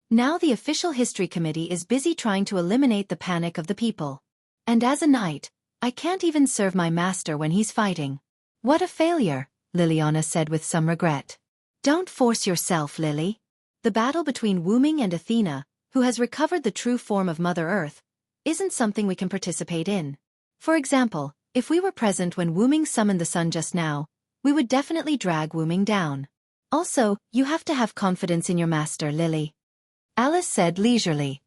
S1: Now the official history committee is busy trying to eliminate the panic of the people. And as a knight, I can't even serve my master when he's fighting. What a failure, Liliana said with some regret. Don't force yourself, Lily. The battle between Wu Ming and Athena, who has recovered the true form of Mother Earth, isn't something we can participate in. For example, if we were present when Wu Ming summoned the sun just now, we would definitely drag Wu Ming down. Also, you have to have confidence in your master, Lily. Alice said leisurely.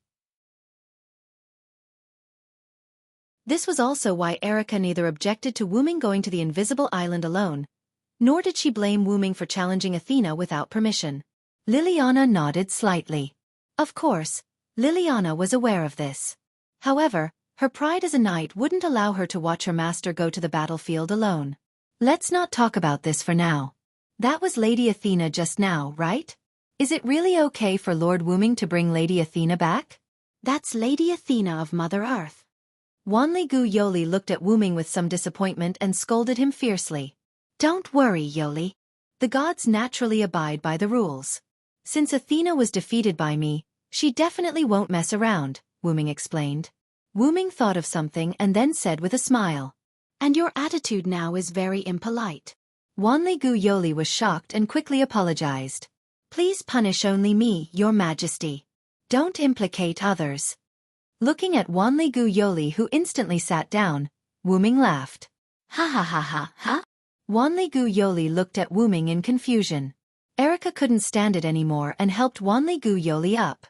S1: This was also why Erica neither objected to Wu Ming going to the invisible island alone, nor did she blame Wu Ming for challenging Athena without permission. Liliana nodded slightly. Of course, Liliana was aware of this. However, her pride as a knight wouldn't allow her to watch her master go to the battlefield alone. Let's not talk about this for now. That was Lady Athena just now, right? Is it really okay for Lord Wu Ming to bring Lady Athena back? That's Lady Athena of Mother Earth. Wanli Yoli looked at Wu Ming with some disappointment and scolded him fiercely. Don't worry, Yoli. The gods naturally abide by the rules. Since Athena was defeated by me, she definitely won't mess around, Wu Ming explained. Wu Ming thought of something and then said with a smile. And your attitude now is very impolite. Wanli Yoli was shocked and quickly apologized. Please punish only me, Your Majesty. Don't implicate others. Looking at Wanli Yoli, who instantly sat down, Wu Ming laughed. Ha ha ha ha ha. Wanli Yoli looked at Wu Ming in confusion. Erica couldn't stand it anymore and helped Wanli Yoli up.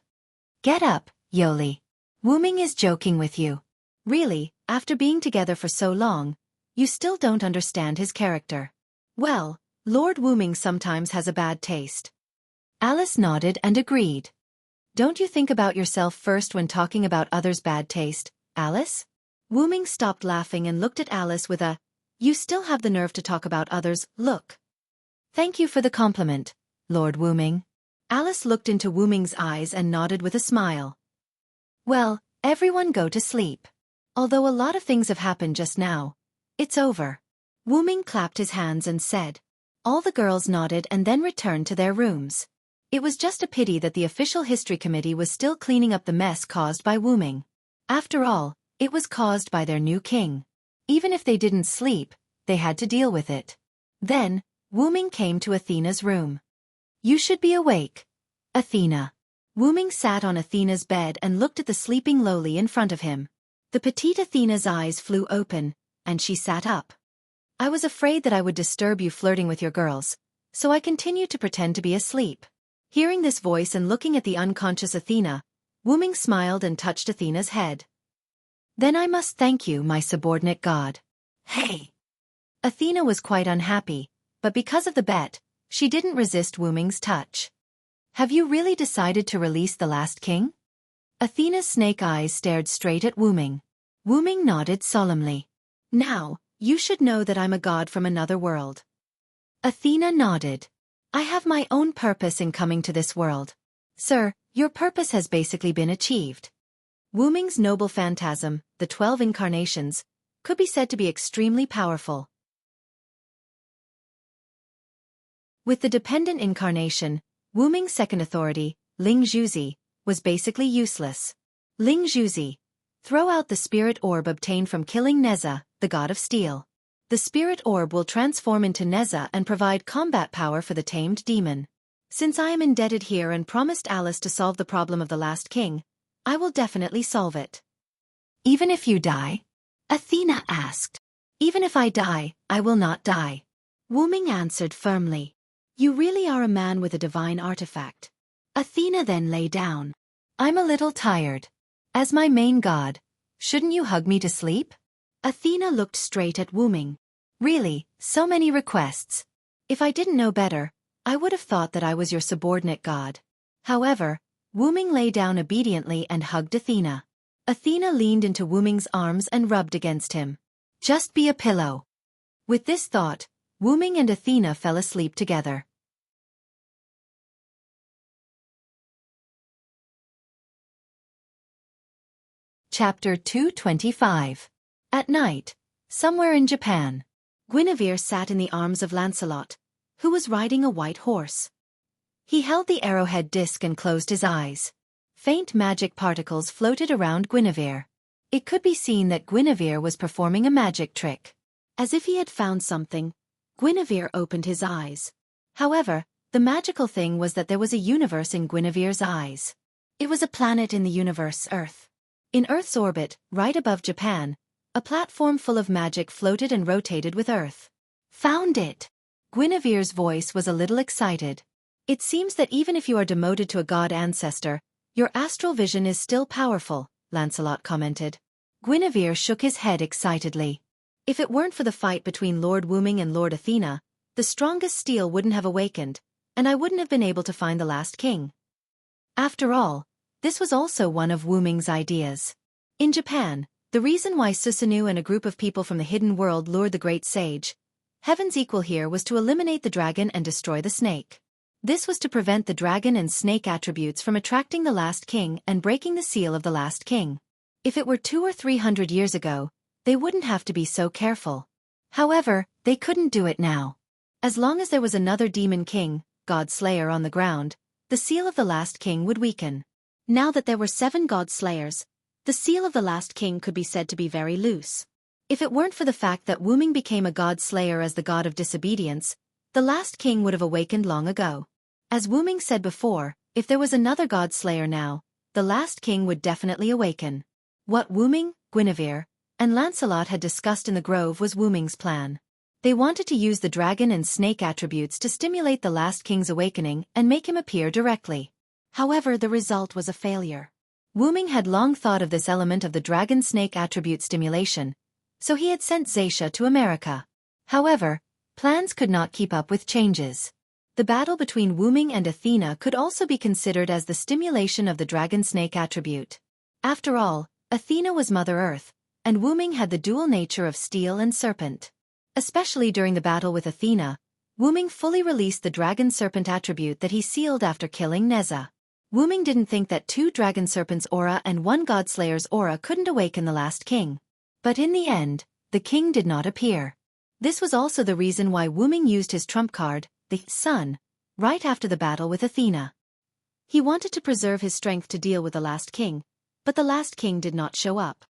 S1: Get up, Yoli. Wu Ming is joking with you. Really, after being together for so long, you still don't understand his character. Well, Lord Wu Ming sometimes has a bad taste. Alice nodded and agreed. Don't you think about yourself first when talking about others' bad taste, Alice? Wu Ming stopped laughing and looked at Alice with a, you still have the nerve to talk about others, look. Thank you for the compliment, Lord Wu Ming. Alice looked into Wu Ming's eyes and nodded with a smile. Well, everyone go to sleep. Although a lot of things have happened just now, it's over. Wu Ming clapped his hands and said. All the girls nodded and then returned to their rooms. It was just a pity that the official history committee was still cleaning up the mess caused by Wu Ming. After all, it was caused by their new king. Even if they didn't sleep, they had to deal with it. Then, Wu Ming came to Athena's room. You should be awake, Athena. Wu Ming sat on Athena's bed and looked at the sleeping lowly in front of him. The petite Athena's eyes flew open, and she sat up. I was afraid that I would disturb you flirting with your girls, so I continued to pretend to be asleep. Hearing this voice and looking at the unconscious Athena, Wu Ming smiled and touched Athena's head. Then I must thank you, my subordinate god. Hey! Athena was quite unhappy, but because of the bet, she didn't resist Wu Ming's touch. Have you really decided to release the last king? Athena's snake eyes stared straight at Wu Ming. Wu Ming nodded solemnly. Now, you should know that I'm a god from another world. Athena nodded. I have my own purpose in coming to this world. Sir, your purpose has basically been achieved. Wu Ming's noble phantasm, the 12 incarnations, could be said to be extremely powerful. With the dependent incarnation, Wu Ming's second authority, Ling Zhuzi, was basically useless. Ling Zhuzi, Throw out the spirit orb obtained from killing Neza, the god of steel. The spirit orb will transform into Neza and provide combat power for the tamed demon. Since I am indebted here and promised Alice to solve the problem of the last king, I will definitely solve it. Even if you die? Athena asked. Even if I die, I will not die. Wu Ming answered firmly. You really are a man with a divine artifact. Athena then lay down. I'm a little tired. As my main god, shouldn't you hug me to sleep? Athena looked straight at Wu Ming. Really, so many requests. If I didn't know better, I would have thought that I was your subordinate god. However, Wu Ming lay down obediently and hugged Athena. Athena leaned into Wu Ming's arms and rubbed against him. Just be a pillow. With this thought, Wu Ming and Athena fell asleep together. Chapter 225. At night, somewhere in Japan, Guinevere sat in the arms of Lancelot, who was riding a white horse. He held the arrowhead disc and closed his eyes. Faint magic particles floated around Guinevere. It could be seen that Guinevere was performing a magic trick. As if he had found something, Guinevere opened his eyes. However, the magical thing was that there was a universe in Guinevere's eyes. It was a planet in the universe, Earth. In Earth's orbit, right above Japan, a platform full of magic floated and rotated with Earth. Found it! Guinevere's voice was a little excited. It seems that even if you are demoted to a god ancestor, your astral vision is still powerful, Lancelot commented. Guinevere shook his head excitedly. If it weren't for the fight between Lord Wu Ming and Lord Athena, the strongest steel wouldn't have awakened, and I wouldn't have been able to find the last king. After all, this was also one of Wu Ming's ideas. In Japan, the reason why Susanoo and a group of people from the hidden world lured the great sage, Heaven's equal here, was to eliminate the dragon and destroy the snake. This was to prevent the dragon and snake attributes from attracting the last king and breaking the seal of the last king. If it were 200 or 300 years ago, they wouldn't have to be so careful. However, they couldn't do it now. As long as there was another demon king, God Slayer, on the ground, the seal of the last king would weaken. Now that there were 7 god slayers, the seal of the last king could be said to be very loose. If it weren't for the fact that Wu Ming became a god slayer as the god of disobedience, the last king would have awakened long ago. As Wu Ming said before, if there was another god slayer now, the last king would definitely awaken. What Wu Ming, Guinevere, and Lancelot had discussed in the grove was Wu Ming's plan. They wanted to use the dragon and snake attributes to stimulate the last king's awakening and make him appear directly. However, the result was a failure. Wu Ming had long thought of this element of the dragon-snake attribute stimulation, so he had sent Zaisha to America. However, plans could not keep up with changes. The battle between Wu Ming and Athena could also be considered as the stimulation of the dragon-snake attribute. After all, Athena was Mother Earth, and Wu Ming had the dual nature of steel and serpent. Especially during the battle with Athena, Wu Ming fully released the dragon-serpent attribute that he sealed after killing Neza. Wu Ming didn't think that 2 dragon serpents' aura and 1 godslayer's aura couldn't awaken the last king. But in the end, the king did not appear. This was also the reason why Wu Ming used his trump card, the sun, right after the battle with Athena. He wanted to preserve his strength to deal with the last king, but the last king did not show up.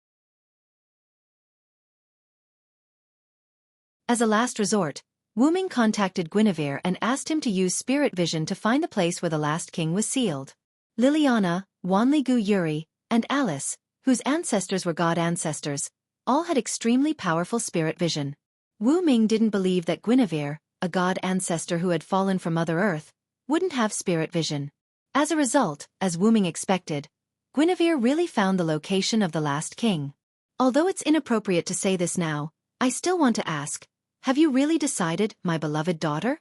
S1: As a last resort, Wu Ming contacted Guinevere and asked him to use spirit vision to find the place where the last king was sealed. Liliana, Wanligu Yuri, and Alice, whose ancestors were god ancestors, all had extremely powerful spirit vision. Wu Ming didn't believe that Guinevere, a god ancestor who had fallen from Mother Earth, wouldn't have spirit vision. As a result, as Wu Ming expected, Guinevere really found the location of the last king. Although it's inappropriate to say this now, I still want to ask, have you really decided, my beloved daughter?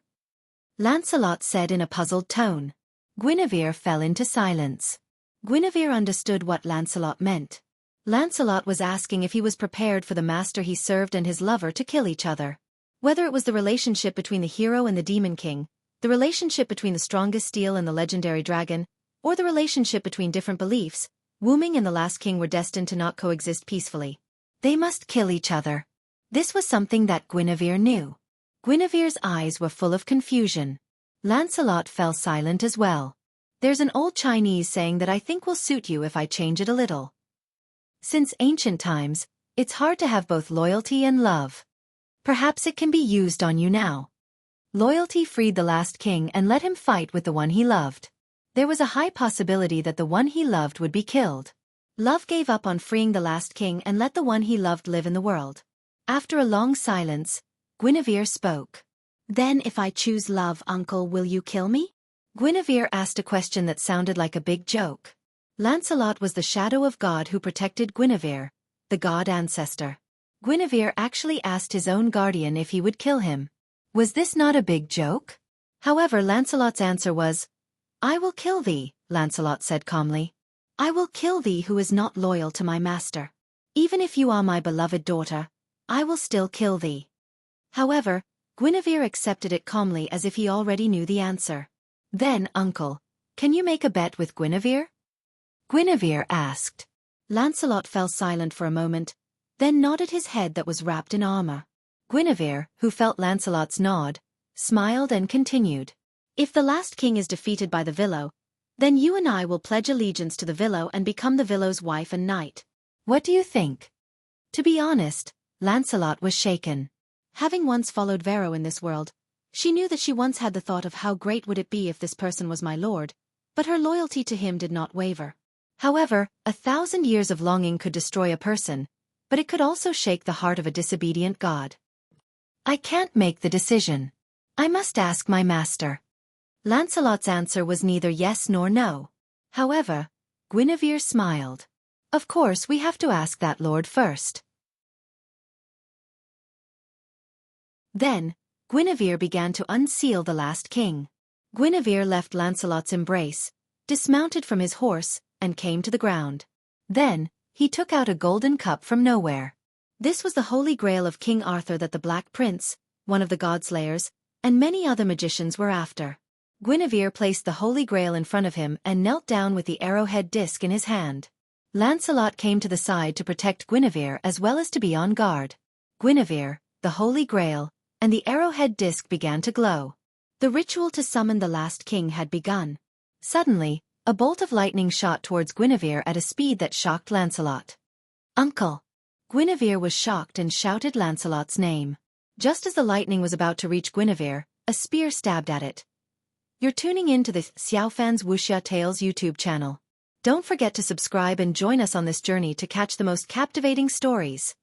S1: Lancelot said in a puzzled tone. Guinevere fell into silence. Guinevere understood what Lancelot meant. Lancelot was asking if he was prepared for the master he served and his lover to kill each other. Whether it was the relationship between the hero and the demon king, the relationship between the strongest steel and the legendary dragon, or the relationship between different beliefs, Wu Ming and the last king were destined to not coexist peacefully. They must kill each other. This was something that Guinevere knew. Guinevere's eyes were full of confusion. Lancelot fell silent as well. There's an old Chinese saying that I think will suit you if I change it a little. Since ancient times, it's hard to have both loyalty and love. Perhaps it can be used on you now. Loyalty freed the last king and let him fight with the one he loved. There was a high possibility that the one he loved would be killed. Love gave up on freeing the last king and let the one he loved live in the world. After a long silence, Guinevere spoke. "Then if I choose love, uncle, will you kill me?" Guinevere asked a question that sounded like a big joke. Lancelot was the shadow of God who protected Guinevere, the god ancestor. Guinevere actually asked his own guardian if he would kill him. Was this not a big joke? However, Lancelot's answer was, "I will kill thee," Lancelot said calmly. "I will kill thee who is not loyal to my master. Even if you are my beloved daughter, I will still kill thee." However, Guinevere accepted it calmly as if he already knew the answer. "Then, uncle, can you make a bet with Guinevere?" Guinevere asked. Lancelot fell silent for a moment, then nodded his head that was wrapped in armor. Guinevere, who felt Lancelot's nod, smiled and continued. "If the last king is defeated by the Villo, then you and I will pledge allegiance to the Villo and become the Villo's wife and knight. What do you think?" To be honest, Lancelot was shaken. Having once followed Vero in this world, she knew that she once had the thought of how great would it be if this person was my lord, but her loyalty to him did not waver. However, 1,000 years of longing could destroy a person, but it could also shake the heart of a disobedient god. "I can't make the decision. I must ask my master." Lancelot's answer was neither yes nor no. However, Guinevere smiled. "Of course we have to ask that lord first." Then, Guinevere began to unseal the last king. Guinevere left Lancelot's embrace, dismounted from his horse, and came to the ground. Then, he took out a golden cup from nowhere. This was the holy grail of King Arthur that the Black Prince, one of the Godslayers, and many other magicians were after. Guinevere placed the holy grail in front of him and knelt down with the arrowhead disc in his hand. Lancelot came to the side to protect Guinevere as well as to be on guard. Guinevere, the holy grail, and the arrowhead disc began to glow. The ritual to summon the last king had begun. Suddenly, a bolt of lightning shot towards Guinevere at a speed that shocked Lancelot. "Uncle!" Guinevere was shocked and shouted Lancelot's name. Just as the lightning was about to reach Guinevere, a spear stabbed at it. You're tuning in to the Xiaofan's Wuxia Tales YouTube channel. Don't forget to subscribe and join us on this journey to catch the most captivating stories.